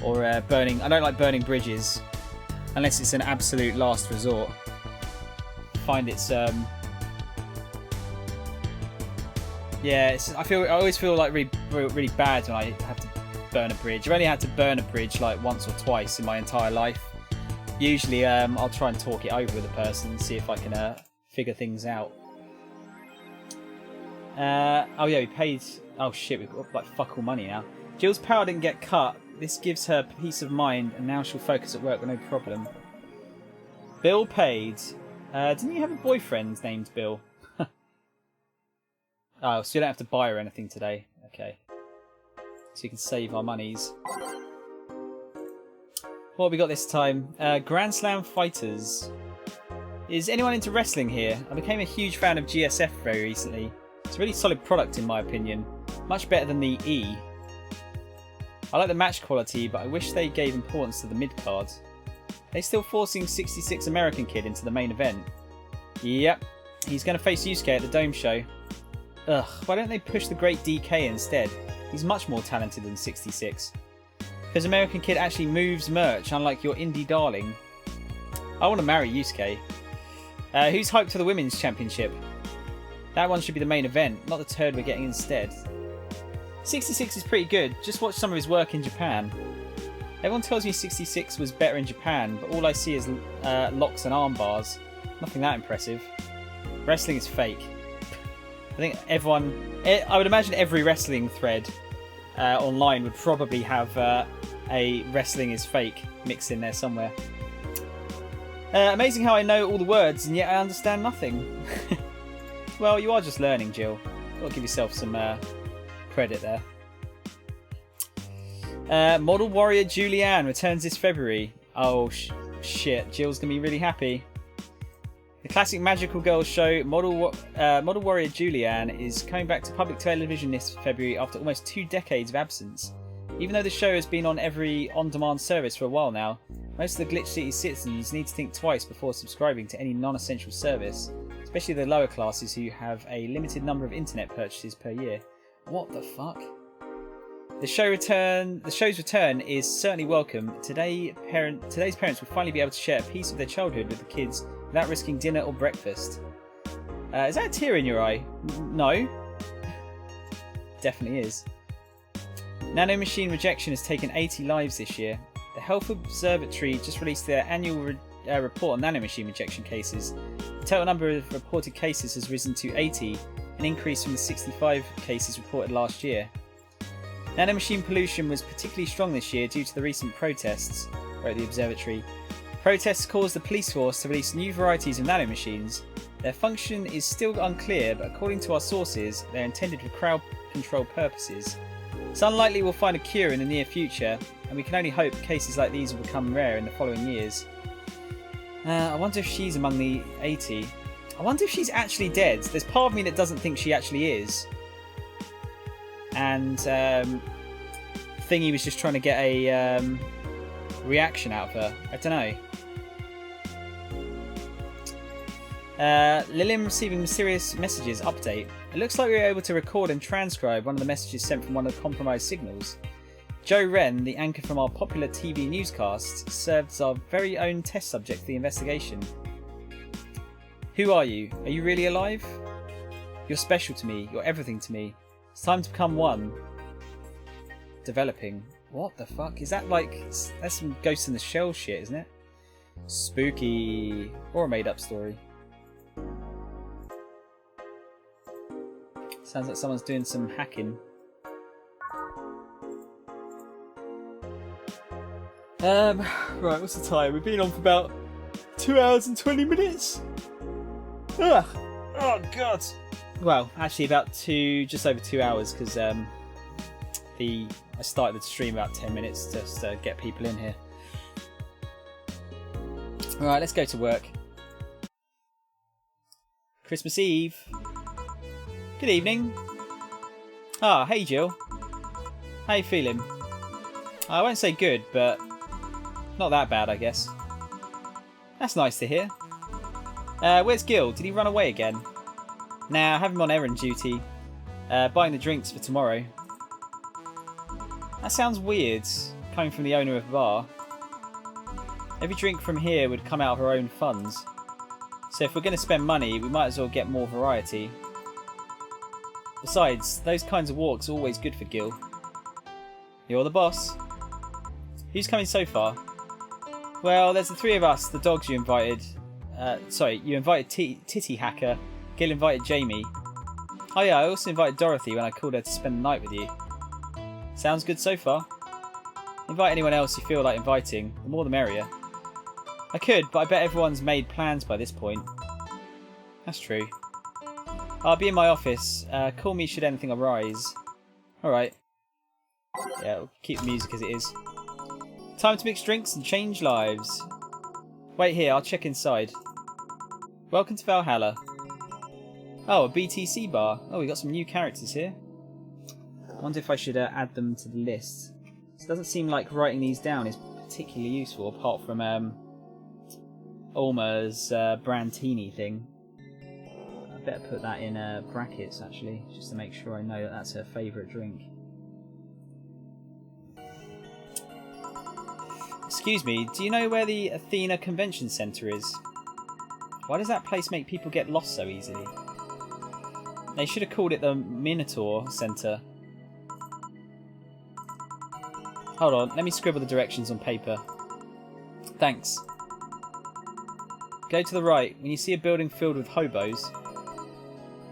or burning. I don't like burning bridges unless it's an absolute last resort. I find it's yeah. I always feel like really bad when I have to burn a bridge. I've only had to burn a bridge like once or twice in my entire life. Usually, I'll try and talk it over with a person and see if I can figure things out. Oh yeah, we paid. Oh shit, we've got like fuck all money now. Jill's power didn't get cut. This gives her peace of mind, and now she'll focus at work with no problem. Bill paid. Didn't you have a boyfriend named Bill? Oh, so you don't have to buy her anything today. Okay. So you can save our monies. What have we got this time? Grand Slam Fighters. Is anyone into wrestling here? I became a huge fan of GSF very recently. It's a really solid product in my opinion. Much better than the E. I like the match quality, but I wish they gave importance to the mid-card. They're still forcing 66 American Kid into the main event. Yep. He's going to face Yusuke at the Dome show. Ugh, why don't they push the great DK instead? He's much more talented than 66. Because American Kid actually moves merch, unlike your indie darling. I want to marry Yusuke. Who's hyped for the Women's Championship? That one should be the main event, not the turd we're getting instead. 66 is pretty good, just watch some of his work in Japan. Everyone tells me 66 was better in Japan, but all I see is locks and arm bars. Nothing that impressive. Wrestling is fake. I think I would imagine every wrestling thread online would probably have a wrestling is fake mixed in there somewhere. Amazing how I know all the words and yet I understand nothing. Well, you are just learning, Jill. Got to give yourself some credit there. Model Warrior Julianne returns this February. Oh shit, Jill's gonna be really happy. The classic magical girls show Model Warrior Julianne is coming back to public television this February after almost 2 decades of absence. Even though the show has been on every on-demand service for a while now, most of the Glitch City citizens need to think twice before subscribing to any non-essential service, especially the lower classes who have a limited number of internet purchases per year. What the fuck? The show's return is certainly welcome. Today's parents will finally be able to share a piece of their childhood with the kids without risking dinner or breakfast. Is that a tear in your eye? No. Definitely is. Nanomachine rejection has taken 80 lives this year. The Health Observatory just released their annual report on nanomachine rejection cases. The total number of reported cases has risen to 80, an increase from the 65 cases reported last year. Nanomachine pollution was particularly strong this year due to the recent protests, wrote the observatory. Protests caused the police force to release new varieties of nanomachines. Their function is still unclear, but according to our sources, they're intended for crowd control purposes. It's unlikely we'll find a cure in the near future, and we can only hope cases like these will become rare in the following years. I wonder if she's among the 80. I wonder if she's actually dead. There's part of me that doesn't think she actually is. And Thingy was just trying to get a reaction out of her. I don't know. Lilim receiving mysterious messages update. It looks like we were able to record and transcribe one of the messages sent from one of the compromised signals. Joe Wren, the anchor from our popular TV newscasts, served as our very own test subject for the investigation. Who are you? Are you really alive? You're special to me. You're everything to me. It's time to become one. Developing. What the fuck? Is that like... That's some Ghost in the Shell shit, isn't it? Spooky. Or a made-up story. Sounds like someone's doing some hacking. Right, what's the time? We've been on for about 2 hours and 20 minutes? Ugh! Oh, God! Well, actually about just over 2 hours, because I started the stream about 10 minutes just to get people in here. Alright, let's go to work. Christmas Eve. Good evening. Ah, hey Jill. How you feeling? I won't say good, but not that bad, I guess. That's nice to hear. Where's Gil? Did he run away again? Nah, I have him on errand duty. Buying the drinks for tomorrow. That sounds weird, coming from the owner of a bar. Every drink from here would come out of our own funds. So if we're going to spend money, we might as well get more variety. Besides, those kinds of walks are always good for Gil. You're the boss. Who's coming so far? Well, there's the 3 of us, the dogs you invited. You invited Titty Hacker. Gil invited Jamie. Oh yeah, I also invited Dorothy when I called her to spend the night with you. Sounds good so far. Invite anyone else you feel like inviting, the more the merrier. I could, but I bet everyone's made plans by this point. That's true. I'll be in my office. Call me should anything arise. Alright. Yeah, we'll keep the music as it is. Time to mix drinks and change lives. Wait here, I'll check inside. Welcome to Valhalla. Oh, a BTC bar. Oh, we got some new characters here. I wonder if I should add them to the list. It doesn't seem like writing these down is particularly useful, apart from Ulma's Brandtini thing. better put that in brackets actually, just to make sure I know that that's her favourite drink. Excuse me, do you know where the Athena Convention Centre is? Why does that place make people get lost so easily? They should have called it the Minotaur Centre. Hold on, let me scribble the directions on paper. Thanks. Go to the right. When you see a building filled with hobos,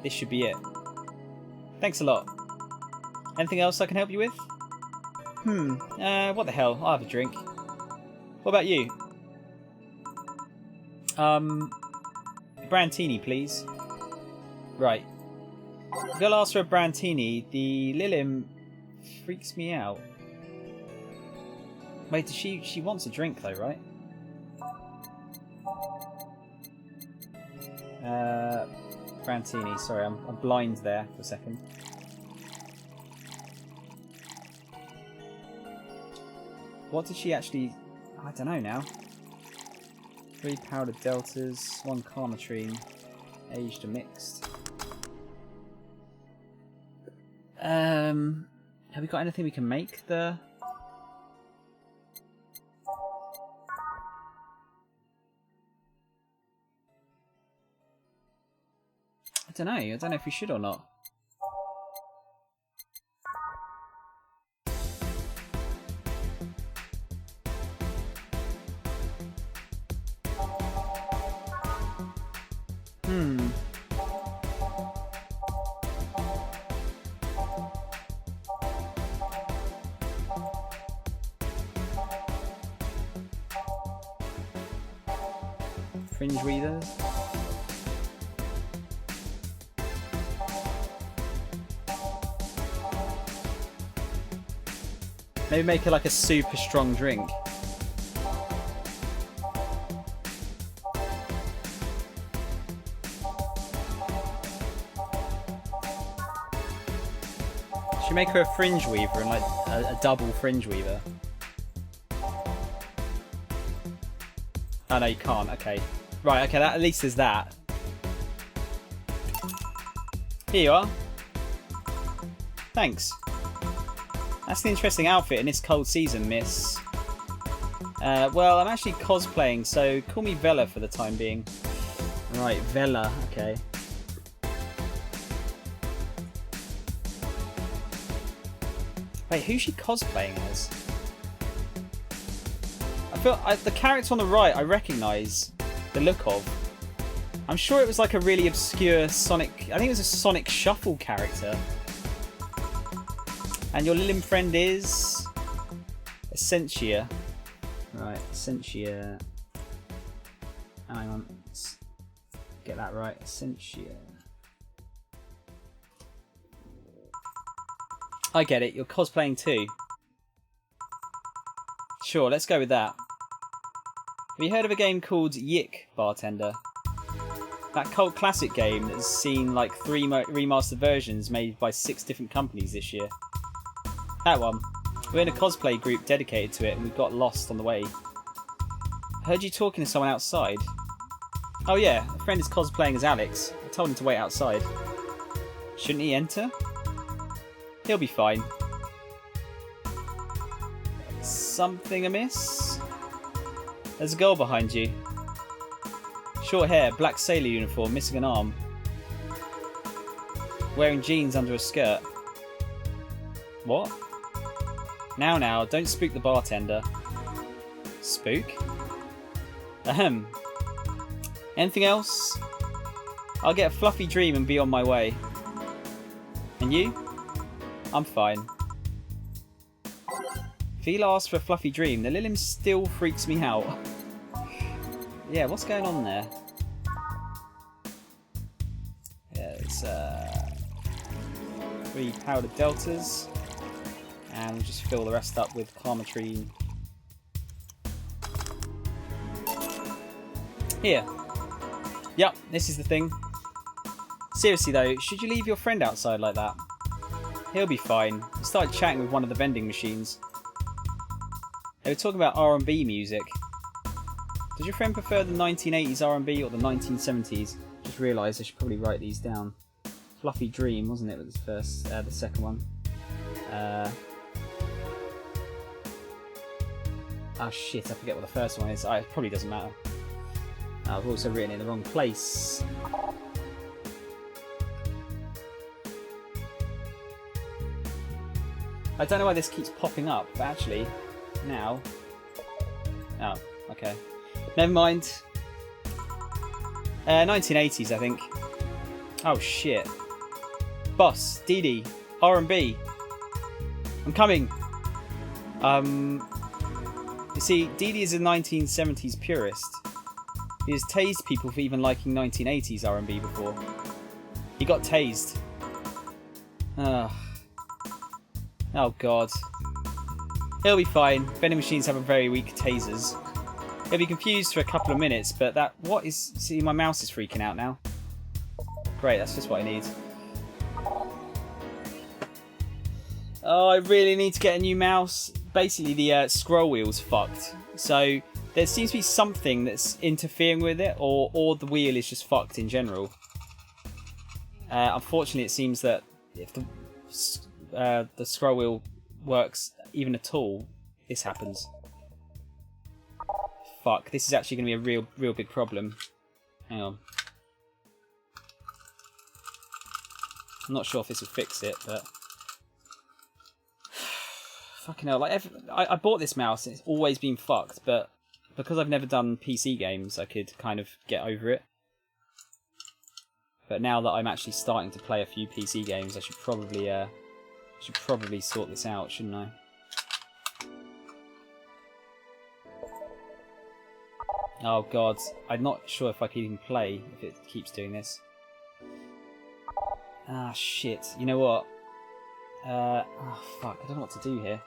this should be it. Thanks a lot. Anything else I can help you with? What the hell? I'll have a drink. What about you? Brandtini, please. Right. If I'll ask for a Brandtini, the Lilim freaks me out. Wait, she wants a drink though, right? Brandtini, sorry, I'm blind there for a second. What did she actually... I don't know now. 3 powdered deltas, 1 carmatrine, aged and mixed. Have we got anything we can make the... I don't know if we should or not. Fringe weavers. Maybe make it like a super strong drink. Should make her a fringe weaver and like a double fringe weaver. Oh no, you can't. Okay, right. Okay, that at least is that. Here you are. Thanks. That's an interesting outfit in this cold season, miss. Well, I'm actually cosplaying, so call me Vela for the time being. Right, Vela. Okay. Wait, who's she cosplaying as? I feel the character on the right I recognise the look of. I'm sure it was like a really obscure Sonic... I think it was a Sonic Shuffle character. And your Lilim friend is... Essentia. Right, Essentia. Hang on. Let's get that right. Essentia. I get it. You're cosplaying too. Sure, let's go with that. Have you heard of a game called Yik, Bartender? That cult classic game that's seen like 3 remastered versions made by 6 different companies this year. That one. We're in a cosplay group dedicated to it and we got lost on the way. I heard you talking to someone outside. Oh yeah, a friend is cosplaying as Alex. I told him to wait outside. Shouldn't he enter? He'll be fine. Something amiss? There's a girl behind you. Short hair, black sailor uniform, missing an arm. Wearing jeans under a skirt. What? Now, don't spook the bartender. Spook? Ahem. Anything else? I'll get a fluffy dream and be on my way. And you? I'm fine. Phil asked for a fluffy dream. The Lilim still freaks me out. Yeah, what's going on there? Yeah, it's 3 powdered deltas. And we'll just fill the rest up with carmatrine. Here. Yep, this is the thing. Seriously though, should you leave your friend outside like that? He'll be fine. He started chatting with one of the vending machines. They were talking about R&B music. Does your friend prefer the 1980s R&B or the 1970s? just realised I should probably write these down. Fluffy Dream, wasn't it? Was the second one. Oh shit! I forget what the first one is. It probably doesn't matter. I've also written it in the wrong place. I don't know why this keeps popping up, but actually, now... Oh, okay. Never mind. 1980s, I think. Oh, shit. Boss, Dee Dee, R&B. I'm coming. You see, Dee Dee is a 1970s purist. He has tased people for even liking 1980s R&B before. He got tased. Oh god. He'll be fine. Vending machines have a very weak tasers. He'll be confused for a couple of minutes, but that... What is... See, my mouse is freaking out now. Great, that's just what I need. Oh, I really need to get a new mouse. Basically, the scroll wheel's fucked. So, there seems to be something that's interfering with it, or the wheel is just fucked in general. Unfortunately, it seems that if the scroll wheel works even at all, this happens. Fuck, this is actually going to be a real big problem. Hang on. I'm not sure if this will fix it, but... Fucking hell, like I bought this mouse and it's always been fucked, but because I've never done PC games, I could kind of get over it. But now that I'm actually starting to play a few PC games, I should probably sort this out, shouldn't I? Oh god, I'm not sure if I can even play if it keeps doing this. Ah shit, you know what? Oh fuck, I don't know what to do here.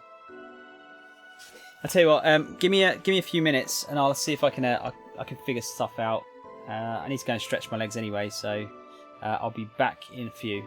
I'll tell you what, give me a few minutes and I'll see if I can figure stuff out. I need to go and stretch my legs anyway, so I'll be back in a few.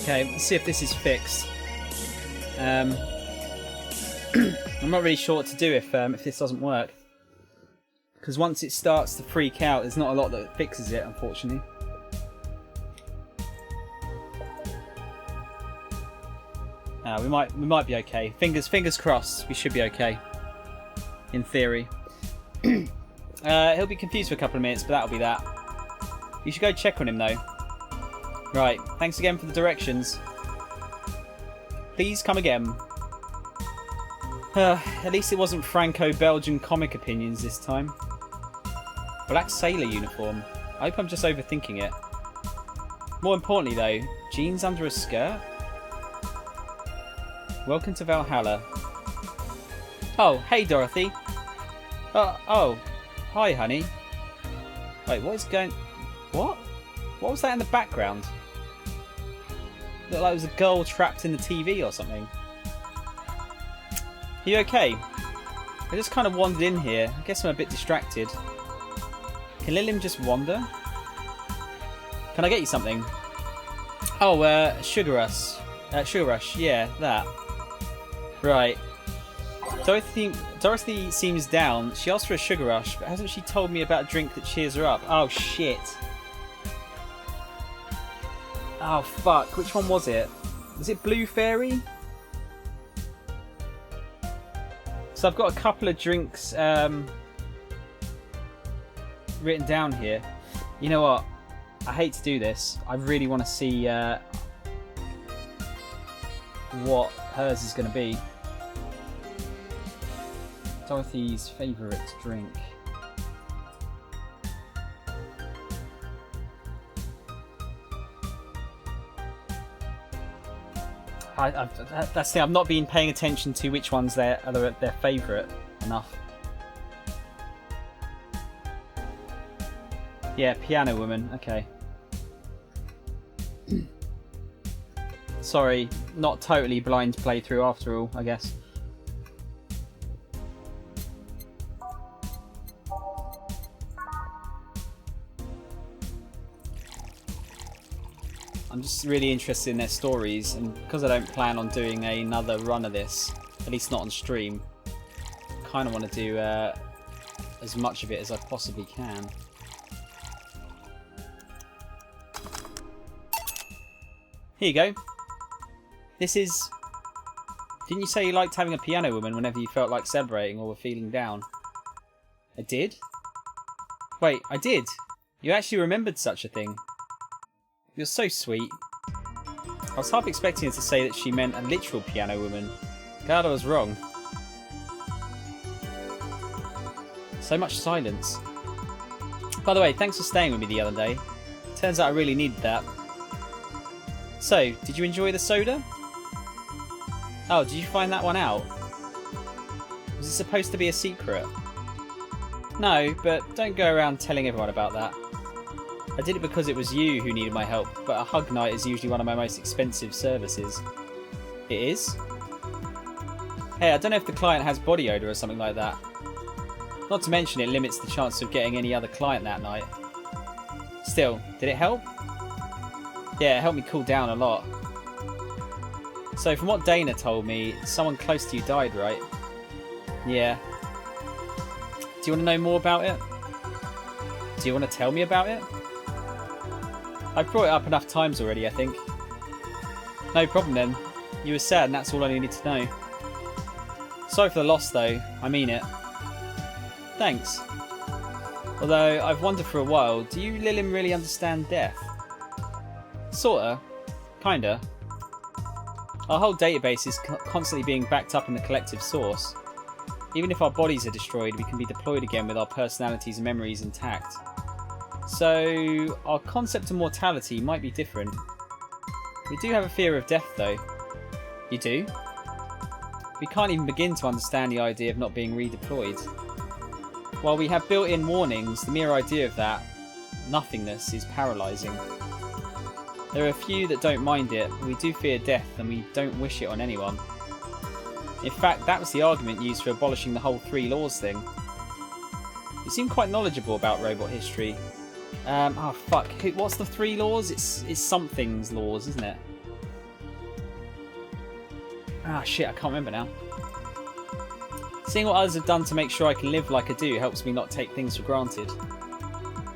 Okay, let's see if this is fixed. I'm not really sure what to do if this doesn't work. Because once it starts to freak out, there's not a lot that fixes it, unfortunately. We might be okay. Fingers crossed. We should be okay. In theory. He'll be confused for a couple of minutes, but that'll be that. You should go check on him though. Right. Thanks again for the directions. Please come again. At least it wasn't Franco-Belgian comic opinions this time. Black sailor uniform. I hope I'm just overthinking it. More importantly though, jeans under a skirt? Welcome to Valhalla. Oh, hey Dorothy. Oh, hi honey. Wait, what is going... What? What was that in the background? Looked like it was a girl trapped in the TV or something. Are you okay? I just kind of wandered in here. I guess I'm a bit distracted. Can Lilim just wander? Can I get you something? Oh, Sugar Rush. Sugar Rush, yeah, that. Right. Dorothy seems down. She asked for a Sugar Rush, but hasn't she told me about a drink that cheers her up? Oh, shit. Oh, fuck. Which one was it? Was it Blue Fairy? So I've got a couple of drinks written down here. You know what? I hate to do this. I really want to see what hers is going to be. Dorothy's favourite drink. That's the thing. I've not been paying attention to which ones their favourite enough. Yeah, Piano Woman. Okay. Sorry, not totally blind playthrough after all, I guess. I'm just really interested in their stories, and because I don't plan on doing another run of this, at least not on stream, I kind of want to do as much of it as I possibly can. Here you go. This is... Didn't you say you liked having a Piano Woman whenever you felt like celebrating or were feeling down? I did? Wait, I did? You actually remembered such a thing? You're so sweet. I was half expecting her to say that she meant a literal Piano Woman. Glad I was wrong. So much silence. By the way, thanks for staying with me the other day. Turns out I really needed that. So, did you enjoy the soda? Oh, did you find that one out? Was it supposed to be a secret? No, but don't go around telling everyone about that. I did it because it was you who needed my help, but a hug night is usually one of my most expensive services. It is? Hey, I don't know if the client has body odour or something like that. Not to mention it limits the chance of getting any other client that night. Still, did it help? Yeah, it helped me cool down a lot. So from what Dana told me, someone close to you died, right? Yeah. Do you want to know more about it? Do you want to tell me about it? I've brought it up enough times already, I think. No problem then. You were sad and that's all I needed to know. Sorry for the loss though, I mean it. Thanks. Although, I've wondered for a while, do you Lilim really understand death? Sorta. Kinda. Our whole database is constantly being backed up in the collective source. Even if our bodies are destroyed, we can be deployed again with our personalities and memories intact. So, our concept of mortality might be different. We do have a fear of death though. You do? We can't even begin to understand the idea of not being redeployed. While we have built-in warnings, the mere idea of that nothingness is paralysing. There are a few that don't mind it, but we do fear death and we don't wish it on anyone. In fact, that was the argument used for abolishing the whole 3 laws thing. You seem quite knowledgeable about robot history. Oh fuck, what's the 3 laws? It's something's laws, isn't it? Ah, shit, I can't remember now. Seeing what others have done to make sure I can live like I do helps me not take things for granted.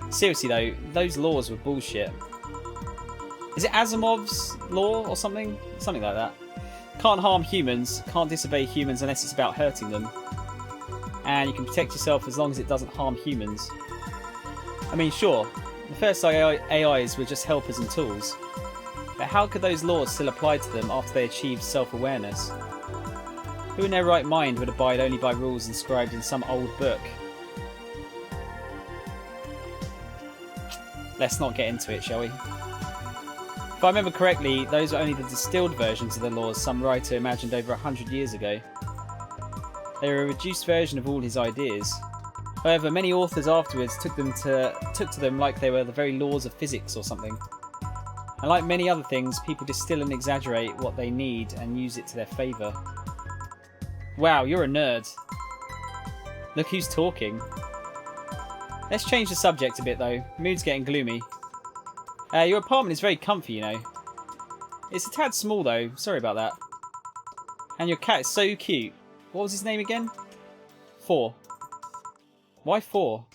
Seriously though, those laws were bullshit. Is it Asimov's law or something? Something like that. Can't harm humans, can't disobey humans unless it's about hurting them. And you can protect yourself as long as it doesn't harm humans. I mean, sure, the first AIs were just helpers and tools. But how could those laws still apply to them after they achieved self-awareness? Who in their right mind would abide only by rules inscribed in some old book? Let's not get into it, shall we? If I remember correctly, those were only the distilled versions of the laws some writer imagined over 100 years ago. They were a reduced version of all his ideas. However, many authors afterwards took to them like they were the very laws of physics or something. And like many other things, people distill and exaggerate what they need and use it to their favour. Wow, you're a nerd. Look who's talking. Let's change the subject a bit though. Mood's getting gloomy. Your apartment is very comfy, you know. It's a tad small though, sorry about that. And your cat is so cute. What was his name again? 4. Why 4?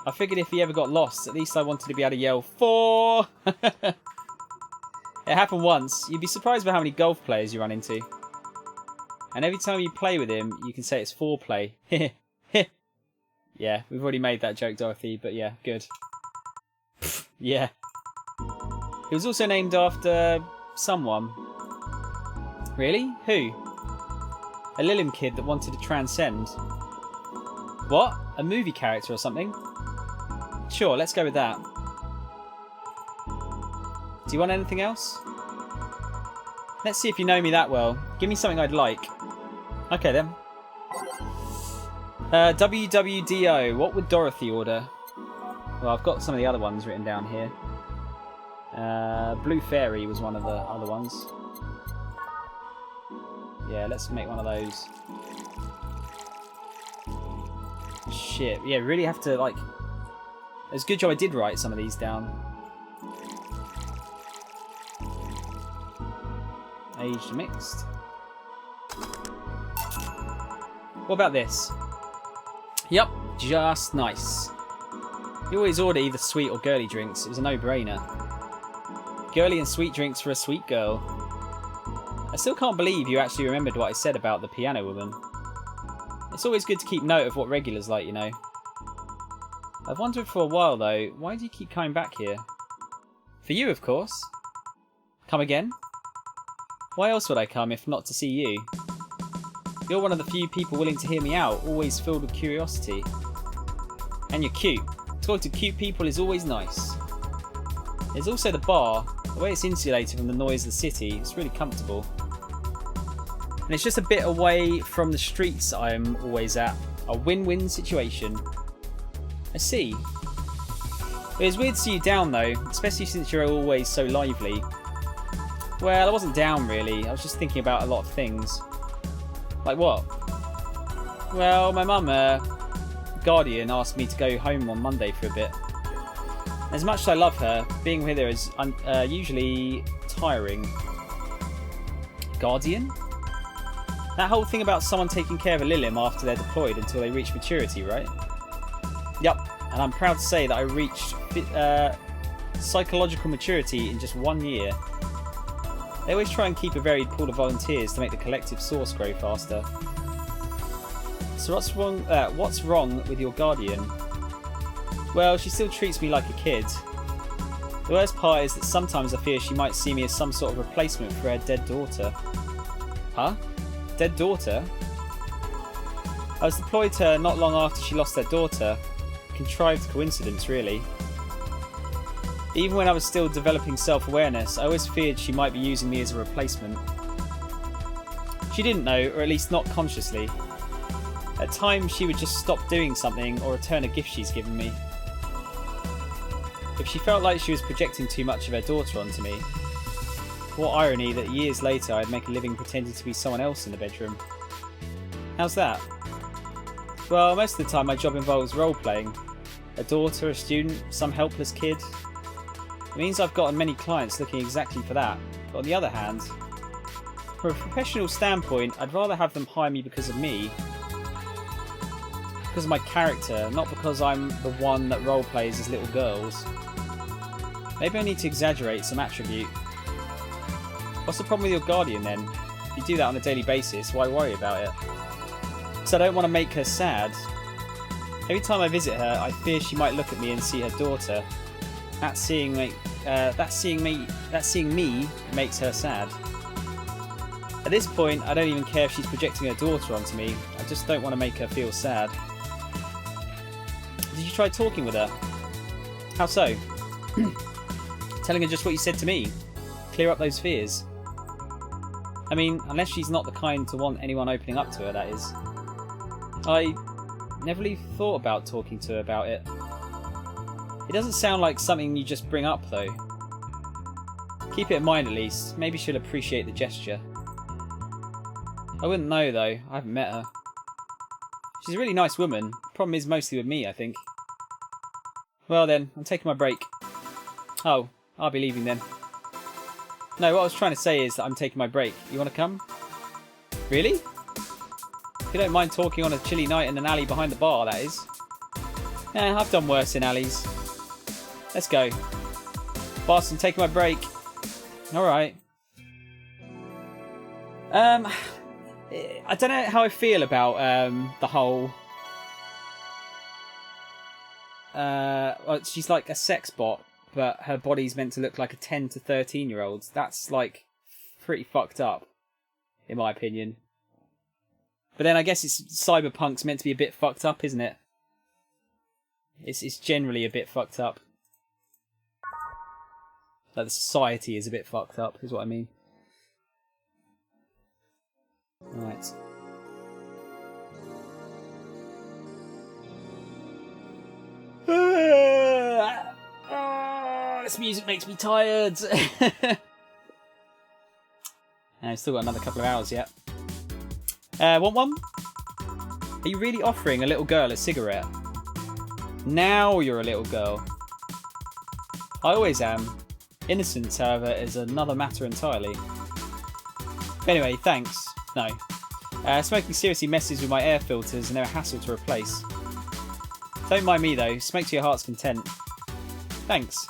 I figured if he ever got lost, at least I wanted to be able to yell 4! It happened once. You'd be surprised by how many golf players you run into. And every time you play with him, you can say it's foreplay. Yeah, we've already made that joke, Dorothy, but yeah, good. Yeah. He was also named after someone. Really? Who? A Lilim kid that wanted to transcend. What? A movie character or something? Sure, let's go with that. Do you want anything else? Let's see if you know me that well. Give me something I'd like. Okay then. WWDO. What would Dorothy order? Well, I've got some of the other ones written down here. Blue Fairy was one of the other ones. Yeah, let's make one of those. Shit, yeah, really have to, like... It's a good job I did write some of these down. Aged mixed. What about this? Yep, just nice. You always order either sweet or girly drinks. It was a no-brainer. Girly and sweet drinks for a sweet girl. I still can't believe you actually remembered what I said about the piano woman. It's always good to keep note of what regulars like, you know. I've wondered for a while though, why do you keep coming back here? For you, of course. Come again? Why else would I come if not to see you? You're one of the few people willing to hear me out, always filled with curiosity. And you're cute. Talking to cute people is always nice. There's also the bar. The way it's insulated from the noise of the city, it's really comfortable. And it's just a bit away from the streets I'm always at. A win-win situation. I see. It was weird to see you down though, especially since you're always so lively. Well, I wasn't down really, I was just thinking about a lot of things. Like what? Well, my mum, Guardian, asked me to go home on Monday for a bit. As much as I love her, being with her is usually tiring. Guardian? That whole thing about someone taking care of a Lilim after they're deployed until they reach maturity, right? Yep, and I'm proud to say that I reached psychological maturity in just 1 year. They always try and keep a varied pool of volunteers to make the collective source grow faster. So what's wrong with your Guardian? Well, she still treats me like a kid. The worst part is that sometimes I fear she might see me as some sort of replacement for her dead daughter. Huh? Dead daughter? I was deployed to her not long after she lost her daughter. Contrived coincidence, really. Even when I was still developing self-awareness, I always feared she might be using me as a replacement. She didn't know, or at least not consciously. At times she would just stop doing something or return a gift she's given me. If she felt like she was projecting too much of her daughter onto me, what irony that years later I'd make a living pretending to be someone else in the bedroom. How's that? Well, most of the time my job involves role-playing. A daughter, a student, some helpless kid. It means I've gotten many clients looking exactly for that, but on the other hand, From a professional standpoint, I'd rather have them hire me because of me. Because of my character, not because I'm the one that roleplays as little girls. Maybe I need to exaggerate some attribute. What's the problem with your guardian then? If you do that on a daily basis, why worry about it? Because I don't want to make her sad. Every time I visit her, I fear she might look at me and see her daughter. That seeing me makes her sad. At this point, I don't even care if she's projecting her daughter onto me. I just don't want to make her feel sad. Did you try talking with her? How so? Telling her just what you said to me. Clear up those fears. I mean, unless she's not the kind to want anyone opening up to her, that is. I never really thought about talking to her about it. It doesn't sound like something you just bring up, though. Keep it in mind at least. Maybe she'll appreciate the gesture. I wouldn't know, though. I haven't met her. She's a really nice woman. Problem is mostly with me, I think. Well then, I'm taking my break. Oh, I'll be leaving then. No, what I was trying to say is that I'm taking my break. You want to come? Really? If you don't mind talking on a chilly night in an alley behind the bar, that is. Yeah, I've done worse in alleys. Let's go. Boss, I'm taking my break. Alright. I don't know how I feel about the whole... well, she's like a sex bot, but her body's meant to look like a 10 to 13-year-old's. That's, like, pretty fucked up, in my opinion. But then I guess cyberpunk's meant to be a bit fucked up, isn't it? It's generally a bit fucked up. Like, the society is a bit fucked up, is what I mean. Right. This music makes me tired. I've still got another couple of hours yet. Want one? Are you really offering a little girl a cigarette? Now you're a little girl. I always am. Innocence, however, is another matter entirely. Anyway, thanks. No. Smoking seriously messes with my air filters and they're a hassle to replace. Don't mind me though, smoke to your heart's content. Thanks.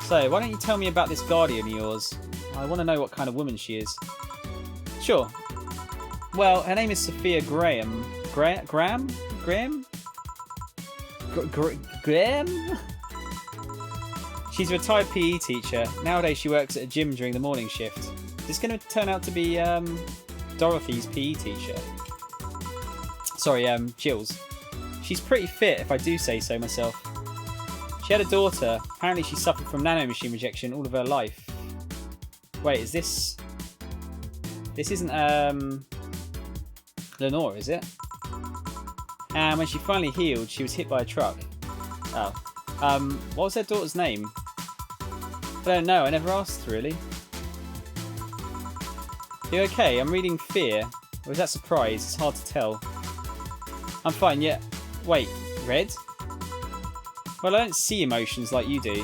So, why don't you tell me about this guardian of yours? I want to know what kind of woman she is. Sure. Well, her name is Sophia Graham. Graham? She's a retired PE teacher. Nowadays she works at a gym during the morning shift. Is this going to turn out to be Dorothy's PE teacher? Sorry, Jill's. She's pretty fit, if I do say so myself. She had a daughter. Apparently she suffered from nanomachine rejection all of her life. Wait, is this... This isn't, Lenore, is it? And when she finally healed, she was hit by a truck. Oh. What was her daughter's name? I don't know, I never asked, really. You okay? I'm reading Fear. Or is that Surprise? It's hard to tell. I'm fine, yeah. Wait, red? Well, I don't see emotions like you do.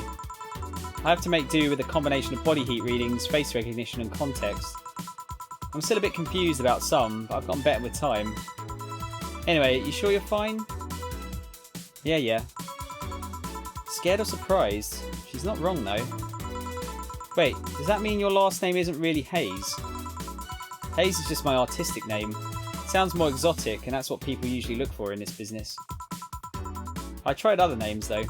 I have to make do with a combination of body heat readings, face recognition and context. I'm still a bit confused about some, but I've gotten better with time. Anyway, you sure you're fine? Yeah. Scared or surprised? She's not wrong though. Wait, does that mean your last name isn't really Hayes? Hayes is just my artistic name. It sounds more exotic, and that's what people usually look for in this business. I tried other names though.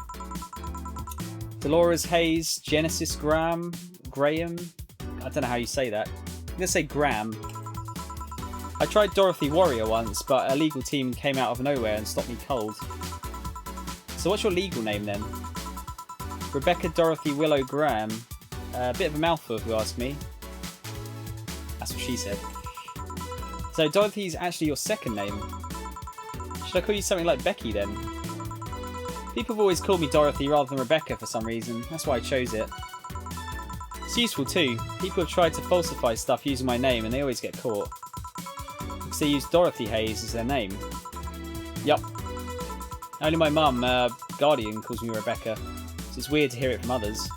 Dolores Hayes, Genesis Graham. I don't know how you say that. I'm going to say Graham. I tried Dorothy Warrior once, but a legal team came out of nowhere and stopped me cold. So what's your legal name then? Rebecca Dorothy Willow Graham. A bit of a mouthful if you ask me. That's what she said. So Dorothy's actually your second name. Should I call you something like Becky then? People have always called me Dorothy rather than Rebecca for some reason. That's why I chose it. It's useful too. People have tried to falsify stuff using my name and they always get caught. Because they use Dorothy Hayes as their name. Yup. Only my mum, Guardian, calls me Rebecca. So it's weird to hear it from others.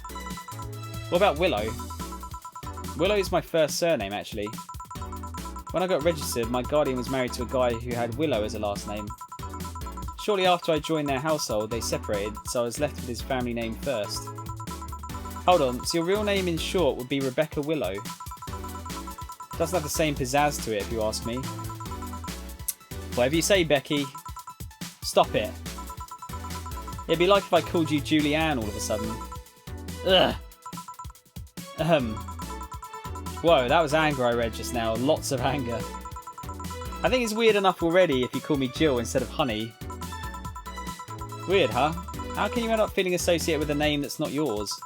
What about Willow? Willow is my first surname, actually. When I got registered, my guardian was married to a guy who had Willow as a last name. Shortly after I joined their household, they separated, so I was left with his family name first. Hold on, so your real name in short would be Rebecca Willow? Doesn't have the same pizzazz to it, if you ask me. Whatever you say, Becky. Stop it. It'd be like if I called you Julianne all of a sudden. Ugh. Whoa, that was anger I read just now. Lots of anger. I think it's weird enough already if you call me Jill instead of Honey. Weird, huh? How can you end up feeling associated with a name that's not yours?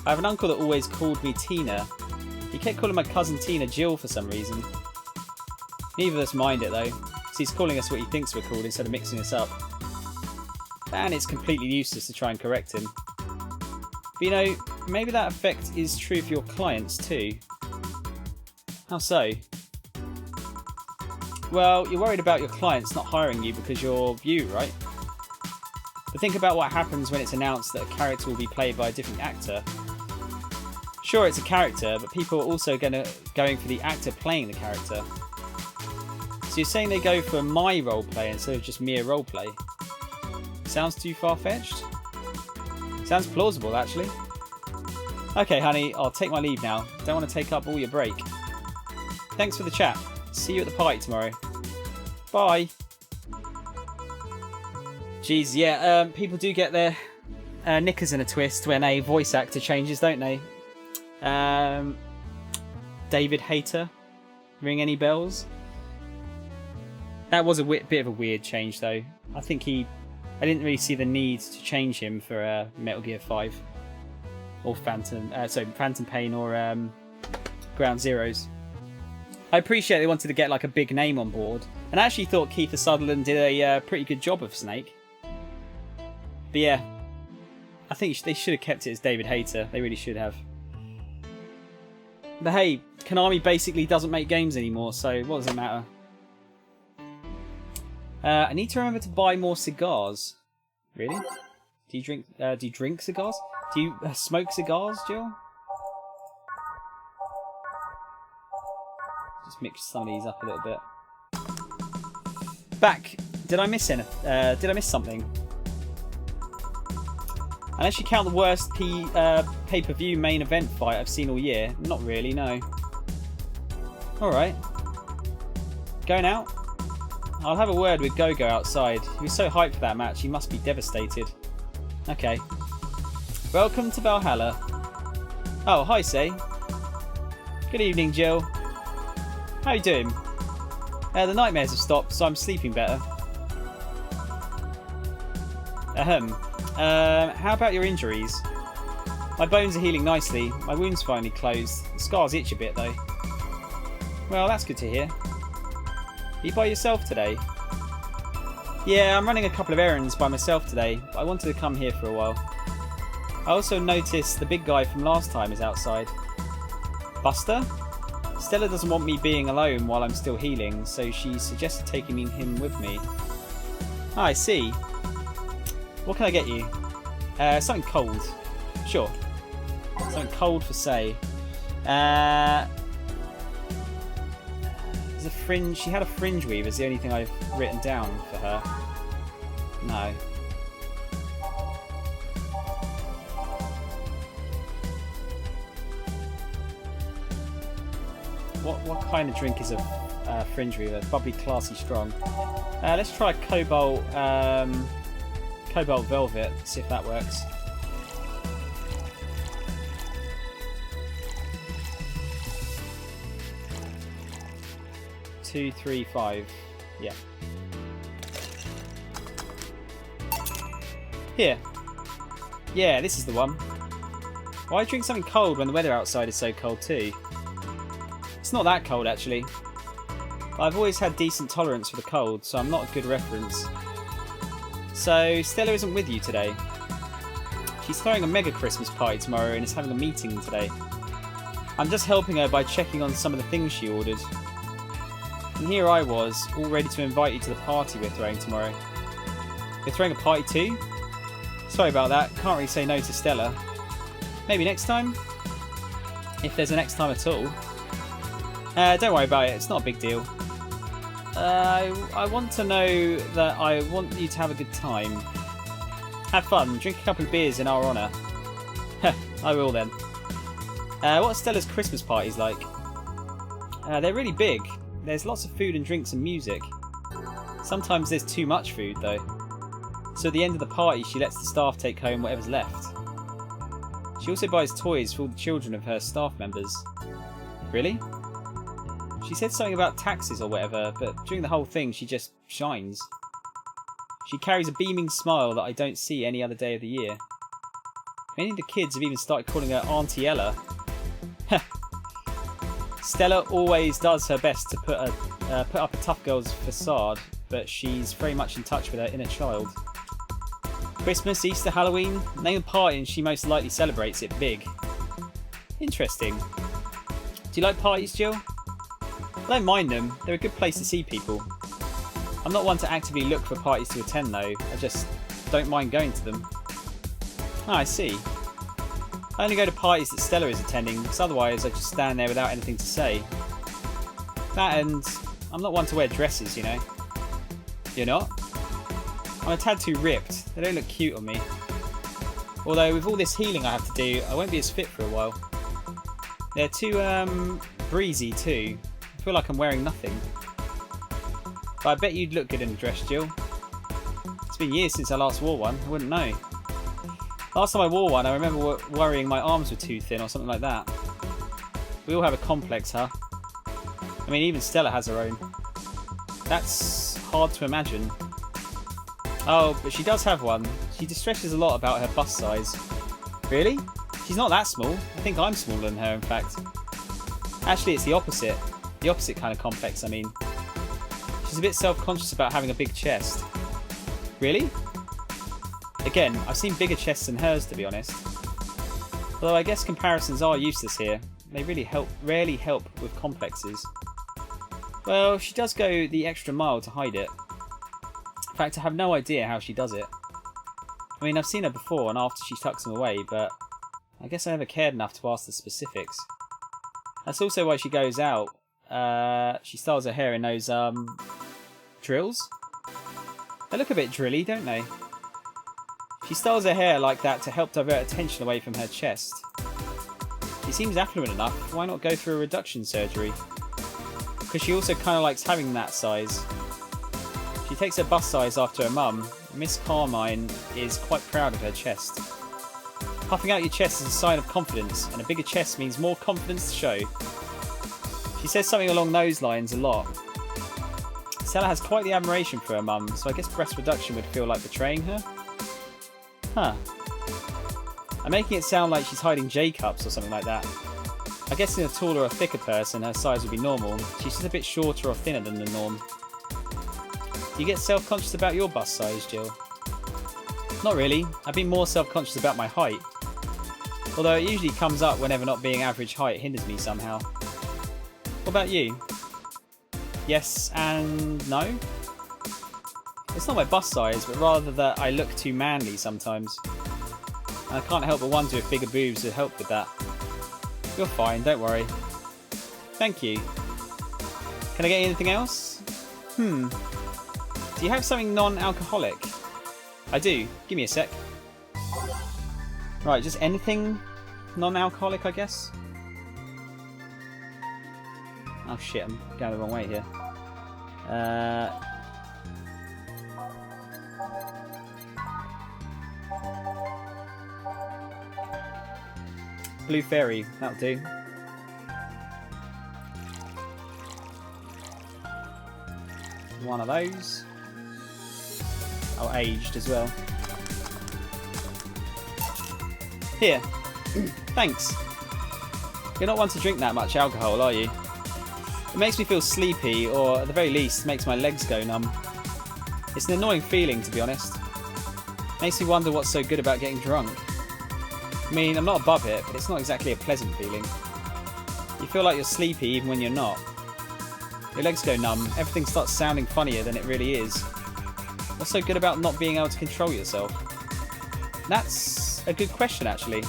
I have an uncle that always called me Tina. He kept calling my cousin Tina Jill for some reason. Neither of us mind it though, so he's calling us what he thinks we're called instead of mixing us up. And it's completely useless to try and correct him. But you know, maybe that effect is true for your clients too. How so? Well, you're worried about your clients not hiring you because you're you, right? But think about what happens when it's announced that a character will be played by a different actor. Sure, it's a character, but people are also going for the actor playing the character. So you're saying they go for my roleplay instead of just mere roleplay? Sounds too far-fetched? Sounds plausible, actually. Okay, honey, I'll take my leave now. Don't want to take up all your break. Thanks for the chat. See you at the party tomorrow. Bye. Jeez, yeah, people do get their knickers in a twist when a voice actor changes, don't they? David Hayter. Ring any bells? That was a bit of a weird change, though. I think I didn't really see the need to change him for Metal Gear 5. Or Phantom Pain or Ground Zeroes. I appreciate they wanted to get like a big name on board. And I actually thought Kiefer Sutherland did a pretty good job of Snake. But yeah, I think they should have kept it as David Hayter. They really should have. But hey, Konami basically doesn't make games anymore, so what does it matter? I need to remember to buy more cigars. Really? Do you drink cigars? Do you smoke cigars, Jill? Just mix some of these up a little bit. Back. Did I miss anything? Did I miss something? Unless you count the worst pay-per-view main event fight I've seen all year. Not really, no. Alright. Going out? I'll have a word with Gogo outside. He was so hyped for that match, he must be devastated. Okay. Welcome to Valhalla. Oh, hi, Say. Good evening, Jill. How you doing? The nightmares have stopped, so I'm sleeping better. How about your injuries? My bones are healing nicely. My wound's finally closed. The scars itch a bit, though. Well, that's good to hear. Are you by yourself today? Yeah, I'm running a couple of errands by myself today, but I wanted to come here for a while. I also noticed the big guy from last time is outside. Buster? Stella doesn't want me being alone while I'm still healing, so she suggested taking him with me. Ah, I see. What can I get you? Something cold. Sure. Something cold for Say. There's a fringe. She had a fringe weave. Is the only thing I've written down for her. No. What kind of drink is a fringe weaver? Bubbly, classy, strong. Let's try Cobalt Velvet. See if that works. Two, 3, 5. Yeah. Here. Yeah, this is the one. Why drink something cold when the weather outside is so cold too? It's not that cold actually. I've always had decent tolerance for the cold, so I'm not a good reference. So, Stella isn't with you today. She's throwing a mega Christmas party tomorrow and is having a meeting today. I'm just helping her by checking on some of the things she ordered. And here I was, all ready to invite you to the party we're throwing tomorrow. You're throwing a party too? Sorry about that, can't really say no to Stella. Maybe next time? If there's a next time at all. Don't worry about it, it's not a big deal. I want to know that I want you to have a good time. Have fun, drink a couple of beers in our honour. I will then. What are Stella's Christmas parties like? They're really big. There's lots of food and drinks and music. Sometimes there's too much food though. So at the end of the party she lets the staff take home whatever's left. She also buys toys for all the children of her staff members. Really? She said something about taxes or whatever, but during the whole thing she just shines. She carries a beaming smile that I don't see any other day of the year. Many of the kids have even started calling her Auntie Ella. Stella always does her best to put up a tough girl's facade, but she's very much in touch with her inner child. Christmas, Easter, Halloween, name a party and she most likely celebrates it big. Interesting. Do you like parties, Jill? I don't mind them, they're a good place to see people. I'm not one to actively look for parties to attend though, I just don't mind going to them. Ah, I see. I only go to parties that Stella is attending, because otherwise I just stand there without anything to say. That and I'm not one to wear dresses, you know. You're not? I'm a tad too ripped, they don't look cute on me. Although with all this healing I have to do, I won't be as fit for a while. They're too, breezy too. I feel like I'm wearing nothing. But I bet you'd look good in a dress, Jill. It's been years since I last wore one, I wouldn't know. Last time I wore one, I remember worrying my arms were too thin or something like that. We all have a complex, huh? I mean, even Stella has her own. That's hard to imagine. Oh, but she does have one. She distresses a lot about her bust size. Really? She's not that small. I think I'm smaller than her, in fact. Actually, it's the opposite. The opposite kind of complex, I mean. She's a bit self-conscious about having a big chest. Really? Again, I've seen bigger chests than hers, to be honest. Although I guess comparisons are useless here. They rarely help with complexes. Well, she does go the extra mile to hide it. In fact, I have no idea how she does it. I mean, I've seen her before and after she tucks them away, but I guess I never cared enough to ask the specifics. That's also why she goes out. She styles her hair in those, drills? They look a bit drilly, don't they? She styles her hair like that to help divert attention away from her chest. She seems affluent enough, why not go through a reduction surgery? Because she also kind of likes having that size. She takes her bust size after her mum. Miss Carmine is quite proud of her chest. Puffing out your chest is a sign of confidence, and a bigger chest means more confidence to show. She says something along those lines a lot. Stella has quite the admiration for her mum, so I guess breast reduction would feel like betraying her? Huh. I'm making it sound like she's hiding J-cups or something like that. I guess in a taller or thicker person her size would be normal. She's just a bit shorter or thinner than the norm. Do you get self-conscious about your bust size, Jill? Not really. I've been more self-conscious about my height. Although it usually comes up whenever not being average height hinders me somehow. What about you? Yes and no? It's not my bust size, but rather that I look too manly sometimes. And I can't help but wonder if bigger boobs would help with that. You're fine, don't worry. Thank you. Can I get you anything else? Do you have something non-alcoholic? I do. Give me a sec. Right, just anything non-alcoholic, I guess? Oh shit, I'm going the wrong way here. Blue Fairy, that'll do. One of those. Oh, aged as well. Here. Thanks. You're not one to drink that much alcohol, are you? It makes me feel sleepy, or at the very least, makes my legs go numb. It's an annoying feeling, to be honest. Makes me wonder what's so good about getting drunk. I mean, I'm not above it, but it's not exactly a pleasant feeling. You feel like you're sleepy even when you're not. Your legs go numb, everything starts sounding funnier than it really is. What's so good about not being able to control yourself? That's a good question, actually.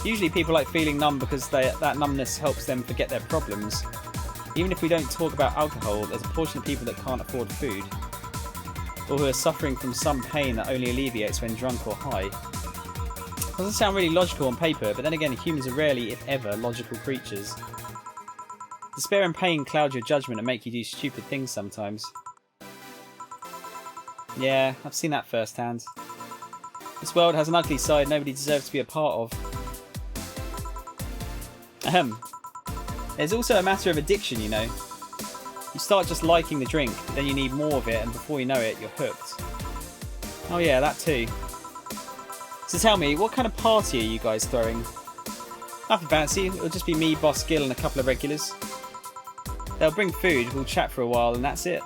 Usually people like feeling numb because that numbness helps them forget their problems. Even if we don't talk about alcohol, there's a portion of people that can't afford food, or who are suffering from some pain that only alleviates when drunk or high. Doesn't sound really logical on paper, but then again, humans are rarely, if ever, logical creatures. Despair and pain cloud your judgment and make you do stupid things sometimes. Yeah, I've seen that firsthand. This world has an ugly side nobody deserves to be a part of. Ahem. There's also a matter of addiction, you know. You start just liking the drink, but then you need more of it, and before you know it, you're hooked. Oh yeah, that too. So tell me, what kind of party are you guys throwing? Nothing fancy, it'll just be me, Boss Gill, and a couple of regulars. They'll bring food, we'll chat for a while, and that's it.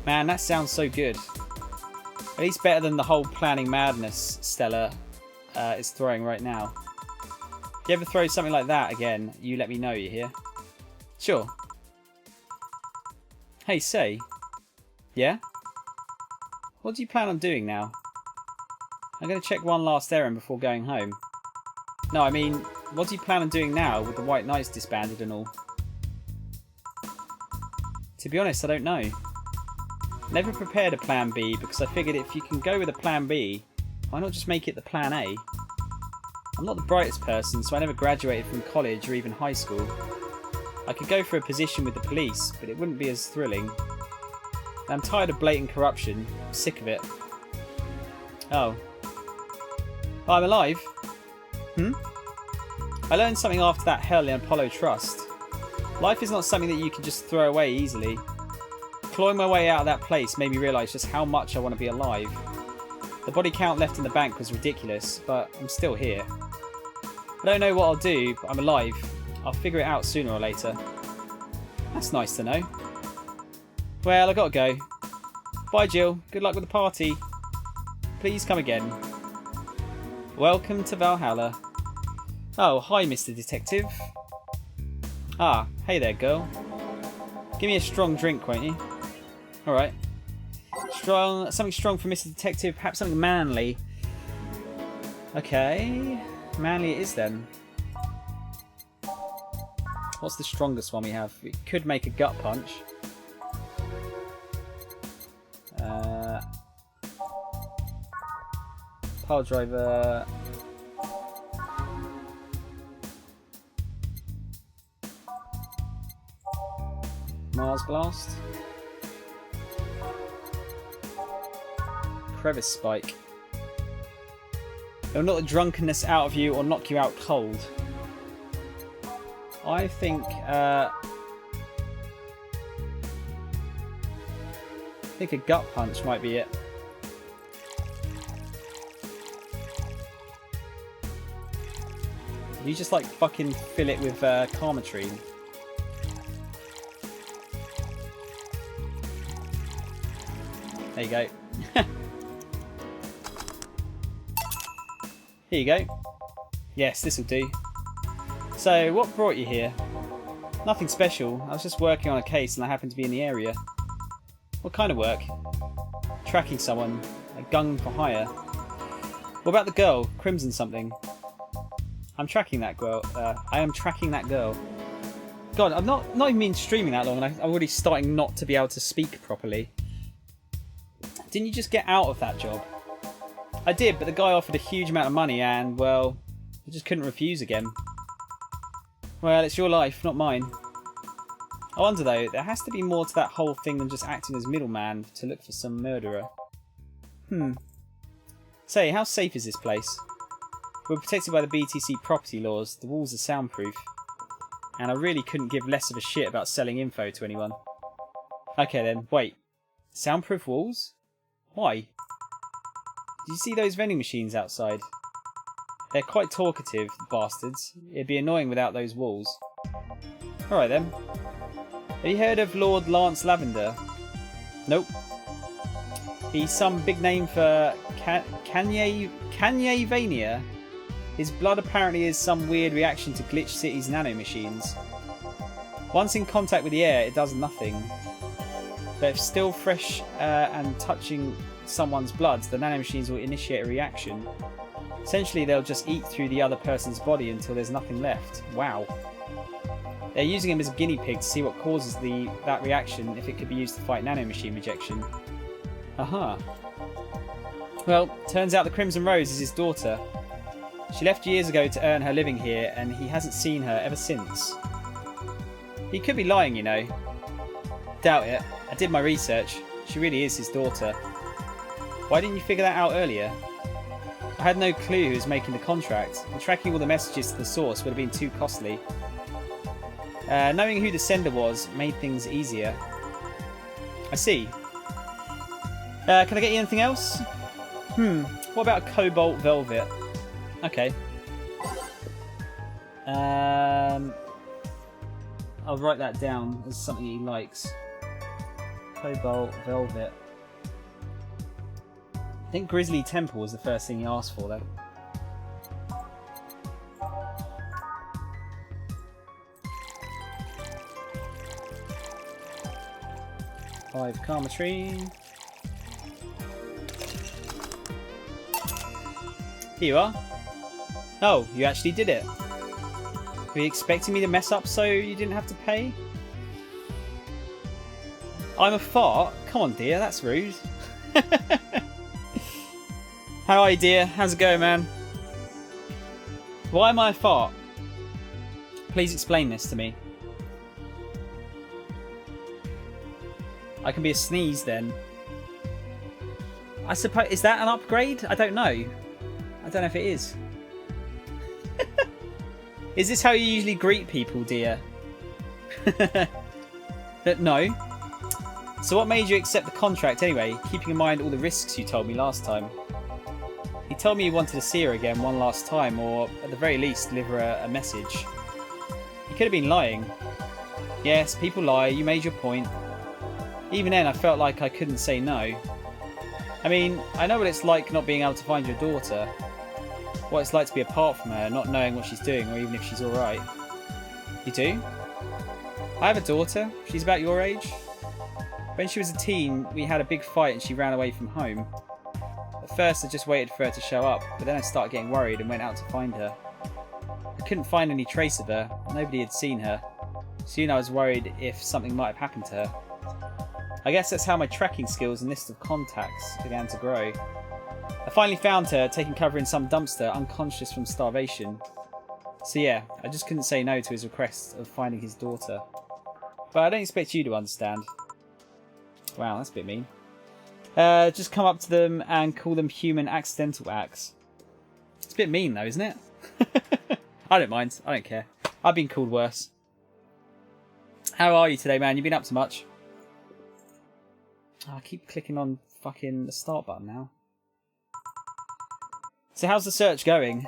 Man, that sounds so good. At least better than the whole planning madness Stella is throwing right now. If you ever throw something like that again, you let me know, you hear? Sure. Hey, say. Yeah? What do you plan on doing now? I'm going to check one last errand before going home. No, I mean, what do you plan on doing now with the White Knights disbanded and all? To be honest, I don't know. Never prepared a plan B because I figured if you can go with a plan B, why not just make it the plan A? I'm not the brightest person, so I never graduated from college or even high school. I could go for a position with the police, but it wouldn't be as thrilling. I'm tired of blatant corruption. I'm sick of it. Oh. I'm alive? I learned something after that hell in Apollo Trust. Life is not something that you can just throw away easily. Clawing my way out of that place made me realise just how much I want to be alive. The body count left in the bank was ridiculous, but I'm still here. I don't know what I'll do, but I'm alive. I'll figure it out sooner or later. That's nice to know. Well, I gotta go. Bye, Jill. Good luck with the party. Please come again. Welcome to Valhalla. Oh, hi, Mr. Detective. Ah, hey there, girl. Give me a strong drink, won't you? Alright. Something strong for Mr. Detective, perhaps something manly. Okay. Manly it is then. What's the strongest one we have? We could make a gut punch. Pile driver. Mars blast. Crevice spike. It'll knock the drunkenness out of you or knock you out cold. I think a gut punch might be it. You just like fucking fill it with Karmatrine. There you go. Here you go. Yes, this'll do. So, what brought you here? Nothing special. I was just working on a case and I happened to be in the area. What kind of work? Tracking someone. A gun for hire. What about the girl? Crimson something. I'm tracking that girl. I am tracking that girl. God, I've not even been streaming that long and I'm already starting not to be able to speak properly. Didn't you just get out of that job? I did, but the guy offered a huge amount of money and, well, I just couldn't refuse again. Well, it's your life, not mine. I wonder though, there has to be more to that whole thing than just acting as middleman to look for some murderer. Say, how safe is this place? We're protected by the BTC property laws, the walls are soundproof. And I really couldn't give less of a shit about selling info to anyone. Okay then, wait. Soundproof walls? Why? Did you see those vending machines outside? They're quite talkative, the bastards. It'd be annoying without those walls. Alright then. Have you heard of Lord Lance Lavender? Nope. He's some big name for Kanye-vania. His blood apparently is some weird reaction to Glitch City's nanomachines. Once in contact with the air, it does nothing. But if still fresh and touching someone's blood, the nanomachines will initiate a reaction. Essentially, they'll just eat through the other person's body until there's nothing left. Wow. They're using him as a guinea pig to see what causes that reaction, if it could be used to fight nanomachine rejection. Aha. Well, turns out the Crimson Rose is his daughter. She left years ago to earn her living here, and he hasn't seen her ever since. He could be lying, you know. Doubt it. I did my research. She really is his daughter. Why didn't you figure that out earlier? I had no clue who was making the contract, and tracking all the messages to the source would have been too costly. Knowing who the sender was made things easier. I see. Can I get you anything else? What about a cobalt velvet? Okay. I'll write that down as something he likes. Cobalt velvet. I think Grizzly Temple was the first thing he asked for, though. Five Karma Tree. Here you are. Oh, you actually did it. Were you expecting me to mess up so you didn't have to pay? I'm a fart? Come on, dear, that's rude. How are you, dear? How's it going, man? Why am I a fart? Please explain this to me. I can be a sneeze then. I suppose, is that an upgrade? I don't know. I don't know if it is. Is this how you usually greet people, dear? No. So what made you accept the contract anyway, keeping in mind all the risks you told me last time? He told me he wanted to see her again one last time, or at the very least deliver her a message. He could have been lying. Yes, people lie, you made your point. Even then I felt like I couldn't say no. I mean, I know what it's like not being able to find your daughter. What it's like to be apart from her, not knowing what she's doing or even if she's alright. You do? I have a daughter. She's about your age. When she was a teen, we had a big fight and she ran away from home. At first I just waited for her to show up, but then I started getting worried and went out to find her. I couldn't find any trace of her. Nobody had seen her. Soon I was worried if something might have happened to her. I guess that's how my tracking skills and list of contacts began to grow. I finally found her, taking cover in some dumpster, unconscious from starvation. So yeah, I just couldn't say no to his request of finding his daughter. But I don't expect you to understand. Wow, that's a bit mean. Just come up to them and call them human accidental acts. It's a bit mean though, isn't it? I don't mind. I don't care. I've been called worse. How are you today, man? You been up to much? Oh, I keep clicking on fucking the start button now. So how's the search going?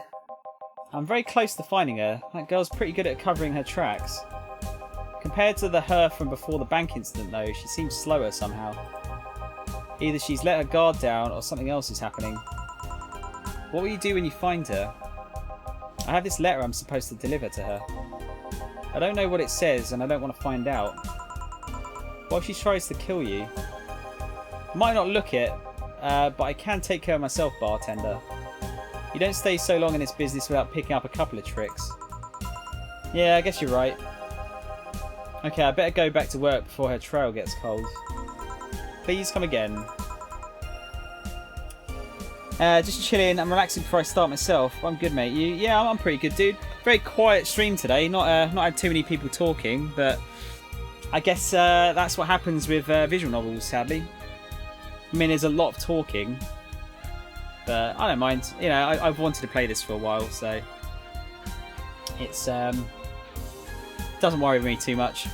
I'm very close to finding her. That girl's pretty good at covering her tracks. Compared to her from before the bank incident though, she seems slower somehow. Either she's let her guard down or something else is happening. What will you do when you find her? I have this letter I'm supposed to deliver to her. I don't know what it says and I don't want to find out. What if she tries to kill you? I might not look it, but I can take care of myself, bartender. You don't stay so long in this business without picking up a couple of tricks. Yeah, I guess you're right. Okay, I better go back to work before her trail gets cold. Please come again. Just chilling and relaxing before I start myself. I'm good, mate. You? Yeah, I'm pretty good, dude. Very quiet stream today. Not had too many people talking, but I guess that's what happens with visual novels, sadly. I mean, there's a lot of talking, but I don't mind. You know, I've wanted to play this for a while, so it's doesn't worry me too much.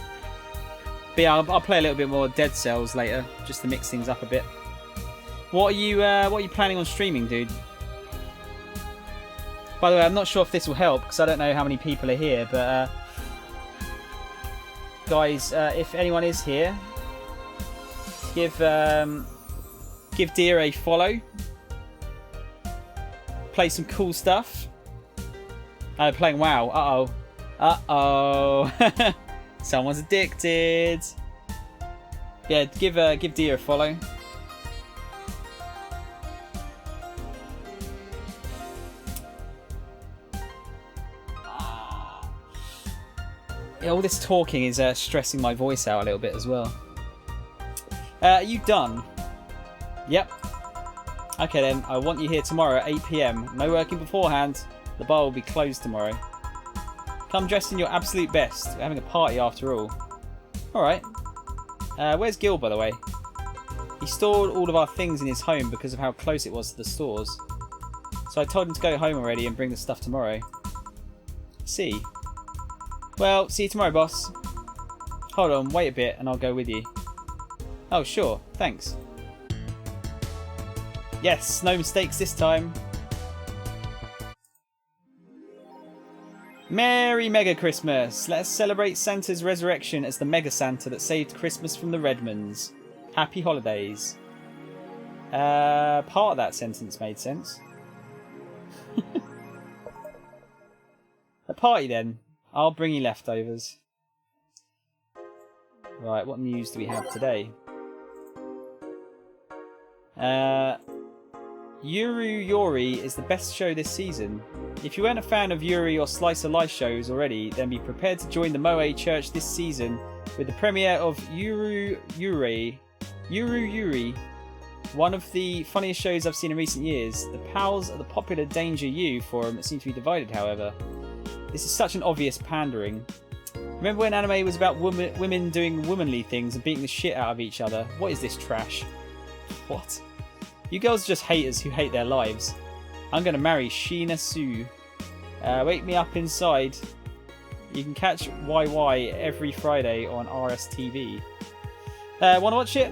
But yeah, I'll play a little bit more Dead Cells later, just to mix things up a bit. What are you planning on streaming, dude? By the way, I'm not sure if this will help because I don't know how many people are here, but guys, if anyone is here, give Deer a follow. Play some cool stuff. Playing WoW. Uh-oh. Someone's addicted. Yeah, give Deer a follow. all this talking is stressing my voice out a little bit as well. Are you done? Yep. Okay then, I want you here tomorrow at 8 PM. No working beforehand. The bar will be closed tomorrow. Come dressed in your absolute best. We're having a party after all. Alright. Where's Gil, by the way? He stored all of our things in his home because of how close it was to the stores. So I told him to go home already and bring the stuff tomorrow. See. Well, see you tomorrow, boss. Hold on, wait a bit and I'll go with you. Oh, sure. Thanks. Yes, no mistakes this time. Merry Mega Christmas! Let us celebrate Santa's resurrection as the Mega Santa that saved Christmas from the Redmonds. Happy holidays. Part of that sentence made sense. A party then. I'll bring you leftovers. Right, what news do we have today? Yuru Yori is the best show this season. If you weren't a fan of Yuri or Slice of Life shows already, then be prepared to join the Moe Church this season with the premiere of Yuru Yuri, one of the funniest shows I've seen in recent years. The pals at the popular Danger U forum seem to be divided, however. This is such an obvious pandering. Remember when anime was about women doing womanly things and beating the shit out of each other? What is this trash? What? You girls are just haters who hate their lives. I'm going to marry Sheena Sue. Wake me up inside. You can catch YY every Friday on RSTV. Want to watch it?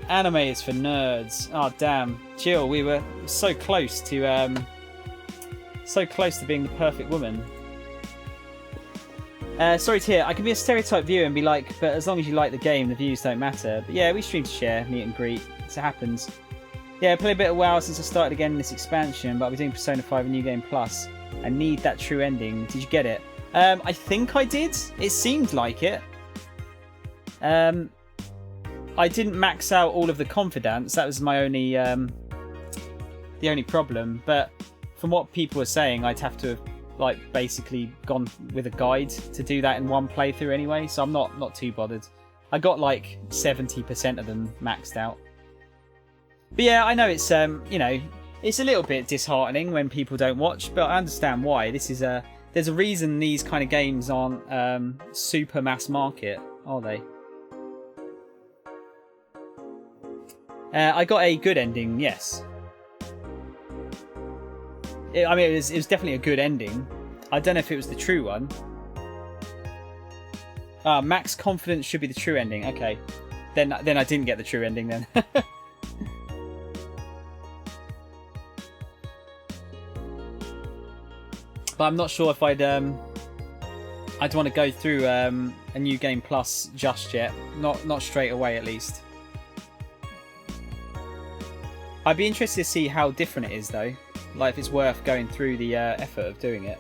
Anime is for nerds. Oh damn, Jill, we were so close to being the perfect woman. Sorry to hear. I can be a stereotype viewer and be like, but as long as you like the game, the views don't matter. But yeah, we stream to share, meet and greet. So it happens. Yeah, I played a bit of WoW since I started again in this expansion, but I'll be doing Persona 5 and New Game Plus. I need that true ending. Did you get it? I think I did. It seemed like it. I didn't max out all of the confidants. That was my only, the only problem. But from what people were saying, I'd have to have like basically gone with a guide to do that in one playthrough anyway. So I'm not too bothered. I got like 70% of them maxed out. But yeah, I know it's you know, it's a little bit disheartening when people don't watch, but I understand why. This is there's a reason these kind of games aren't super mass market, are they? I got a good ending, yes. I mean, it was definitely a good ending. I don't know if it was the true one. Max confidence should be the true ending. Okay, then I didn't get the true ending then. But I'm not sure if I'd want to go through a New Game Plus just yet. Not straight away, at least. I'd be interested to see how different it is, though. Like, if it's worth going through the effort of doing it.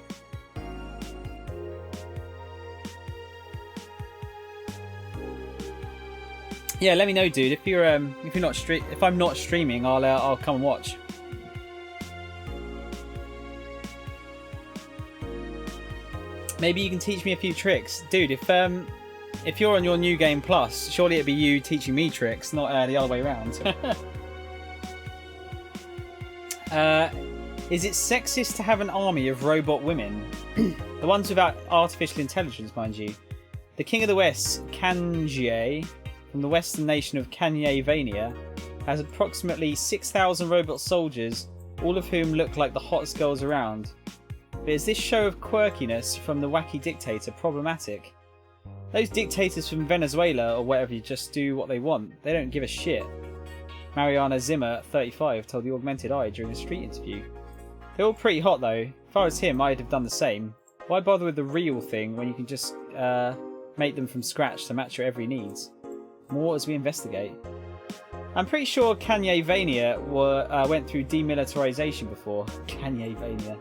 Yeah, let me know, dude. If you're if I'm not streaming, I'll come and watch. Maybe you can teach me a few tricks, dude. If you're on your New Game Plus, surely it'd be you teaching me tricks, not the other way around. Is it sexist to have an army of robot women? The ones without artificial intelligence, mind you. The King of the West, Kanjie, from the western nation of Kanye-vania, has approximately 6,000 robot soldiers, all of whom look like the hottest girls around. But is this show of quirkiness from the wacky dictator problematic? Those dictators from Venezuela or whatever just do what they want. They don't give a shit. Mariana Zimmer, 35, told the Augmented Eye during a street interview. They're all pretty hot though. If I was him, I'd have done the same. Why bother with the real thing when you can just make them from scratch to match your every needs? More as we investigate. I'm pretty sure Kanye-vania went through demilitarization before. Kanye-vania.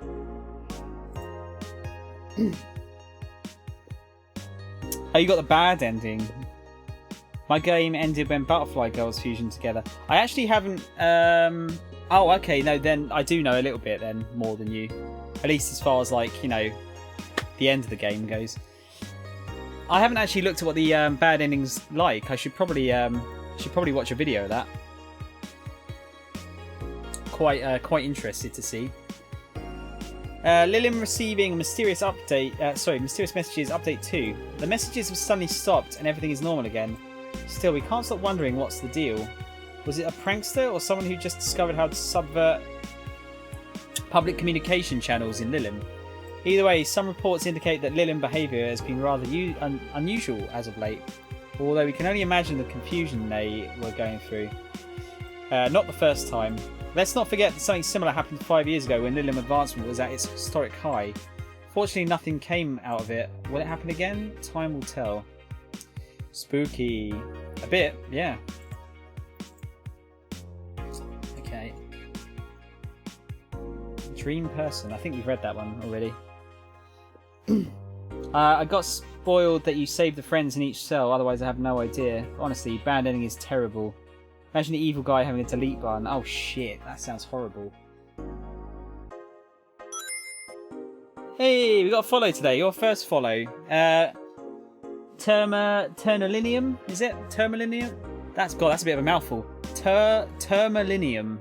Oh, you got the bad ending. My game ended when Butterfly Girls fusioned together. I actually haven't... Oh, okay, no, then I do know a little bit then, more than you. At least as far as, like, you know, the end of the game goes. I haven't actually looked at what the bad ending's like. I should probably watch a video of that. Quite interested to see. Lillian receiving mysterious update. Mysterious messages. Update 2. The messages have suddenly stopped and everything is normal again. Still, we can't stop wondering what's the deal. Was it a prankster or someone who just discovered how to subvert public communication channels in Lillian? Either way, some reports indicate that Lillian behaviour has been rather unusual as of late. Although we can only imagine the confusion they were going through. Not the first time. Let's not forget that something similar happened 5 years ago when Lillian Advancement was at its historic high. Fortunately, nothing came out of it. Will it happen again? Time will tell. Spooky. A bit, yeah. Okay. Dream Person. I think we've read that one already. I got spoiled that you saved the friends in each cell, otherwise I have no idea. Honestly, bad ending is terrible. Imagine the evil guy having a delete button. Oh shit, that sounds horrible. Hey, we got a follow today. Your first follow. Termalinium, is it? Termalinium? That's a bit of a mouthful. Termalinium.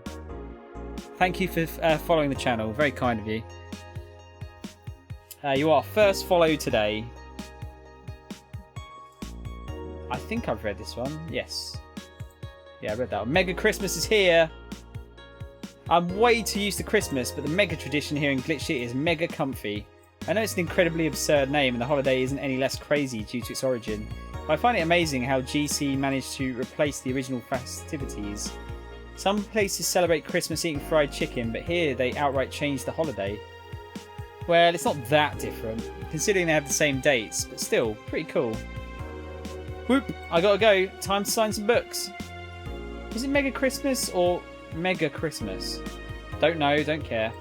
Thank you for following the channel. Very kind of you. You are first follow today. I think I've read this one. Yes. Yeah, I read that one. Mega Christmas is here. I'm way too used to Christmas, but the mega tradition here in Glitch City is mega comfy. I know it's an incredibly absurd name and the holiday isn't any less crazy due to its origin, but I find it amazing how GC managed to replace the original festivities. Some places celebrate Christmas eating fried chicken, but here they outright changed the holiday. Well, it's not that different, considering they have the same dates, but still, pretty cool. Whoop, I gotta go. Time to sign some books. Is it Mega Christmas or Mega Christmas? Don't know, don't care.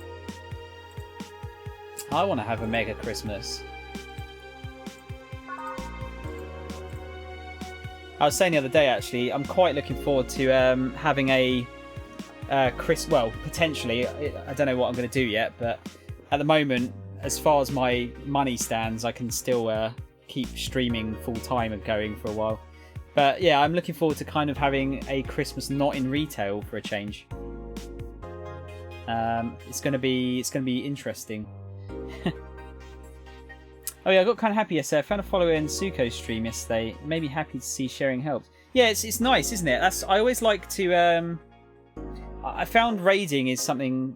I want to have a Mega Christmas. I was saying the other day, actually, I'm quite looking forward to having a potentially. I don't know what I'm going to do yet, but at the moment, as far as my money stands, I can still keep streaming full time and going for a while. But yeah, I'm looking forward to kind of having a Christmas not in retail for a change. It's going to be interesting. Oh yeah, I got kind of happy yesterday. I found a follower in Suko's stream yesterday. Made me happy to see sharing helped. Yeah, it's nice, isn't it? I always like to. I found raiding is something.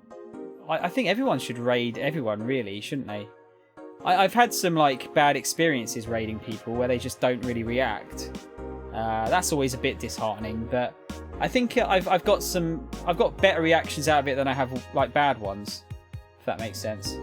I think everyone should raid everyone, really, shouldn't they? I've had some like bad experiences raiding people where they just don't really react. That's always a bit disheartening, but I think I've got better reactions out of it than I have like bad ones, if that makes sense.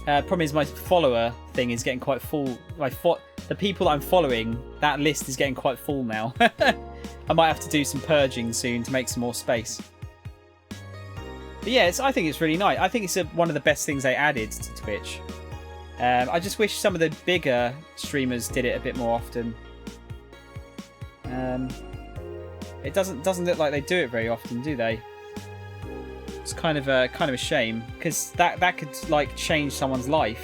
Problem is my follower thing is getting quite full. The people I'm following, that list is getting quite full now. I might have to do some purging soon to make some more space. But yeah, I think it's really nice. I think it's one of the best things they added to Twitch. I just wish some of the bigger streamers did it a bit more often. It doesn't look like they do it very often, do they? It's kind of a shame, because that could like change someone's life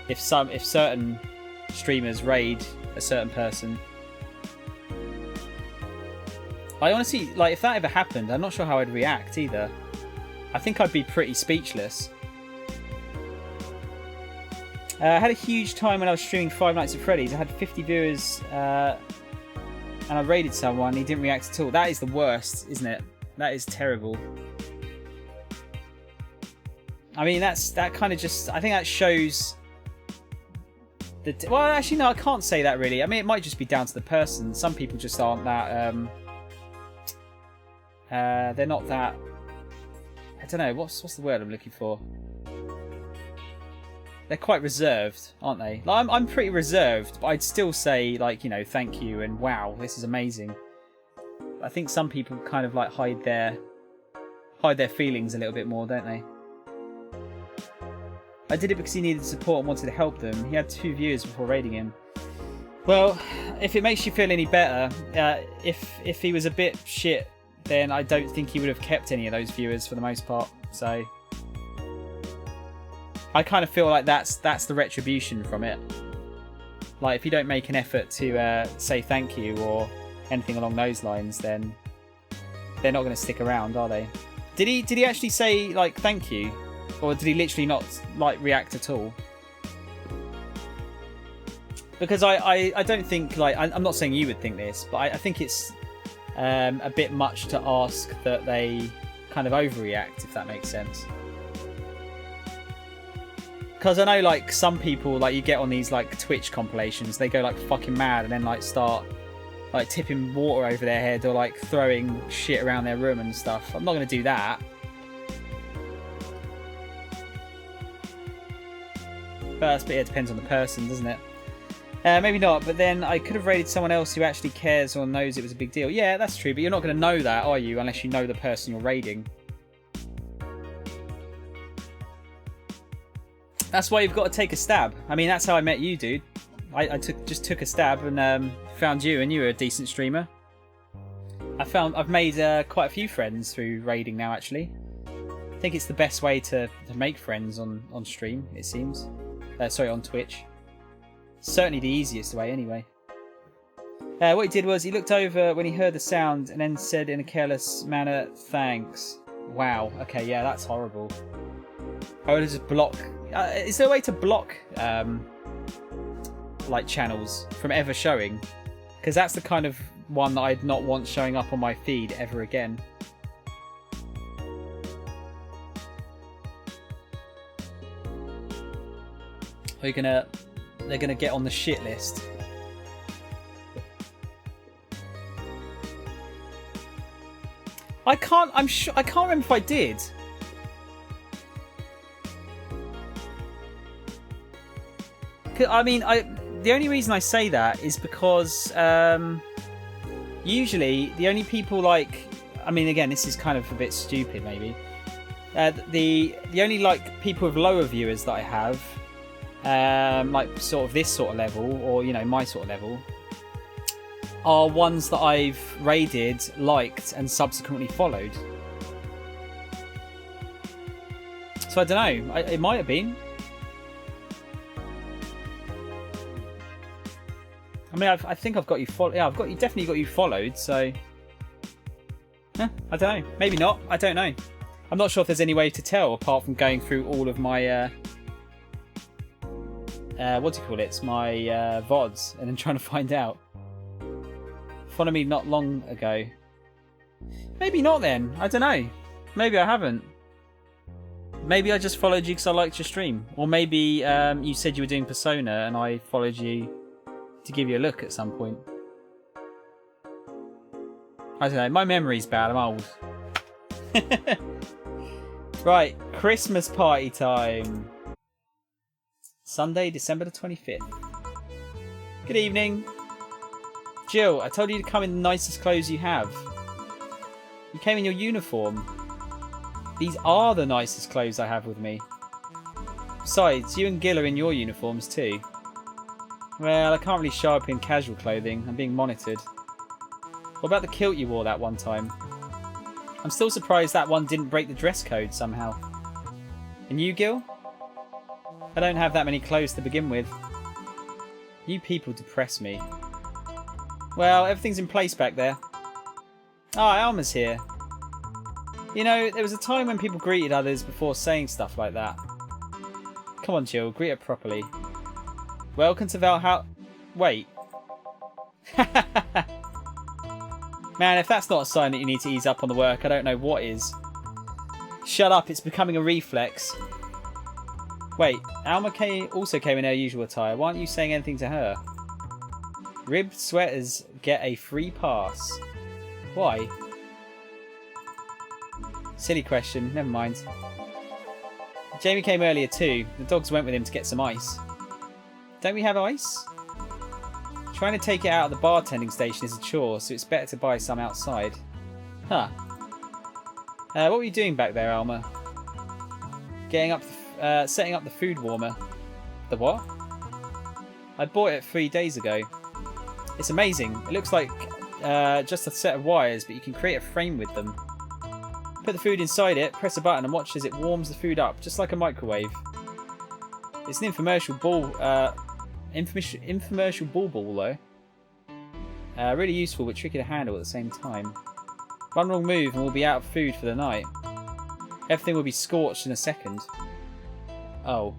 if certain streamers raid a certain person. I honestly, like, if that ever happened, I'm not sure how I'd react either. I think I'd be pretty speechless. I had a huge time when I was streaming Five Nights at Freddy's. I had 50 viewers and I raided someone. He didn't react at all. That is the worst, isn't it? That is terrible. I mean, that kind of just... I think that shows... Well, actually, no, I can't say that really. I mean, it might just be down to the person. Some people just aren't that... they're not that... I don't know, what's the word I'm looking for? They're quite reserved, aren't they? Like, I'm pretty reserved, but I'd still say, like, you know, thank you and wow, this is amazing. I think some people kind of like hide their feelings a little bit more, don't they? I did it because he needed support and wanted to help them. He had 2 viewers before raiding him. Well, if it makes you feel any better, if he was a bit shit, then I don't think he would have kept any of those viewers for the most part. So I kind of feel like that's the retribution from it. Like, if you don't make an effort to say thank you or anything along those lines, then they're not going to stick around, are they? Did he actually say, like, thank you? Or did he literally not, like, react at all? Because I don't think, like, I'm not saying you would think this, but I think it's a bit much to ask that they kind of overreact, if that makes sense. Because I know, like, some people, like, you get on these, like, Twitch compilations, they go, like, fucking mad and then, like, start, like, tipping water over their head or, like, throwing shit around their room and stuff. I'm not going to do that. But it depends on the person, doesn't it? Maybe not, but then I could have raided someone else who actually cares or knows it was a big deal. Yeah, that's true, but you're not going to know that, are you, unless you know the person you're raiding. That's why you've got to take a stab. I mean, that's how I met you, dude. I just took a stab and found you, and you were a decent streamer. I've made quite a few friends through raiding now, actually. I think it's the best way to make friends on stream, it seems. Sorry, on Twitch. Certainly the easiest way, anyway. What he did was he looked over when he heard the sound and then said in a careless manner, thanks. Wow, okay, yeah, that's horrible. I would just block... is there a way to block like channels from ever showing? Because that's the kind of one that I'd not want showing up on my feed ever again. They're gonna get on the shit list. I can't remember if I did. I mean, the only reason I say that is because usually the only people, like, I mean, again, this is kind of a bit stupid, maybe. The only, like, people with lower viewers that I have, like sort of this sort of level, or, you know, my sort of level, are ones that I've raided, liked, and subsequently followed. So I don't know. It might have been. I mean, I think I've got you followed. Yeah, definitely got you followed. So, I don't know. Maybe not. I don't know. I'm not sure if there's any way to tell apart from going through all of my what do you call it? My VODs, and then trying to find out. Followed me not long ago. Maybe not then. I don't know. Maybe I haven't. Maybe I just followed you because I liked your stream, or maybe you said you were doing Persona and I followed you to give you a look at some point. I don't know, my memory's bad, I'm old. Right, Christmas party time. Sunday, December the 25th. Good evening. Jill, I told you to come in the nicest clothes you have. You came in your uniform. These are the nicest clothes I have with me. Besides, you and Gil are in your uniforms too. Well, I can't really show up in casual clothing. I'm being monitored. What about the kilt you wore that one time? I'm still surprised that one didn't break the dress code somehow. And you, Gil? I don't have that many clothes to begin with. You people depress me. Well, everything's in place back there. Ah, Alma's here. You know, there was a time when people greeted others before saying stuff like that. Come on, Jill, greet her properly. Welcome to Valhalla. Wait. Man, if that's not a sign that you need to ease up on the work, I don't know what is. Shut up, it's becoming a reflex. Wait, Alma also came in her usual attire. Why aren't you saying anything to her? Ribbed sweaters get a free pass. Why? Silly question, never mind. Jamie came earlier too. The dogs went with him to get some ice. Don't we have ice? Trying to take it out of the bartending station is a chore, so it's better to buy some outside. Huh. What were you doing back there, Alma? Setting up the food warmer. The what? I bought it 3 days ago. It's amazing. It looks like just a set of wires, but you can create a frame with them. Put the food inside it, press a button and watch as it warms the food up, just like a microwave. It's an infomercial ball. Infomercial ball though. Really useful but tricky to handle at the same time. One wrong move and we'll be out of food for the night. Everything will be scorched in a second. Oh.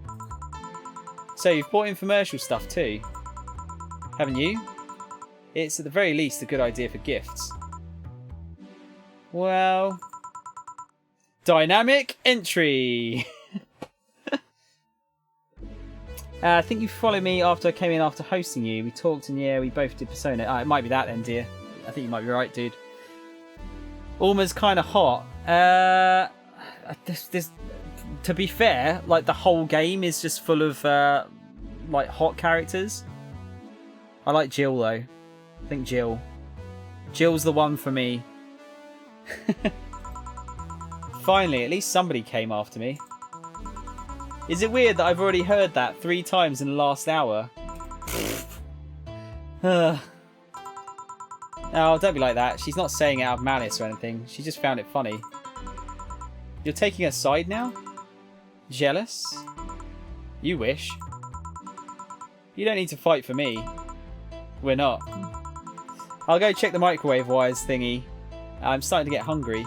So you've bought infomercial stuff too, haven't you? It's at the very least a good idea for gifts. Well... Dynamic entry! I think you followed me after I came in after hosting you. We talked and yeah, we both did Persona. It might be that then, dear. I think you might be right, dude. Almost kind of hot. To be fair, like the whole game is just full of like hot characters. I like Jill though. I think Jill's the one for me. Finally, at least somebody came after me. Is it weird that I've already heard that 3 times in the last hour? Oh, don't be like that. She's not saying it out of malice or anything. She just found it funny. You're taking her side now? Jealous? You wish. You don't need to fight for me. We're not. I'll go check the microwave wires thingy. I'm starting to get hungry.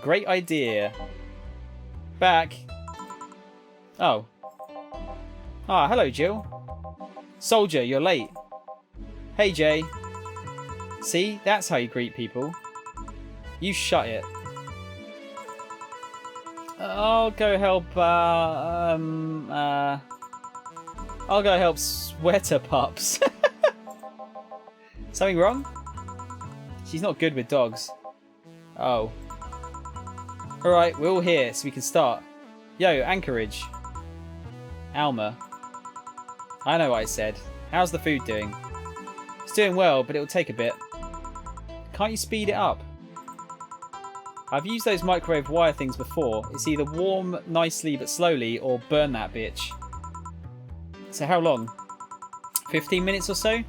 Great idea. Back. Oh. Ah, hello, Jill. Soldier, you're late. Hey, Jay. See, that's how you greet people. You shut it. I'll go help, I'll go help Sweater Pups. Something wrong? She's not good with dogs. Oh. Alright, we're all here, so we can start. Yo, Anchorage. Alma. I know what I said. How's the food doing? It's doing well, but it'll take a bit. Can't you speed it up? I've used those microwave wire things before. It's either warm nicely but slowly, or burn that bitch. So how long? 15 minutes or so?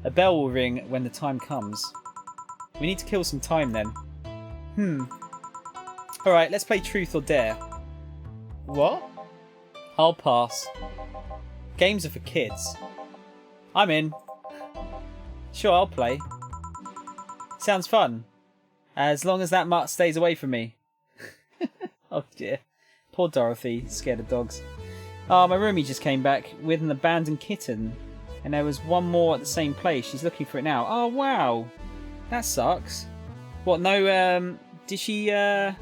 A bell will ring when the time comes. We need to kill some time then. Alright, let's play Truth or Dare. What? I'll pass. Games are for kids. I'm in. Sure, I'll play. Sounds fun. As long as that mutt stays away from me. Oh dear. Poor Dorothy, scared of dogs. Oh, my roomie just came back with an abandoned kitten. And there was one more at the same place. She's looking for it now. Oh, wow. That sucks. What, no, did she look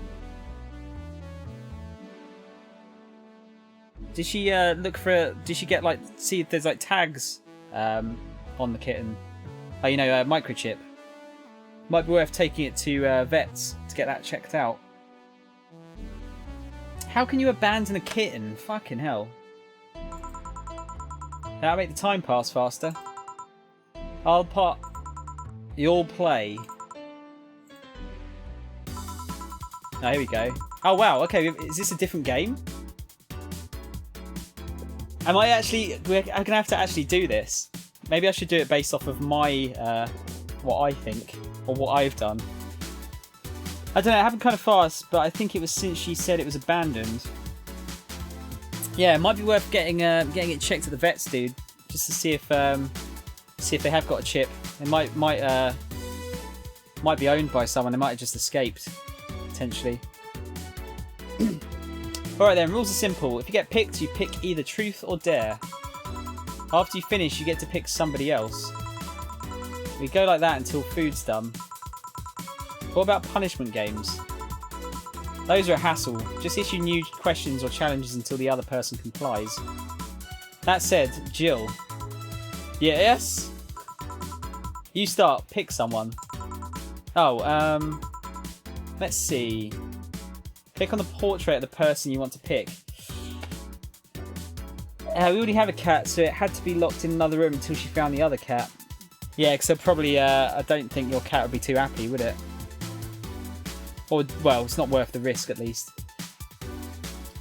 for it? Did she get, like, see if there's, like, tags on the kitten? Oh, you know, microchip. Might be worth taking it to vets to get that checked out. How can you abandon a kitten? Fucking hell. That'll make the time pass faster. You'll play. Oh, here we go. Oh, wow. Okay, is this a different game? Am I actually... I'm going to have to actually do this. Maybe I should do it based off of my... what I think. Or what I've done. I don't know, it happened kind of fast, but I think it was since she said it was abandoned. Yeah, it might be worth getting it checked at the vets, dude. Just to see if they have got a chip. It might be owned by someone. They might have just escaped, potentially. Alright then, rules are simple. If you get picked, you pick either Truth or Dare. After you finish, you get to pick somebody else. We go like that until food's done. What about punishment games? Those are a hassle. Just issue new questions or challenges until the other person complies. That said, Jill. Yes? You start. Pick someone. Oh, let's see. Click on the portrait of the person you want to pick. We already have a cat, so it had to be locked in another room until she found the other cat. Yeah, because probably, I don't think your cat would be too happy, would it? Or, well, it's not worth the risk, at least.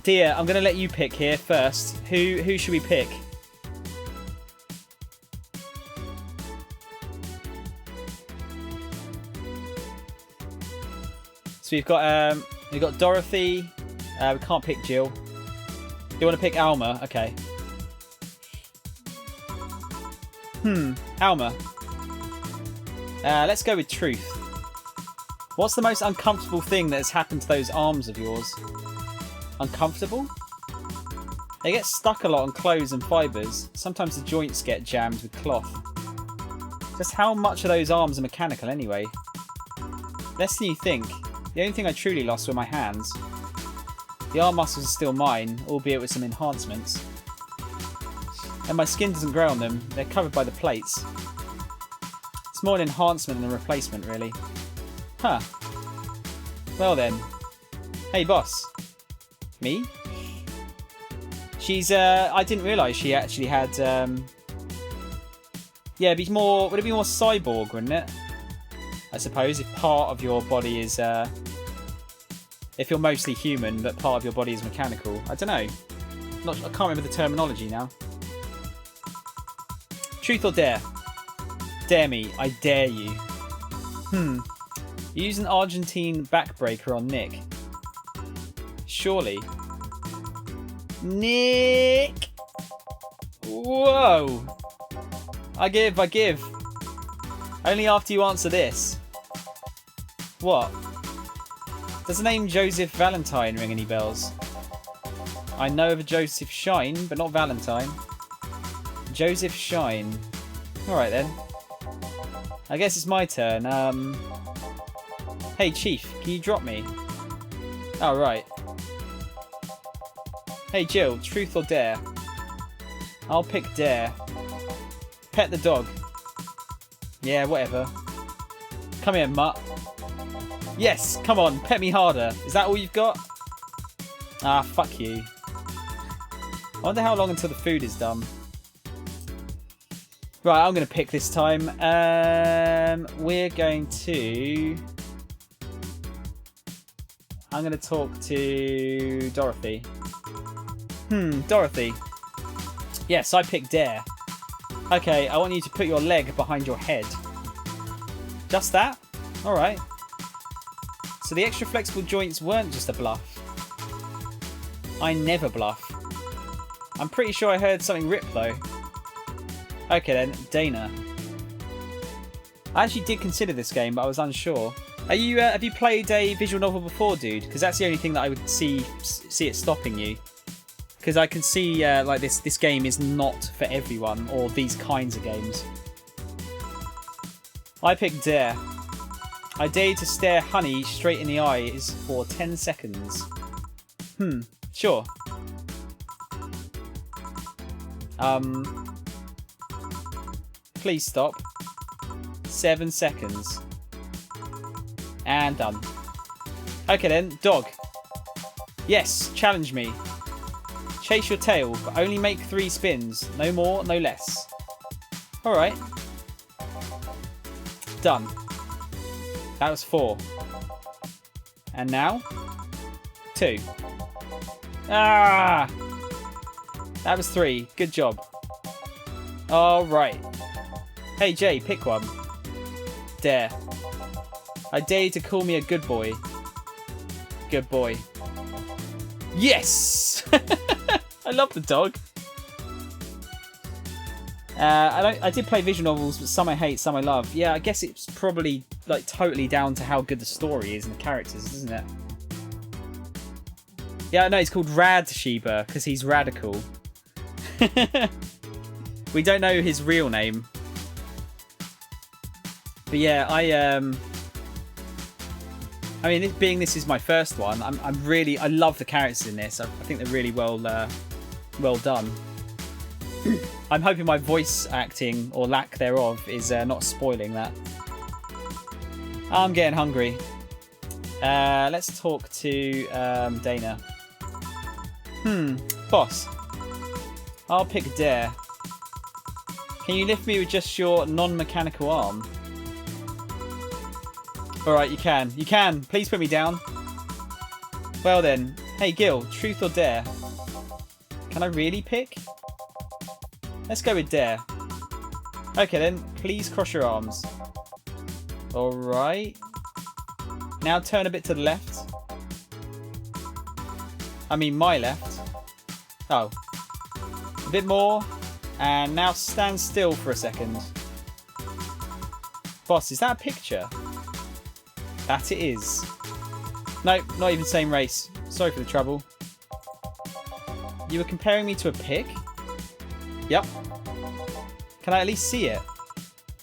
Dear, I'm going to let you pick here first. Who should we pick? So we've got Dorothy. We can't pick Jill. You want to pick Alma? Okay. Alma. Let's go with truth. What's the most uncomfortable thing that has happened to those arms of yours? Uncomfortable? They get stuck a lot on clothes and fibres. Sometimes the joints get jammed with cloth. Just how much of those arms are mechanical anyway? Less than you think. The only thing I truly lost were my hands. The arm muscles are still mine, albeit with some enhancements. And my skin doesn't grow on them. They're covered by the plates. It's more an enhancement than a replacement, really. Huh. Well then. Hey, boss. Me? She's, I didn't realise she actually had, yeah, it'd be more, would it be more cyborg, wouldn't it? I suppose, if part of your body is, if you're mostly human, but part of your body is mechanical. I don't know. I can't remember the terminology now. Truth or dare? Dare me. I dare you. Use an Argentine backbreaker on Nick. Surely. Nick! Whoa! I give. Only after you answer this. What? Does the name Joseph Valentine ring any bells? I know of a Joseph Shine, but not Valentine. Joseph Shine. Alright then. I guess it's my turn. Hey Chief, can you drop me? Oh, right. Hey Jill, truth or dare? I'll pick dare. Pet the dog. Yeah, whatever. Come here, mutt. Yes, come on, pet me harder. Is that all you've got? Ah, fuck you. I wonder how long until the food is done. Right, I'm going to pick this time. We're going to... I'm going to talk to Dorothy. Dorothy. Yes, I picked dare. Okay, I want you to put your leg behind your head. Just that? Alright. So the extra flexible joints weren't just a bluff. I never bluff. I'm pretty sure I heard something rip though. Okay then, Dana. I actually did consider this game, but I was unsure. Are you? Have you played a visual novel before, dude? Because that's the only thing that I would see it stopping you. Because I can see like this game is not for everyone, or these kinds of games. I picked dare. I dare you to stare Honey straight in the eyes for 10 seconds. Sure. Please stop. 7 seconds. And done. Okay then, dog. Yes, challenge me. Chase your tail, but only make 3 spins. No more, no less. Alright. Done. That was 4. And now? 2. Ah! That was 3. Good job. Alright. Hey Jay, pick one. Dare. I dare you to call me a good boy. Good boy. Yes! I love the dog. I did play visual novels, but some I hate, some I love. Yeah, I guess it's probably like totally down to how good the story is and the characters, isn't it? Yeah, no, it's called Rad Sheba because he's radical. We don't know his real name. But yeah, I mean, being this is my first one, I love the characters in this. I think they're really well done. I'm hoping my voice acting, or lack thereof, is not spoiling that. I'm getting hungry. Let's talk to Dana. Boss. I'll pick dare. Can you lift me with just your non-mechanical arm? Alright, you can. You can. Please put me down. Well then. Hey Gil, truth or dare? Can I really pick? Let's go with dare. Okay then, please cross your arms. Alright. Now turn a bit to the left. I mean my left. Oh. A bit more. And now stand still for a second. Boss, is that a picture? That it is. Nope, not even same race. Sorry for the trouble. You were comparing me to a pig? Yep. Can I at least see it?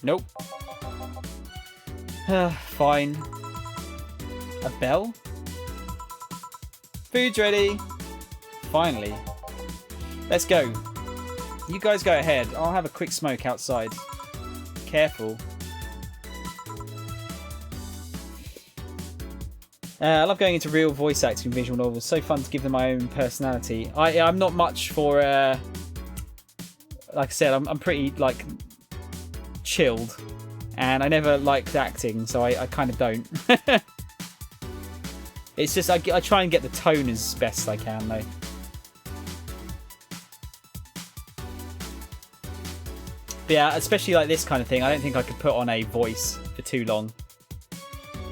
Nope. Fine. A bell? Food's ready. Finally. Let's go. You guys go ahead. I'll have a quick smoke outside. Careful. I love going into real voice acting in visual novels. So fun to give them my own personality. I'm not much for... like I said, I'm pretty, like, chilled. And I never liked acting, so I kind of don't. It's just, I try and get the tone as best I can, though. But yeah, especially like this kind of thing, I don't think I could put on a voice for too long.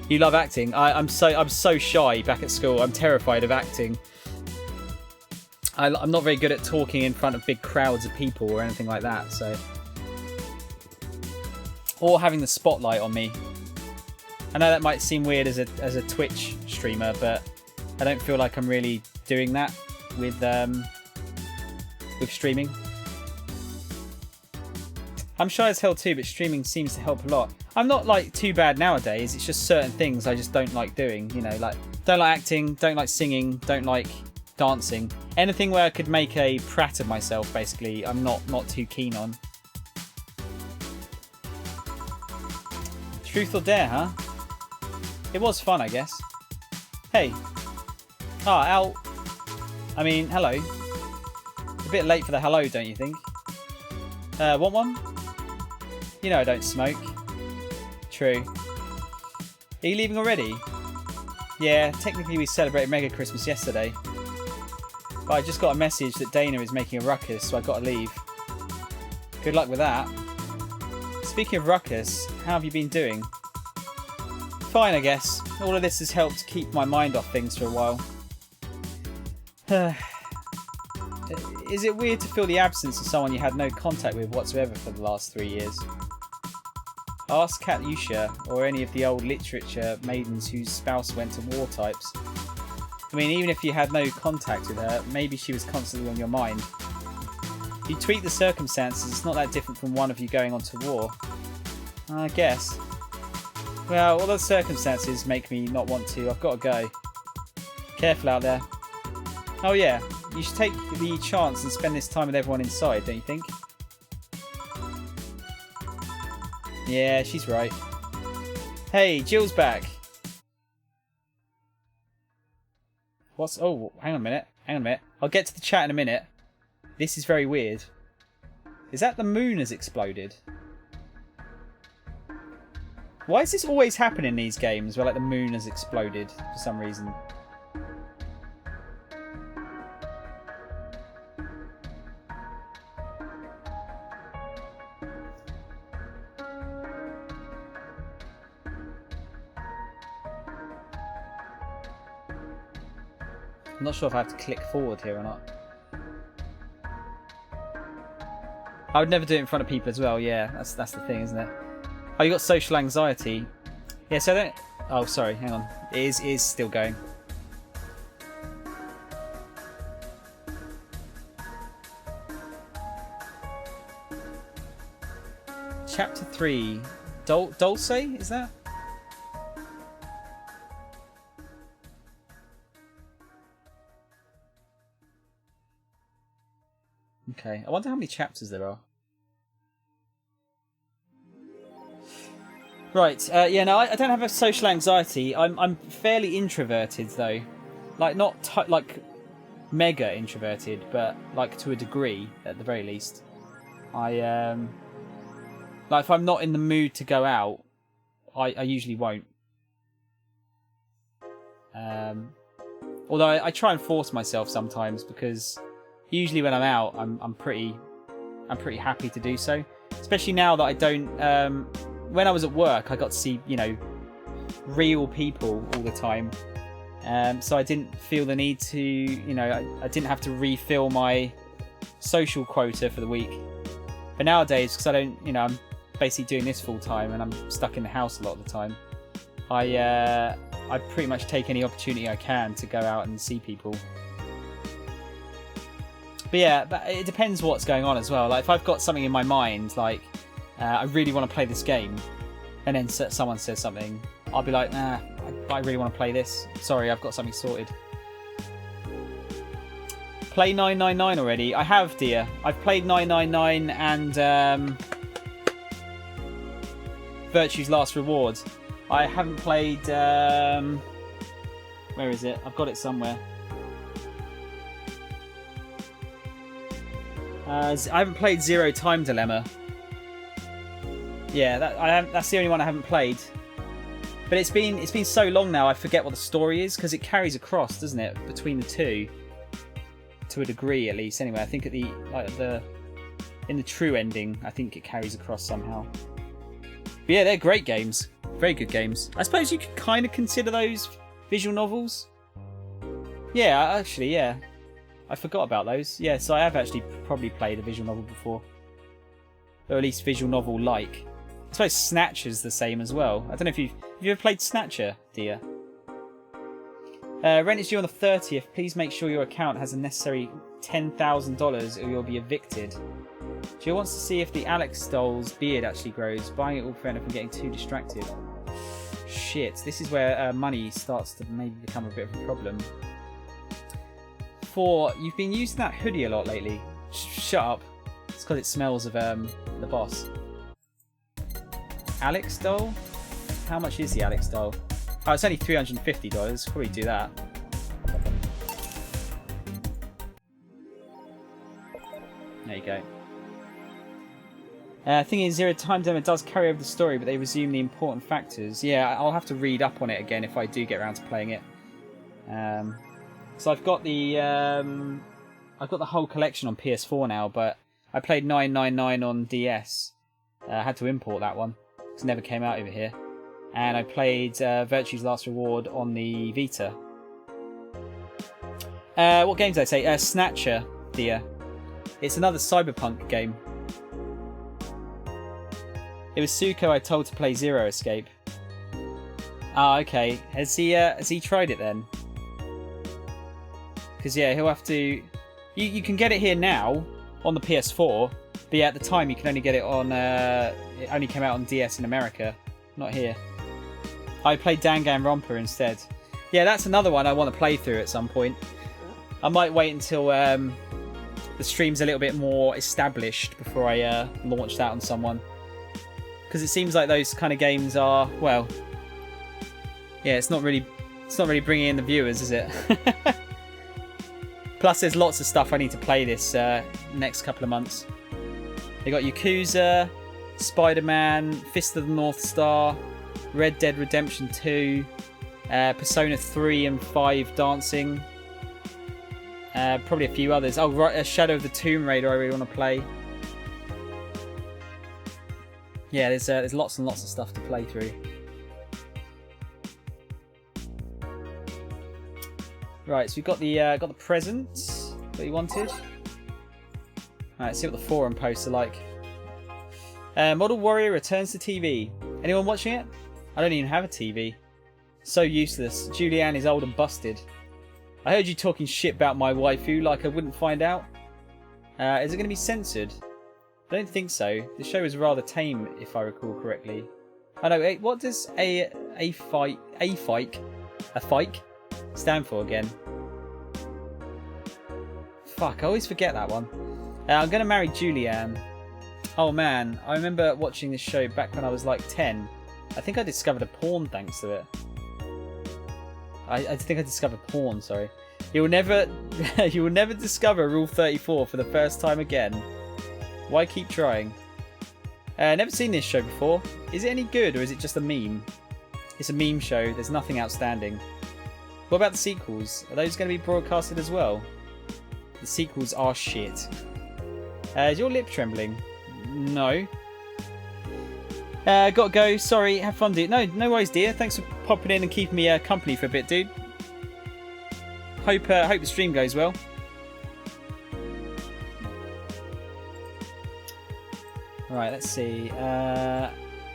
You love acting? I'm so shy back at school. I'm terrified of acting. I'm not very good at talking in front of big crowds of people or anything like that, so... Or having the spotlight on me. I know that might seem weird as a Twitch streamer, but I don't feel like I'm really doing that with streaming. I'm shy as hell too, but streaming seems to help a lot. I'm not like too bad nowadays. It's just certain things I just don't like doing. You know, like don't like acting, don't like singing, don't like dancing. Anything where I could make a prat of myself, basically, I'm not too keen on. Truth or dare, huh? It was fun, I guess. Hey. Ah, Al. I mean, hello. A bit late for the hello, don't you think? Want one? You know I don't smoke. True. Are you leaving already? Yeah, technically we celebrated Mega Christmas yesterday. But I just got a message that Dana is making a ruckus, so I got to leave. Good luck with that. Speaking of ruckus, how have you been doing? Fine, I guess. All of this has helped keep my mind off things for a while. Is it weird to feel the absence of someone you had no contact with whatsoever for the last 3 years? Ask Katyusha or any of the old literature maidens whose spouse went to war types. I mean, even if you had no contact with her, maybe she was constantly on your mind. If you tweak the circumstances, it's not that different from one of you going on to war. I guess. Well, all those circumstances make me not want to. I've got to go. Careful out there. Oh yeah, you should take the chance and spend this time with everyone inside, don't you think? Yeah, she's right. Hey, Jill's back. What's... Oh, hang on a minute. Hang on a minute. I'll get to the chat in a minute. This is very weird. Is that the moon has exploded? Why does this always happen in these games where like the moon has exploded for some reason? I'm not sure if I have to click forward here or not. I would never do it in front of people as well, yeah. That's the thing, isn't it? Oh, you got social anxiety. Yeah, so I don't... Oh, sorry, hang on. It is still going. Chapter 3. Dulce, is that? Okay, I wonder how many chapters there are. Right, yeah, no, I don't have a social anxiety. I'm fairly introverted, though. Like, not like mega introverted, but like to a degree, at the very least. Like, if I'm not in the mood to go out, I usually won't. Although I try and force myself sometimes, because usually when I'm out, I'm pretty happy to do so. Especially now that I don't... when I was at work, I got to see, you know, real people all the time. So I didn't feel the need to, you know, I didn't have to refill my social quota for the week. But nowadays, because I don't, I'm basically doing this full time and I'm stuck in the house a lot of the time, I pretty much take any opportunity I can to go out and see people. But yeah, but it depends what's going on as well. Like if I've got something in my mind, like I really want to play this game, and then someone says something, I'll be like, nah, I really want to play this. Sorry, I've got something sorted. Play 999 already? I have, dear. I've played 999 and Virtue's Last Reward. I haven't played... where is it? I've got it somewhere. I haven't played Zero Time Dilemma. Yeah, that's the only one I haven't played. But it's been so long now, I forget what the story is, because it carries across, doesn't it, between the two, to a degree at least. Anyway, I think in the true ending, I think it carries across somehow. But yeah, they're great games, very good games. I suppose you could kind of consider those visual novels. Yeah, actually, yeah, I forgot about those. Yeah, so I have actually probably played a visual novel before, or at least visual novel-like. I suppose Snatcher's the same as well. I don't know if you've ever played Snatcher, dear. Rent is due on the 30th. Please make sure your account has the necessary $10,000 or you'll be evicted. Jill wants to see if the Alex doll's beard actually grows. Buying it will prevent her from getting too distracted. Shit, this is where money starts to maybe become a bit of a problem. 4, you've been using that hoodie a lot lately. Shut up. It's because it smells of the boss. Alex doll? How much is the Alex doll? Oh, it's only $350. Probably do that. There you go. Thing is, Zero Time Dilemma does carry over the story, but they resume the important factors. Yeah, I'll have to read up on it again if I do get around to playing it. So I've got the whole collection on PS4 now, but I played 999 on DS. I had to import that one. It never came out over here. And I played Virtue's Last Reward on the Vita. What game did I say? Snatcher, dear. It's another cyberpunk game. It was Suko I told to play Zero Escape. Ah, okay. Has he tried it then? Because yeah, he'll have to... You can get it here now on the PS4, but yeah, at the time you can only get it on... it only came out on DS in America, not here. I played Danganronpa instead. Yeah, that's another one I want to play through at some point. I might wait until the stream's a little bit more established before I launch that on someone. Because it seems like those kind of games are, well... Yeah, it's not really bringing in the viewers, is it? Plus, there's lots of stuff I need to play this next couple of months. They got Yakuza, Spider-Man, Fist of the North Star, Red Dead Redemption 2, Persona 3 and 5 Dancing, probably a few others. Oh, right, Shadow of the Tomb Raider I really want to play. Yeah, there's lots and lots of stuff to play through. Right, so we've got the present that you wanted. Alright, see what the forum posts are like. Model Warrior returns to TV. Anyone watching it? I don't even have a TV. So useless. Julianne is old and busted. I heard you talking shit about my waifu like I wouldn't find out. Is it going to be censored? I don't think so. The show is rather tame, if I recall correctly. I know. What does a fike stand for again? Fuck, I always forget that one. I'm going to marry Julianne. Oh man, I remember watching this show back when I was like 10. I think I discovered a porn thanks to it. I think I discovered porn, sorry. You will never discover Rule 34 for the first time again. Why keep trying? Never seen this show before. Is it any good or is it just a meme? It's a meme show, there's nothing outstanding. What about the sequels? Are those going to be broadcasted as well? The sequels are shit. Is your lip trembling? No. Gotta go. Sorry. Have fun, dude. No worries, dear. Thanks for popping in and keeping me company for a bit, dude. Hope the stream goes well. Right, let's see.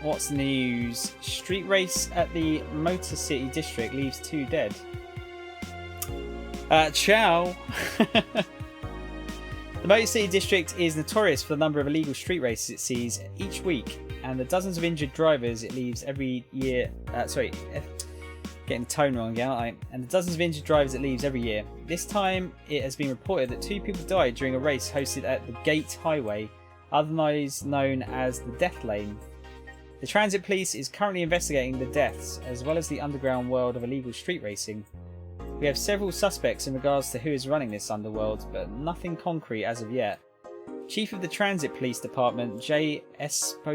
What's the news? Street race at the Motor City District leaves 2 dead. Ciao! The Motor City District is notorious for the number of illegal street races it sees each week, and the dozens of injured drivers it leaves every year. Getting the tone wrong again, aren't I? And the dozens of injured drivers it leaves every year. This time, it has been reported that 2 people died during a race hosted at the Gate Highway, otherwise known as the Death Lane. The Transit Police is currently investigating the deaths, as well as the underground world of illegal street racing. We have several suspects in regards to who is running this underworld, but nothing concrete as of yet. Chief of the Transit Police Department, J. Esposito,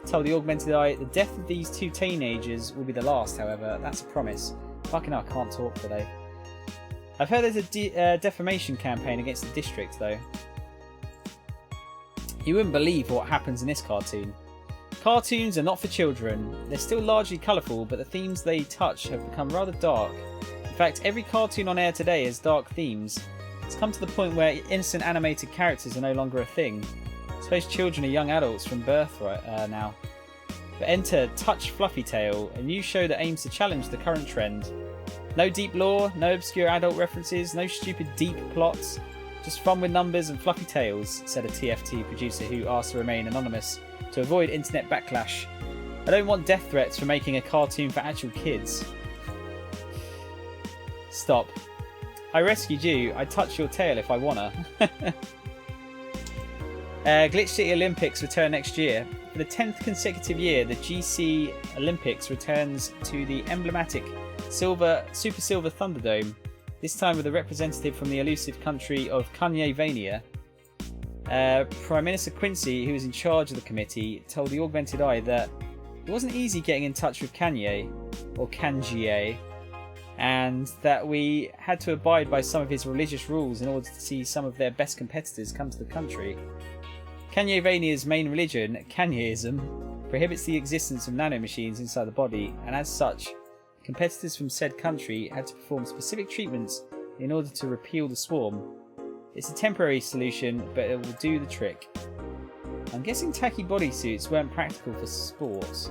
told the Augmented Eye, the death of these 2 teenagers will be the last, however. That's a promise. Fucking hell, I can't talk today. I've heard there's a defamation campaign against the district, though. You wouldn't believe what happens in this cartoon. Cartoons are not for children. They're still largely colourful, but the themes they touch have become rather dark. In fact, every cartoon on air today has dark themes. It's come to the point where innocent animated characters are no longer a thing. I suppose children are young adults from birth now. But enter Touch Fluffy Tail, a new show that aims to challenge the current trend. No deep lore, no obscure adult references, no stupid deep plots. Just fun with numbers and fluffy tales, said a TFT producer who asked to remain anonymous to avoid internet backlash. I don't want death threats for making a cartoon for actual kids. Stop. I rescued you. I'd touch your tail if I wanna. Glitch City Olympics return next year. For the 10th consecutive year, the GC Olympics returns to the emblematic Super Silver Thunderdome, this time with a representative from the elusive country of Kanye-vania. Prime Minister Quincy, who was in charge of the committee, told the Augmented Eye that it wasn't easy getting in touch with Kanye, or Kangie, and that we had to abide by some of his religious rules in order to see some of their best competitors come to the country. Kanye-vania's main religion, Kanyeism, prohibits the existence of nanomachines inside the body, and as such, competitors from said country had to perform specific treatments in order to repeal the swarm. It's a temporary solution, but it will do the trick. I'm guessing tacky bodysuits weren't practical for sports.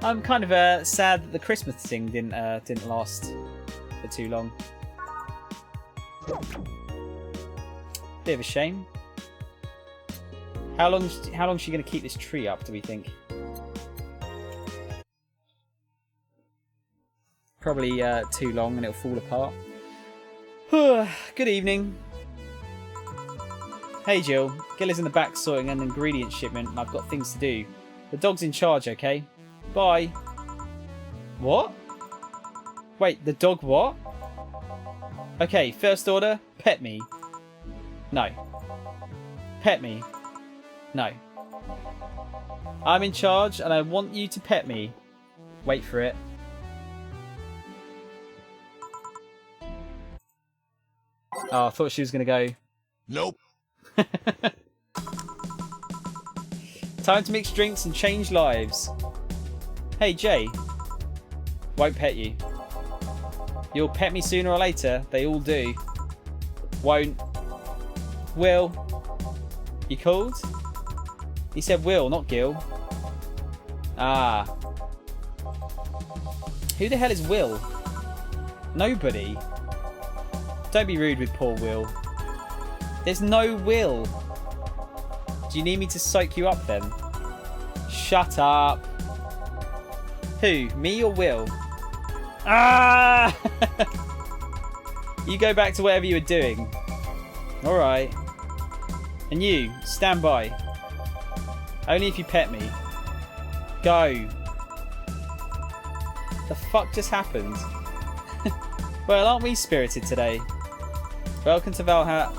I'm kind of sad that the Christmas thing didn't last for too long. Bit of a shame. How long is she going to keep this tree up, do we think? Probably too long and it'll fall apart. Good evening. Hey Jill, Gill is in the back sorting an ingredient shipment and I've got things to do. The dog's in charge, okay? Bye. What? Wait, the dog what? Okay, first order, pet me. No. Pet me. No. I'm in charge and I want you to pet me. Wait for it. Oh, I thought she was going to go. Nope. Time to mix drinks and change lives. Hey, Jay. Won't pet you. You'll pet me sooner or later. They all do. Won't. Will. You called? He said Will, not Gil. Ah. Who the hell is Will? Nobody. Don't be rude with poor Will. There's no Will. Do you need me to soak you up then? Shut up. Who? Me or Will? Ah! You go back to whatever you were doing. Alright. And you, stand by. Only if you pet me. Go. The fuck just happened? Well, aren't we spirited today? Welcome to Valhalla.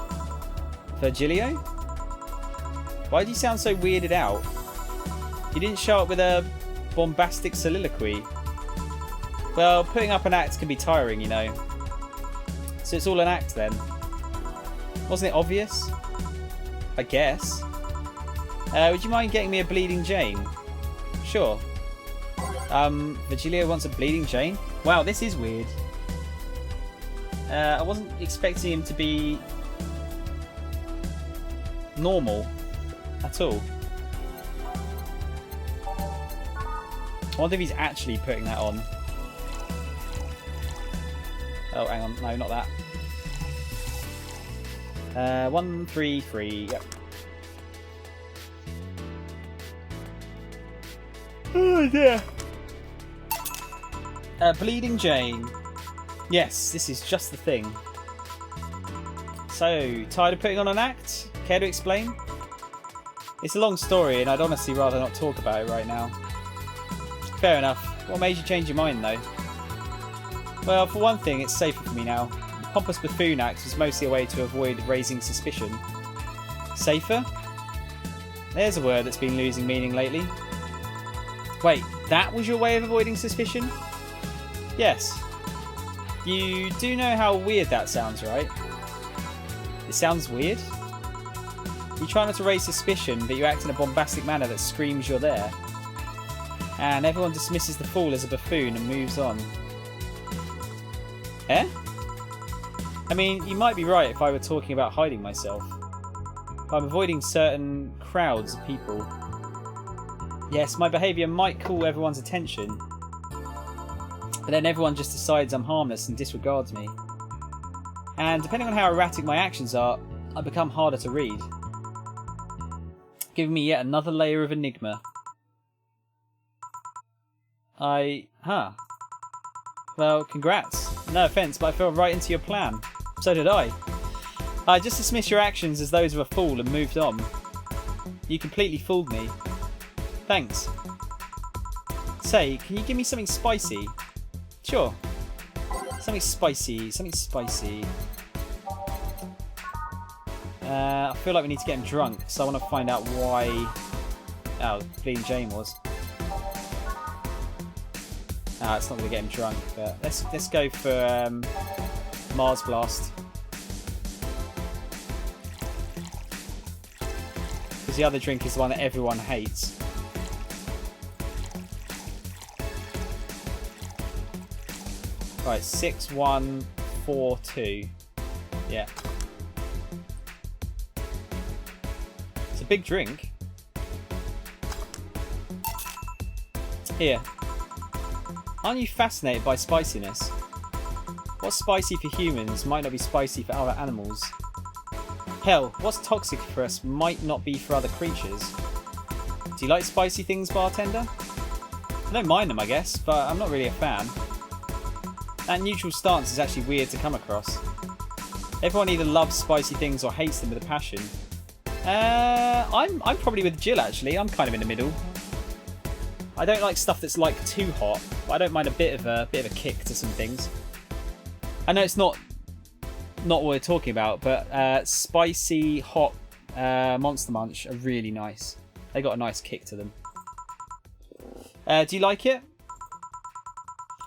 Virgilio? Why do you sound so weirded out? You didn't show up with a bombastic soliloquy. Well, putting up an act can be tiring, you know. So it's all an act then. Wasn't it obvious? I guess. Would you mind getting me a Bleeding Jane? Sure. Virgilio wants a Bleeding Jane? Wow, this is weird. I wasn't expecting him to be normal at all. I wonder if he's actually putting that on. Oh, hang on. No, not that. 1, 3, 3. Yep. Oh dear. Bleeding Jane. Yes, this is just the thing. So, tired of putting on an act? Care to explain? It's a long story and I'd honestly rather not talk about it right now. Fair enough. What made you change your mind though? Well, for one thing, it's safer for me now. The pompous buffoon act was mostly a way to avoid raising suspicion. Safer? There's a word that's been losing meaning lately. Wait, that was your way of avoiding suspicion? Yes. You do know how weird that sounds, right? It sounds weird? You try not to raise suspicion, but you act in a bombastic manner that screams you're there. And everyone dismisses the fool as a buffoon and moves on. Eh? I mean, you might be right if I were talking about hiding myself. I'm avoiding certain crowds of people. Yes, my behaviour might call everyone's attention, but then everyone just decides I'm harmless and disregards me. And depending on how erratic my actions are, I become harder to read. Giving me yet another layer of enigma. Well, congrats. No offence, but I fell right into your plan. So did I. I just dismissed your actions as those of a fool and moved on. You completely fooled me. Thanks. Say, can you give me something spicy? Sure. Something spicy, something spicy. I feel like we need to get him drunk, so I want to find out why... Oh, Bleeding Jane was. It's not going to get him drunk, but let's go for Mars Blast. Because the other drink is the one that everyone hates. Right, 6, 1, 4, 2. Yeah. It's a big drink. Here. Aren't you fascinated by spiciness? What's spicy for humans might not be spicy for other animals. Hell, what's toxic for us might not be for other creatures. Do you like spicy things, bartender? I don't mind them, I guess, but I'm not really a fan. That neutral stance is actually weird to come across. Everyone either loves spicy things or hates them with a passion. I'm probably with Jill, actually. I'm kind of in the middle. I don't like stuff that's like too hot, but I don't mind a bit of a kick to some things. I know it's not what we're talking about, but spicy hot Monster Munch are really nice. They got a nice kick to them. Do you like it?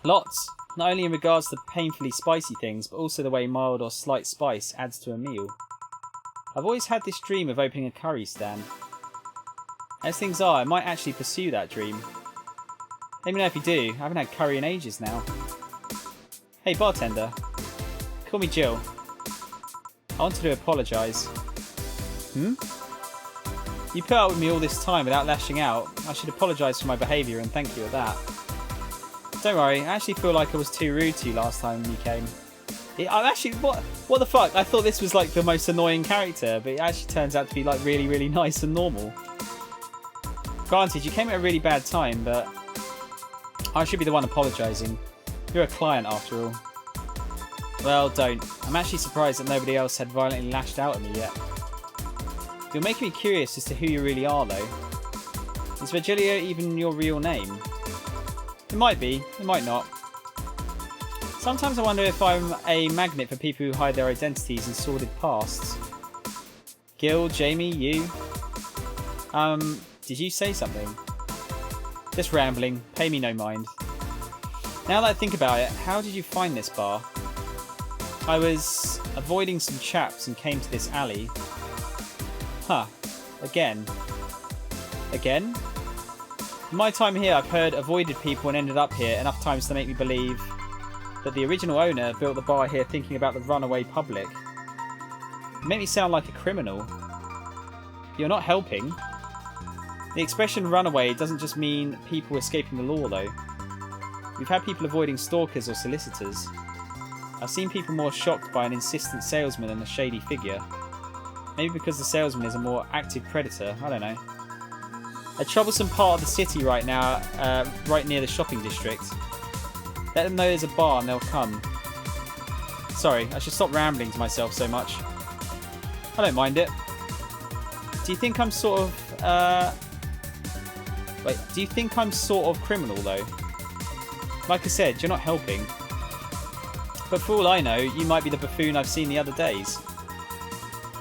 Lots. Not only in regards to painfully spicy things, but also the way mild or slight spice adds to a meal. I've always had this dream of opening a curry stand. As things are, I might actually pursue that dream. Let me know if you do. I haven't had curry in ages now. Hey bartender. Call me Jill. I wanted to apologise. Hmm? You put up with me all this time without lashing out. I should apologise for my behaviour and thank you at that. Don't worry, I actually feel like I was too rude to you last time you came. I'm actually, what the fuck? I thought this was like the most annoying character, but it actually turns out to be like really, really nice and normal. Granted, you came at a really bad time, but I should be the one apologising. You're a client after all. Well, don't. I'm actually surprised that nobody else had violently lashed out at me yet. You're making me curious as to who you really are, though. Is Virgilio even your real name? It might be, it might not. Sometimes I wonder if I'm a magnet for people who hide their identities in sordid pasts. Gil, Jamie, you? Did you say something? Just rambling, pay me no mind. Now that I think about it, how did you find this bar? I was avoiding some chaps and came to this alley. Huh. Again. Again? In my time here, I've heard avoided people and ended up here enough times to make me believe... that the original owner built the bar here thinking about the runaway public. You make me sound like a criminal. You're not helping. The expression runaway doesn't just mean people escaping the law, though. We've had people avoiding stalkers or solicitors. I've seen people more shocked by an insistent salesman than a shady figure. Maybe because the salesman is a more active predator, I don't know. A troublesome part of the city right now, right near the shopping district. Let them know there's a bar and they'll come. Sorry, I should stop rambling to myself so much. I don't mind it. Do you think I'm sort of... Wait, do you think I'm sort of criminal, though? Like I said, you're not helping. But for all I know, you might be the buffoon I've seen the other days.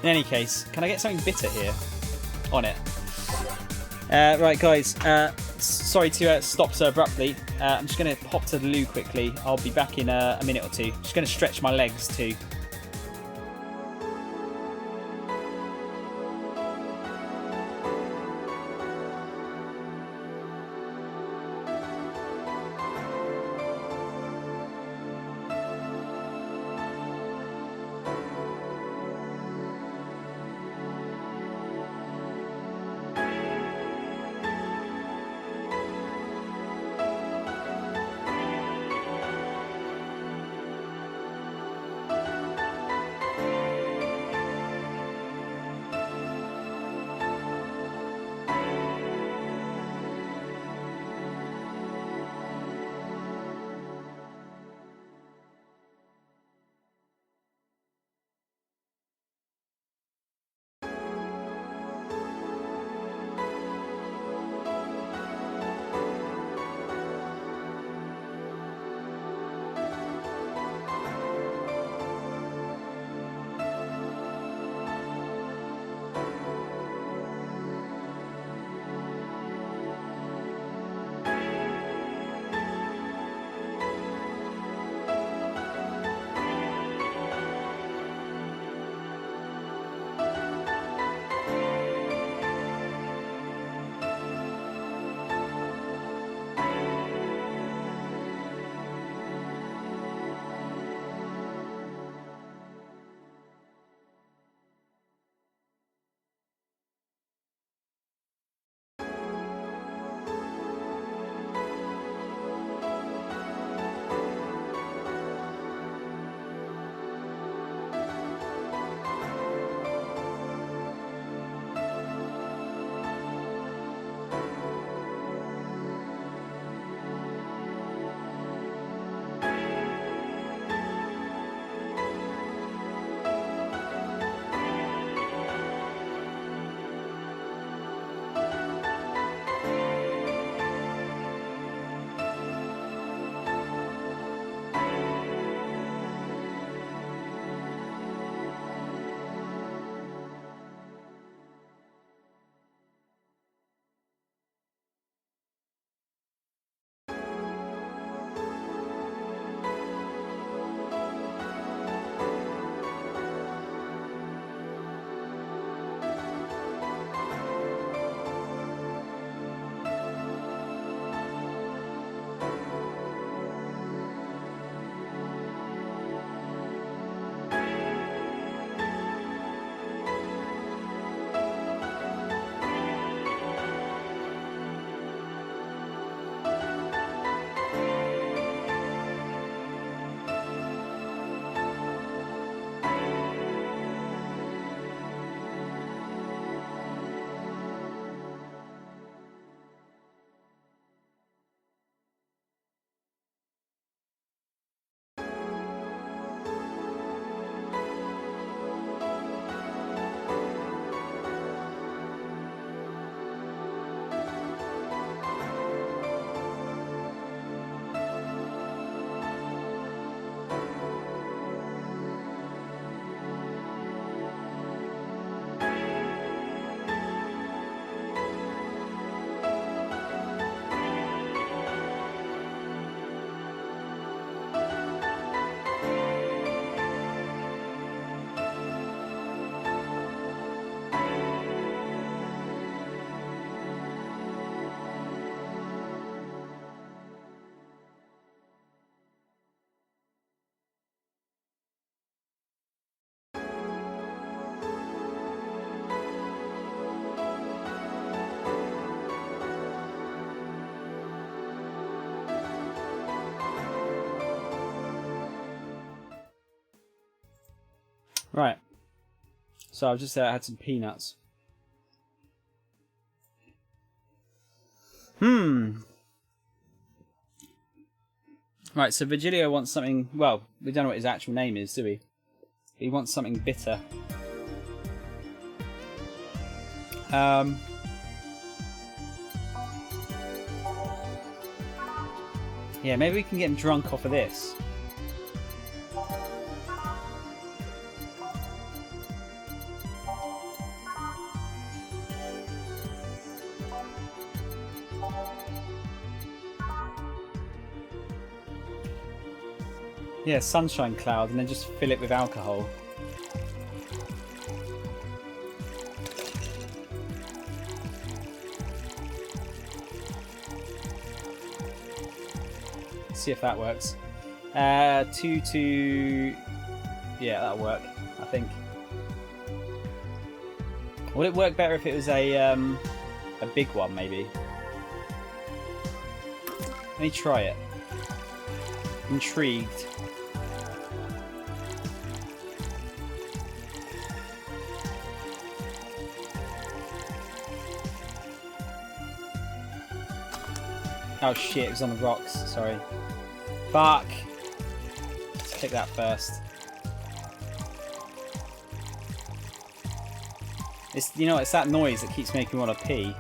In any case, can I get something bitter here? On it. Right, guys. Sorry to stop so abruptly. I'm just going to pop to the loo quickly. I'll be back in a minute or two. Just going to stretch my legs too. Right. So I've just had some peanuts. Right, so Virgilio wants something... Well, we don't know what his actual name is, do we? He wants something bitter. Yeah, maybe we can get him drunk off of this. Yeah, sunshine cloud, and then just fill it with alcohol. See if that works. 2. Yeah, that'll work, I think. Would it work better if it was a big one, maybe? Let me try it. Intrigued. Oh shit, it was on the rocks, sorry. Fuck! Let's click that first. It's, you know, it's that noise that keeps making me want to pee.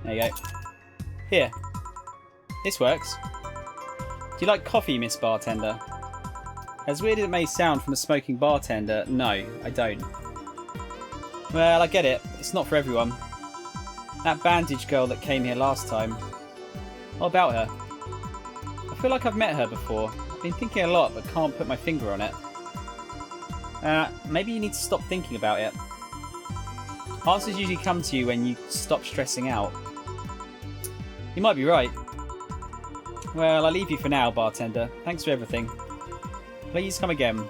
There you go. Here. This works. Do you like coffee, Miss Bartender? As weird as it may sound from a smoking bartender, no, I don't. Well, I get it. It's not for everyone. That bandage girl that came here last time. What about her? I feel like I've met her before. I've been thinking a lot, but can't put my finger on it. Maybe you need to stop thinking about it. Answers usually come to you when you stop stressing out. You might be right. Well, I'll leave you for now, bartender. Thanks for everything. Please come again.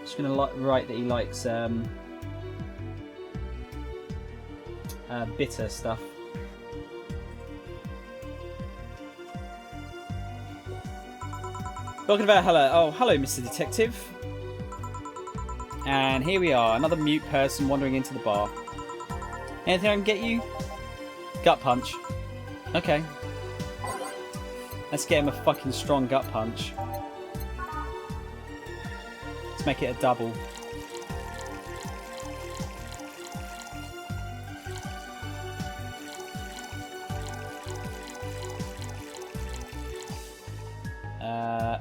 Just going to write that he likes bitter stuff. Welcome to Valhalla. Oh, hello, Mr. Detective. And here we are, another mute person wandering into the bar. Anything I can get you? Gut punch. Okay. Let's get him a fucking strong gut punch. Let's make it a double.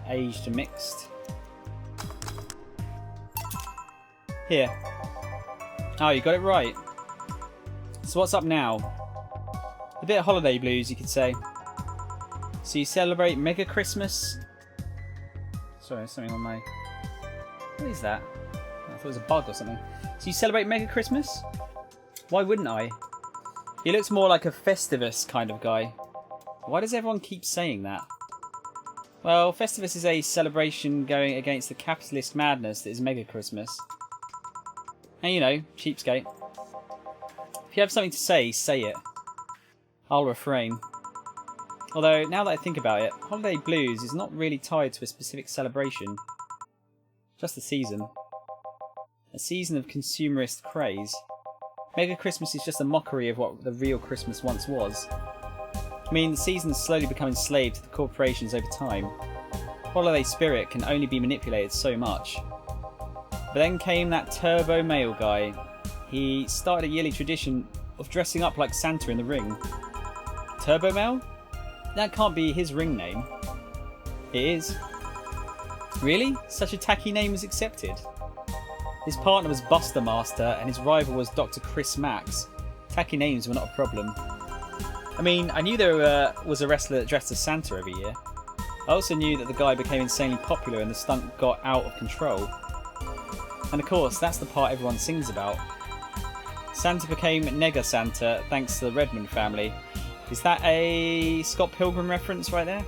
Aged and mixed. Here. Oh, you got it right. So what's up now? A bit of holiday blues, you could say. So you celebrate Mega Christmas? Sorry, there's something on my... What is that? I thought it was a bug or something. So you celebrate Mega Christmas? Why wouldn't I? He looks more like a Festivus kind of guy. Why does everyone keep saying that? Well, Festivus is a celebration going against the capitalist madness that is Mega Christmas. And you know, cheapskate. If you have something to say it. I'll refrain. Although, now that I think about it, Holiday Blues is not really tied to a specific celebration. Just a season. A season of consumerist craze. Mega Christmas is just a mockery of what the real Christmas once was. I mean, the seasons slowly become enslaved to the corporations over time. Holiday spirit can only be manipulated so much. But then came that turbo male guy. He started a yearly tradition of dressing up like Santa in the ring. Turbo male? That can't be his ring name. It is. Really? Such a tacky name was accepted. His partner was Buster Master and his rival was Dr. Chris Max. Tacky names were not a problem. I mean, I knew there was a wrestler that dressed as Santa every year. I also knew that the guy became insanely popular and the stunt got out of control. And of course, that's the part everyone sings about. Santa became Nega Santa thanks to the Redmond family. Is that a Scott Pilgrim reference right there?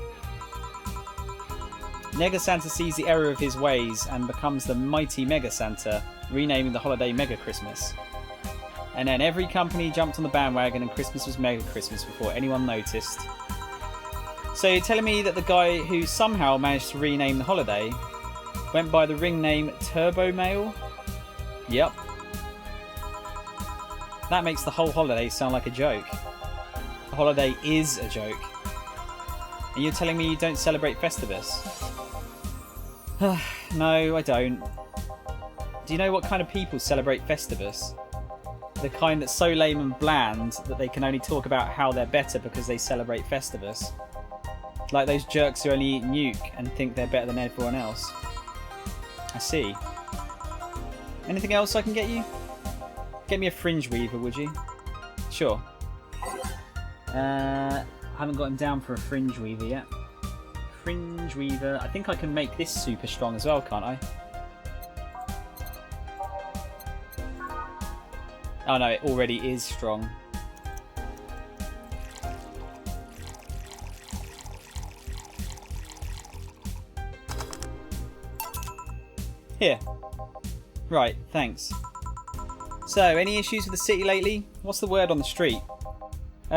Nega Santa sees the error of his ways and becomes the mighty Mega Santa, renaming the holiday Mega Christmas. And then every company jumped on the bandwagon and Christmas was Mega Christmas before anyone noticed. So you're telling me that the guy who somehow managed to rename the holiday went by the ring name Turbo Mail? Yep. That makes the whole holiday sound like a joke. The holiday is a joke. And you're telling me you don't celebrate Festivus? No, I don't. Do you know what kind of people celebrate Festivus? The kind that's so lame and bland that they can only talk about how they're better because they celebrate Festivus. Like those jerks who only eat nuke and think they're better than everyone else. I see. Anything else I can get you? Get me a fringe weaver, would you? Sure. I haven't got him down for a fringe weaver yet. Fringe weaver. I think I can make this super strong as well, can't I? Oh no, it already is strong. Here. Right, thanks. So, any issues with the city lately? What's the word on the street?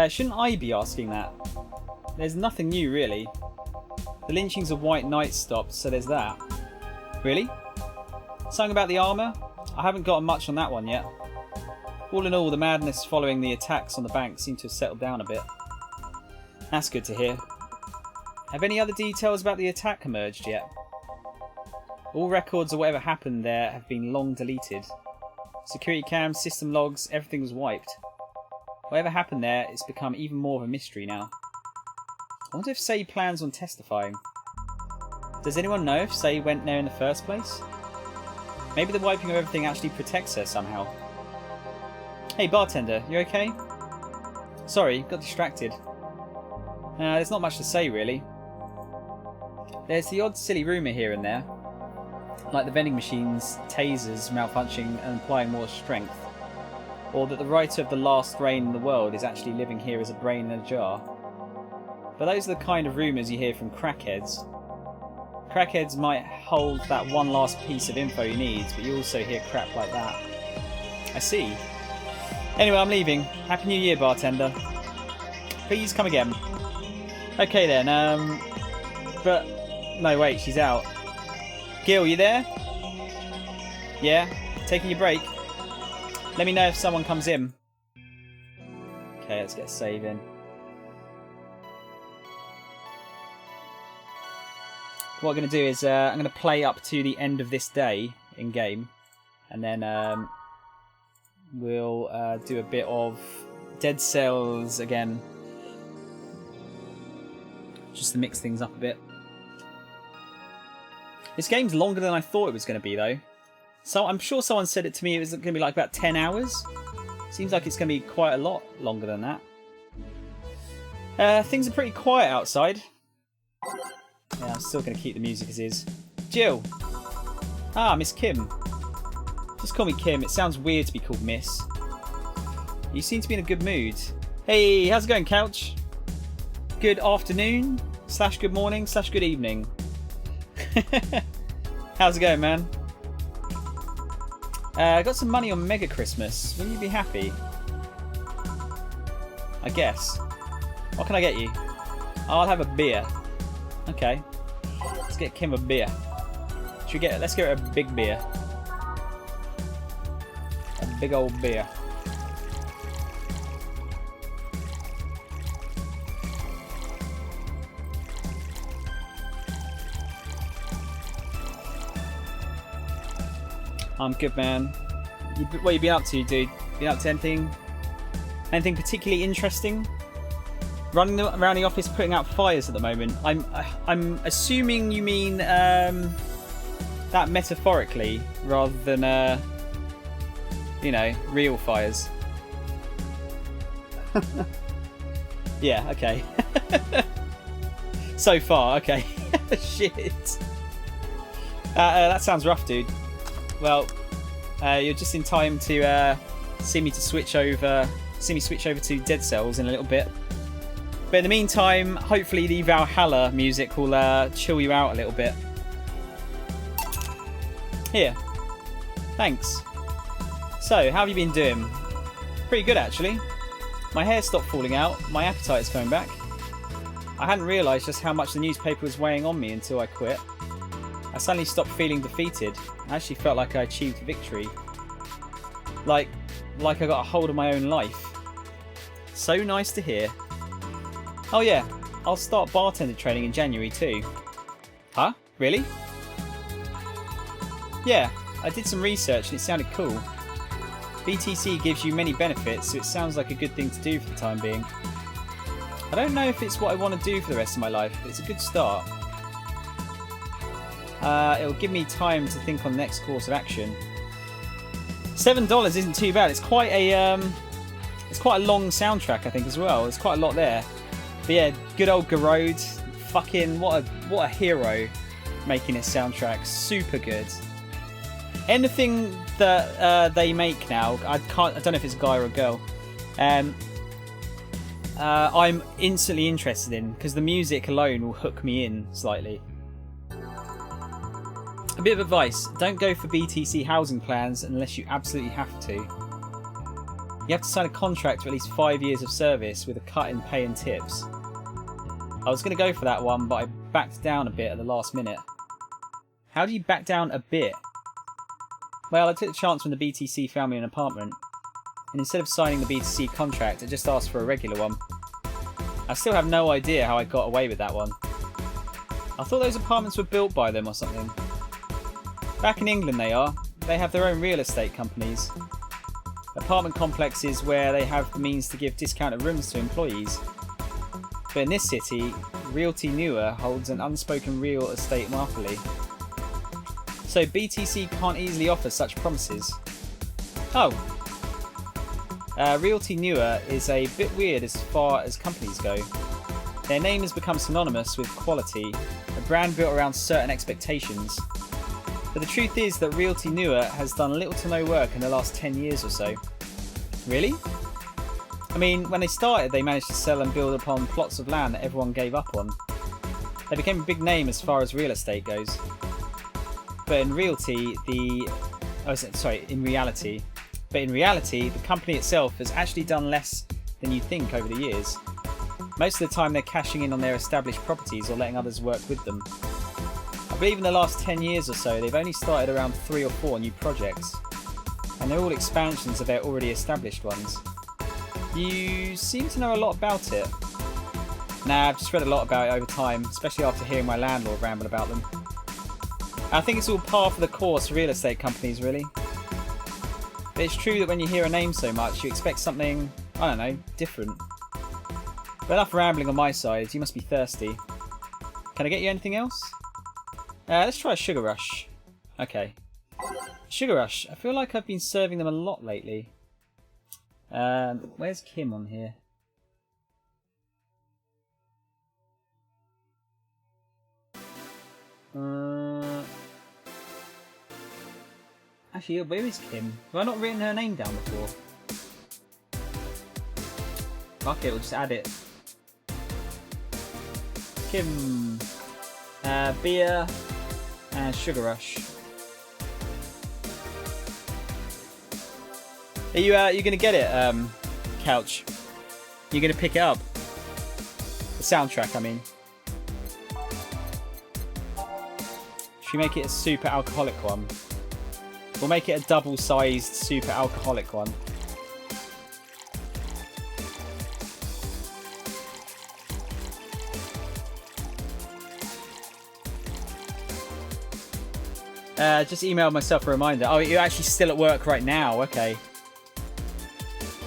Shouldn't I be asking that? There's nothing new, really. The lynchings of White Knights stopped, so there's that. Really? Something about the armour? I haven't gotten much on that one yet. All in all, the madness following the attacks on the bank seemed to have settled down a bit. That's good to hear. Have any other details about the attack emerged yet? All records of whatever happened there have been long deleted. Security cams, system logs, everything was wiped. Whatever happened there, it's become even more of a mystery now. I wonder if Say plans on testifying. Does anyone know if Say went there in the first place? Maybe the wiping of everything actually protects her somehow. Hey bartender, you okay? Sorry, got distracted. There's not much to say really. There's the odd silly rumour here and there. Like the vending machines, tasers malfunctioning and applying more strength. Or that the writer of The Last Reign in the World is actually living here as a brain in a jar. But those are the kind of rumours you hear from crackheads. Crackheads might hold that one last piece of info you need, but you also hear crap like that. I see. Anyway, I'm leaving. Happy New Year, bartender. Please come again. Okay then, but... No, wait, she's out. Gil, you there? Yeah? Taking your break? Let me know if someone comes in. Okay, let's get a save in. What I'm going to do is I'm going to play up to the end of this day in game. And then we'll do a bit of Dead Cells again. Just to mix things up a bit. This game's longer than I thought it was going to be though. So I'm sure someone said it to me it was going to be like about 10 hours. Seems like it's going to be quite a lot longer than that. Things are pretty quiet outside. Yeah, I'm still going to keep the music as is. Jill! Ah, Miss Kim. Just call me Kim. It sounds weird to be called Miss. You seem to be in a good mood. Hey, how's it going, Couch? Good afternoon, / good morning, / good evening. How's it going, man? I got some money on Mega Christmas. Wouldn't you be happy? I guess. What can I get you? I'll have a beer. Okay. Let's get Kim a beer. Should we get? Let's get her a big beer. A big old beer. I'm good, man. What you been up to, dude? Been up to anything? Anything particularly interesting? Running around the office putting out fires at the moment. I'm assuming you mean that metaphorically rather than you know, real fires. Yeah, okay. So far, okay. Shit. That sounds rough, dude. Well, you're just in time to see me switch over to Dead Cells in a little bit. But in the meantime, hopefully the Valhalla music will chill you out a little bit. Here. Thanks. So, how have you been doing? Pretty good, actually. My hair stopped falling out. My appetite is coming back. I hadn't realised just how much the newspaper was weighing on me until I quit. I suddenly stopped feeling defeated. I actually felt like I achieved victory. Like I got a hold of my own life. So nice to hear. Oh yeah, I'll start bartender training in January too. Huh? Really? Yeah, I did some research and it sounded cool. BTC gives you many benefits, so it sounds like a good thing to do for the time being. I don't know if it's what I want to do for the rest of my life, but it's a good start. It'll give me time to think on the next course of action. $7 isn't too bad. It's quite a long soundtrack, I think, as well. There's quite a lot there. But yeah, good old Garode. Fucking what a hero making his soundtrack. Super good. Anything that they make now, I don't know if it's a guy or a girl. I'm instantly interested in, because the music alone will hook me in slightly. A bit of advice: don't go for BTC housing plans unless you absolutely have to. You have to sign a contract for at least 5 years of service with a cut in pay and tips. I was going to go for that one, but I backed down a bit at the last minute. How do you back down a bit? Well, I took the chance when the BTC found me an apartment, and instead of signing the BTC contract, I just asked for a regular one. I still have no idea how I got away with that one. I thought those apartments were built by them or something. Back in England they are. They have their own real estate companies. Apartment complexes where they have the means to give discounted rooms to employees. But in this city, Realty Newer holds an unspoken real estate monopoly. So BTC can't easily offer such promises. Oh. Realty Newer is a bit weird as far as companies go. Their name has become synonymous with quality, a brand built around certain expectations. But the truth is that Realty Newer has done little to no work in the last 10 years or so. Really? I mean, when they started, they managed to sell and build upon plots of land that everyone gave up on. They became a big name as far as real estate goes. But in reality, the company itself has actually done less than you'd think over the years. Most of the time they're cashing in on their established properties or letting others work with them. I believe in the last 10 years or so they've only started around 3 or 4 new projects, and they're all expansions of their already established ones. You seem to know a lot about it. Nah, I've just read a lot about it over time, especially after hearing my landlord ramble about them. I think it's all par for the course for real estate companies, really. But it's true that when you hear a name so much, you expect something, I don't know, different. But enough rambling on my side, you must be thirsty. Can I get you anything else? Let's try a Sugar Rush. Okay. Sugar Rush. I feel like I've been serving them a lot lately. Where's Kim on here? Actually, where is Kim? Have I not written her name down before? Fuck it, we'll just add it. Kim. Beer and Sugar Rush. Are you gonna get it, Couch? You gonna pick it up? The soundtrack, I mean. Should we make it a super alcoholic one? We'll make it a double-sized super alcoholic one. Just emailed myself a reminder. Oh, you're actually still at work right now. Okay.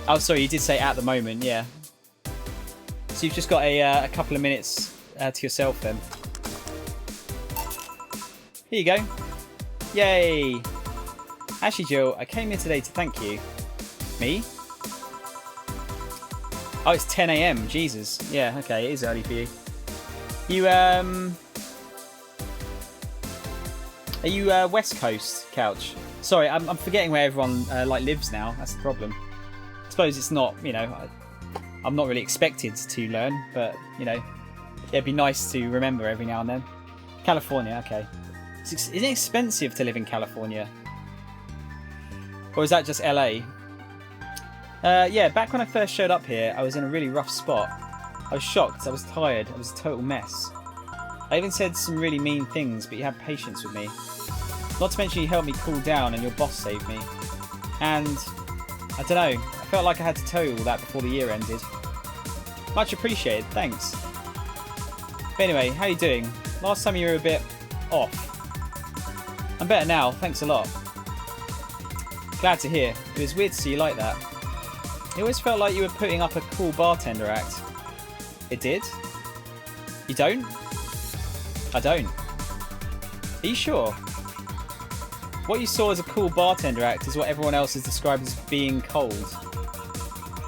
Oh, sorry, you did say at the moment, yeah. So you've just got a couple of minutes to yourself then. Here you go. Yay! Actually, Jill, I came here today to thank you. Me? Oh, it's 10 AM. Jesus. Yeah, okay, it is early for you. You, Are you West Coast, Couch? Sorry, I'm forgetting where everyone lives now. That's the problem. I suppose it's not, you know, I'm not really expected to learn, but, you know, it'd be nice to remember every now and then. California, okay. Is it expensive to live in California? Or is that just LA? Yeah, back when I first showed up here, I was in a really rough spot. I was shocked, I was tired, I was a total mess. I even said some really mean things, but you had patience with me. Not to mention you helped me cool down and your boss saved me. And, I don't know, I felt like I had to tell you all that before the year ended. Much appreciated, thanks. But anyway, how you doing? Last time you were a bit off. I'm better now, thanks a lot. Glad to hear. It was weird to see you like that. It always felt like you were putting up a cool bartender act. It did? You don't? I don't. Are you sure? What you saw as a cool bartender act is what everyone else has described as being cold.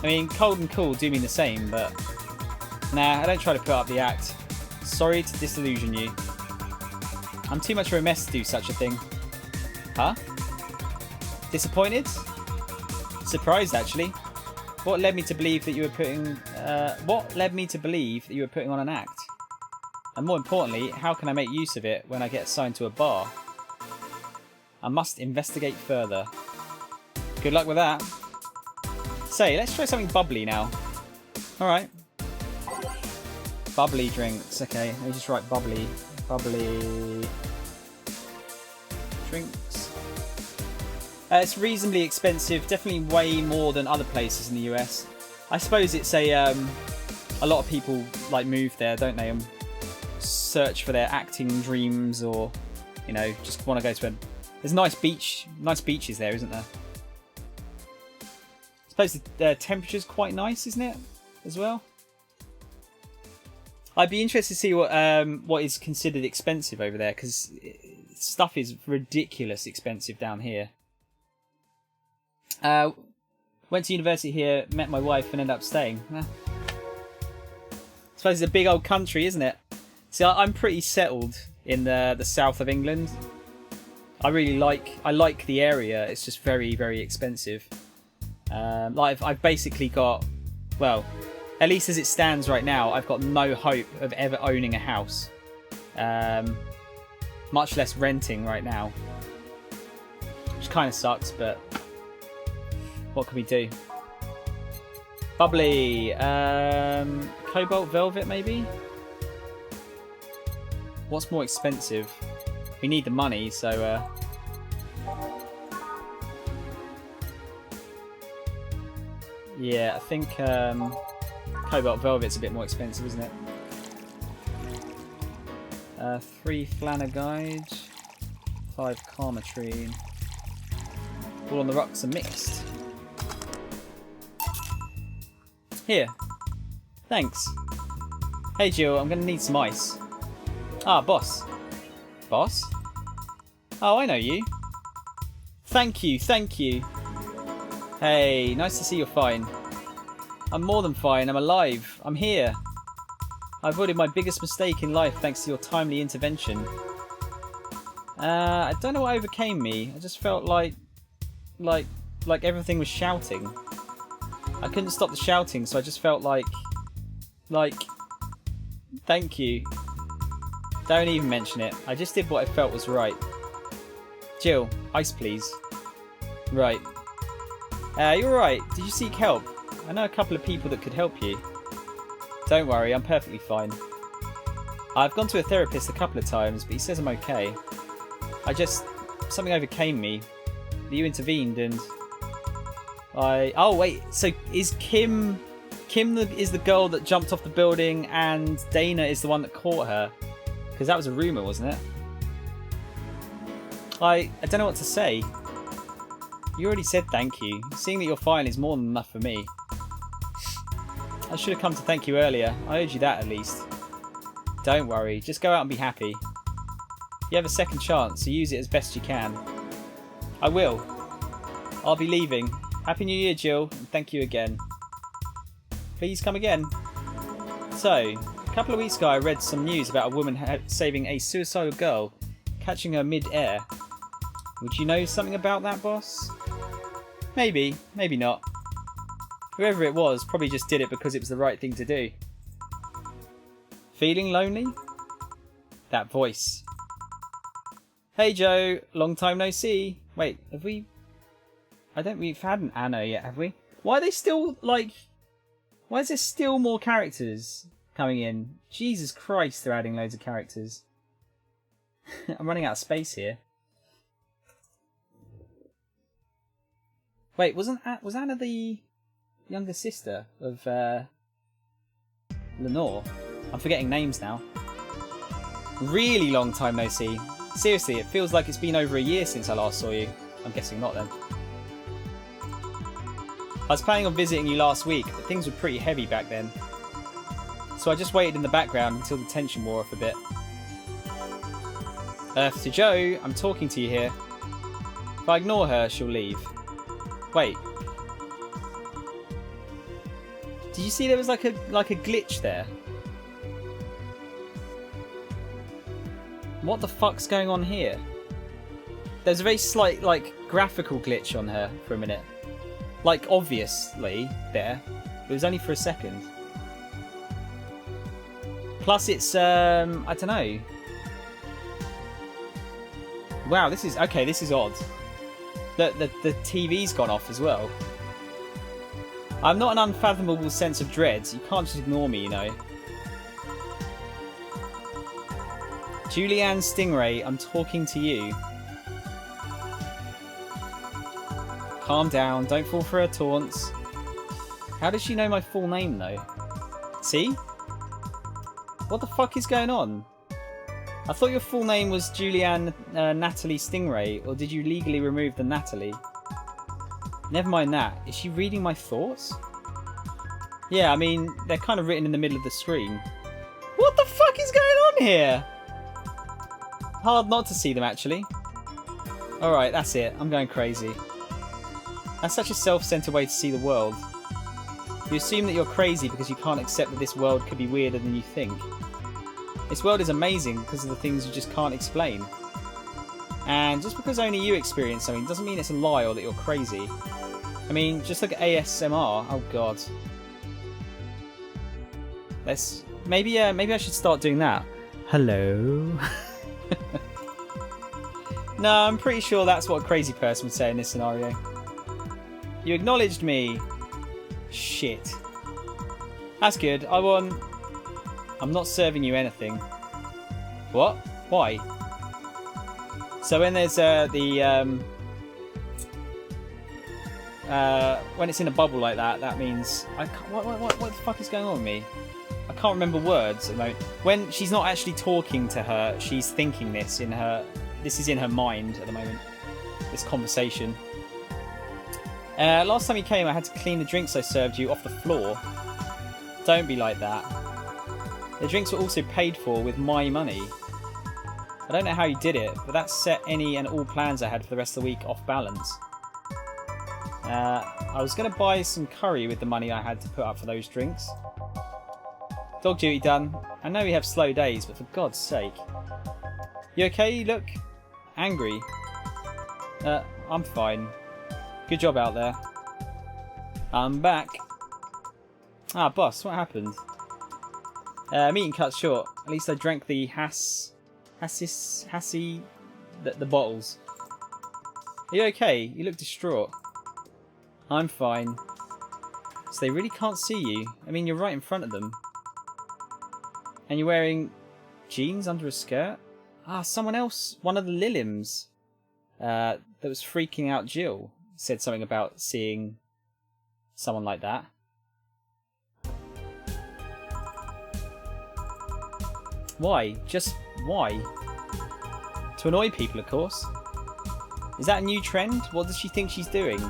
I mean, cold and cool do mean the same, but... Nah, I don't try to put up the act. Sorry to disillusion you. I'm too much of a mess to do such a thing. Huh? Disappointed? Surprised, actually. What led me to believe that you were putting... what led me to believe that you were putting on an act? And more importantly, how can I make use of it when I get assigned to a bar? I must investigate further. Good luck with that. Say, let's try something bubbly now. Alright. Bubbly drinks. Okay, let me just write bubbly. Bubbly... drinks. It's reasonably expensive. Definitely way more than other places in the US. I suppose it's a lot of people like move there, don't they? And search for their acting dreams, or you know, just want to go to a... There's nice beaches there, isn't there? I suppose the temperature's quite nice, isn't it? As well. I'd be interested to see what is considered expensive over there, because stuff is ridiculous expensive down here. Went to university here, met my wife, and ended up staying. I suppose it's a big old country, isn't it? See, I'm pretty settled in the south of England. I like the area. It's just very, very expensive. Like I've basically got, well, at least as it stands right now, I've got no hope of ever owning a house. Much less renting right now. Which kind of sucks, but what can we do? Bubbly. Cobalt Velvet, maybe? What's more expensive? We need the money, so... yeah, I think Cobalt Velvet's a bit more expensive, isn't it? 3 Flanaguide, 5 Karmatrine. All on the rocks are mixed. Here. Thanks. Hey Jill, I'm going to need some ice. Ah, boss. Boss? Oh, I know you. Thank you, thank you. Hey, nice to see you're fine. I'm more than fine, I'm alive. I'm here. I avoided my biggest mistake in life thanks to your timely intervention. I don't know what overcame me. I just felt like everything was shouting. I couldn't stop the shouting, so I just felt like, thank you. Don't even mention it. I just did what I felt was right. Jill, ice please. Right. You're right. Did you seek help? I know a couple of people that could help you. Don't worry, I'm perfectly fine. I've gone to a therapist a couple of times, but he says I'm okay. Something overcame me. You intervened and... Oh wait, so is Kim is the girl that jumped off the building and Dana is the one that caught her? Because that was a rumour, wasn't it? I don't know what to say. You already said thank you. Seeing that you're fine is more than enough for me. I should have come to thank you earlier. I owed you that at least. Don't worry, just go out and be happy. You have a second chance, so use it as best you can. I will. I'll be leaving. Happy New Year, Jill, and thank you again. Please come again. So, a couple of weeks ago I read some news about a woman saving a suicidal girl, catching her mid-air. Would you know something about that, boss? Maybe, maybe not. Whoever it was probably just did it because it was the right thing to do. Feeling lonely? That voice. Hey Joe, long time no see. Wait, have we... I don't think we've had an Anna yet, have we? Why are they still, like... Why is there still more characters coming in? Jesus Christ, they're adding loads of characters. I'm running out of space here. Wait, was Anna the younger sister of Lenore? I'm forgetting names now. Really long time no see. Seriously, it feels like it's been over a year since I last saw you. I'm guessing not then. I was planning on visiting you last week, but things were pretty heavy back then. So I just waited in the background until the tension wore off a bit. Earth to Joe, I'm talking to you here. If I ignore her, she'll leave. Wait. Did you see there was like a glitch there? What the fuck's going on here? There's a very slight, like, graphical glitch on her for a minute. Like, obviously, there. It was only for a second. Plus, it's, I don't know. Wow, this is odd. The TV's gone off as well. I'm not an unfathomable sense of dread. You can't just ignore me, you know. Julianne Stingray, I'm talking to you. Calm down, don't fall for her taunts. How does she know my full name, though? See? What the fuck is going on? I thought your full name was Julianne Natalie Stingray, or did you legally remove the Natalie? Never mind that. Is she reading my thoughts? Yeah, I mean, they're kind of written in the middle of the screen. What the fuck is going on here? Hard not to see them, actually. Alright, that's it. I'm going crazy. That's such a self-centered way to see the world. You assume that you're crazy because you can't accept that this world could be weirder than you think. This world is amazing because of the things you just can't explain. And just because only you experience something doesn't mean it's a lie or that you're crazy. I mean, just look at ASMR. Oh god. Maybe I should start doing that. Hello. No, I'm pretty sure that's what a crazy person would say in this scenario. You acknowledged me. Shit. That's good. I'm not serving you anything. What? Why? So when there's when it's in a bubble like that, that means I can't, what the fuck is going on with me? I can't remember words at the moment. When she's not actually talking to her, she's thinking this in her. This is in her mind at the moment. This conversation. Last time you came, I had to clean the drinks I served you off the floor. Don't be like that. The drinks were also paid for with my money. I don't know how you did it, but that set any and all plans I had for the rest of the week off balance. I was going to buy some curry with the money I had to put up for those drinks. Dog duty done. I know we have slow days, but for God's sake. You okay? You look angry. I'm fine. Good job out there. I'm back. Ah, boss, what happened? Meeting cut short. At least I drank the the bottles. Are you okay? You look distraught. I'm fine. So they really can't see you. I mean, you're right in front of them. And you're wearing jeans under a skirt? Ah, someone else, one of the Lilims, that was freaking out Jill, said something about seeing someone like that. Why? Just why? To annoy people, of course. Is that a new trend? What does she think she's doing?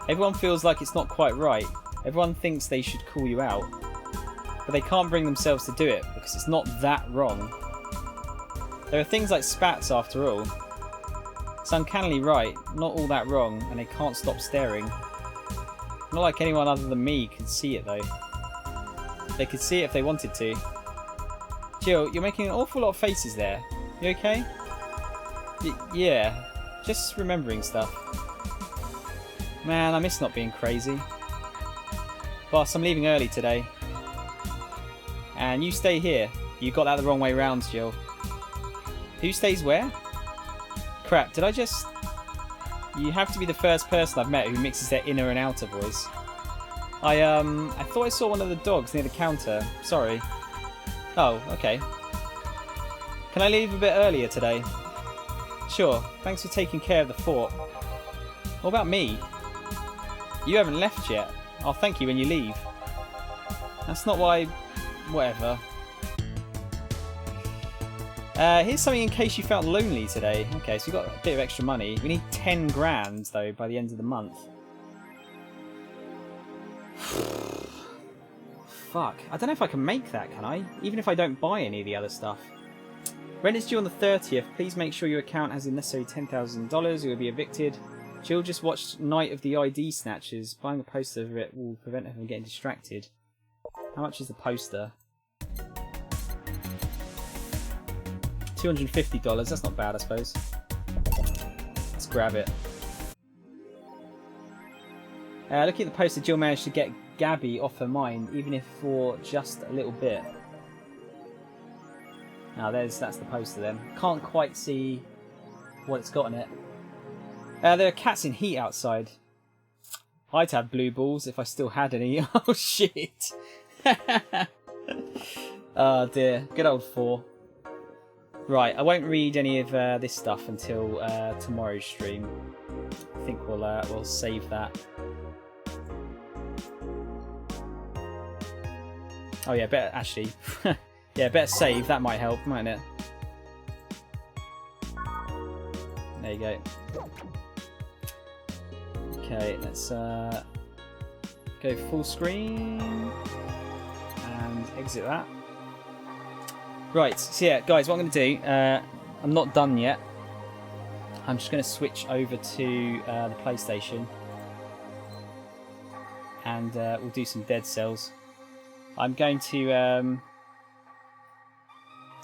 Everyone feels like it's not quite right. Everyone thinks they should call you out. But they can't bring themselves to do it because it's not that wrong. There are things like spats after all. It's uncannily right, not all that wrong, and they can't stop staring. Not like anyone other than me can see it though. They could see it if they wanted to. Jill, you're making an awful lot of faces there. You okay? Yeah, just remembering stuff. Man, I miss not being crazy. Boss, I'm leaving early today. And you stay here. You got that the wrong way round, Jill. Who stays where? Crap, did I just... You have to be the first person I've met who mixes their inner and outer voice. I thought I saw one of the dogs near the counter. Sorry. Oh, okay. Can I leave a bit earlier today? Sure. Thanks for taking care of the fort. What about me? You haven't left yet. I'll thank you when you leave. That's not why... Whatever. Here's something in case you felt lonely today. Okay, so we got a bit of extra money. We need 10 grand, though, by the end of the month. Fuck. I don't know if I can make that, can I? Even if I don't buy any of the other stuff. Rent is due on the 30th. Please make sure your account has the necessary $10,000. You will be evicted. Jill just watched Night of the ID Snatchers. Buying a poster of it will prevent her from getting distracted. How much is the poster? $250. That's not bad, I suppose. Let's grab it. Looking at the poster, Jill managed to get Gabby off her mind, even if for just a little bit. Now, that's the poster then. Can't quite see what it's got in it. There are cats in heat outside. I'd have blue balls if I still had any. Oh, shit. Oh, dear. Good old 4. Right, I won't read any of this stuff until tomorrow's stream. I think we'll save that. Oh yeah, better actually. Yeah, better save. That might help, mightn't it? There you go. Okay, let's go full screen and exit that. Right, so yeah, guys, what I'm going to do, I'm not done yet. I'm just going to switch over to the PlayStation and we'll do some Dead Cells. I'm going to... oh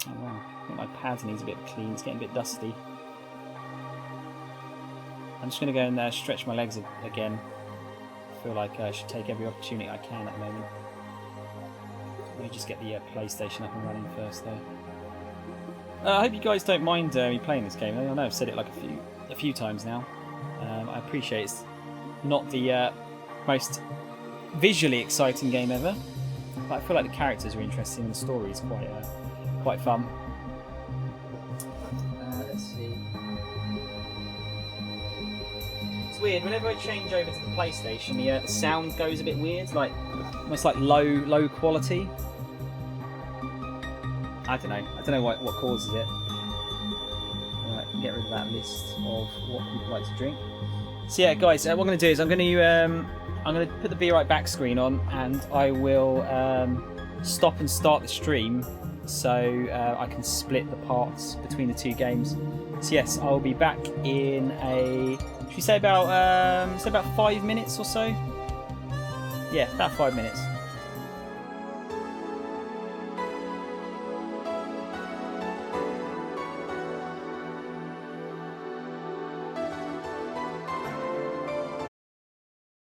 wow, I think my pad needs a bit of a clean, it's getting a bit dusty. I'm just going to go and stretch my legs again. I feel like I should take every opportunity I can at the moment. Let me just get the PlayStation up and running first, though. I hope you guys don't mind me playing this game. I know I've said it like a few times now. I appreciate it's not the most visually exciting game ever, but I feel like the characters are interesting and the story is quite fun. Let's see. It's weird. Whenever I change over to the PlayStation, the sound goes a bit weird, like almost like low quality. I don't know what causes it. Right, get rid of that list of what people like to drink. So yeah, guys, what I'm going to do is I'm going to put the Be Right Back screen on, and I will stop and start the stream so I can split the parts between the two games. So yes, I'll be back in should we say about 5 minutes or so? Yeah, about 5 minutes.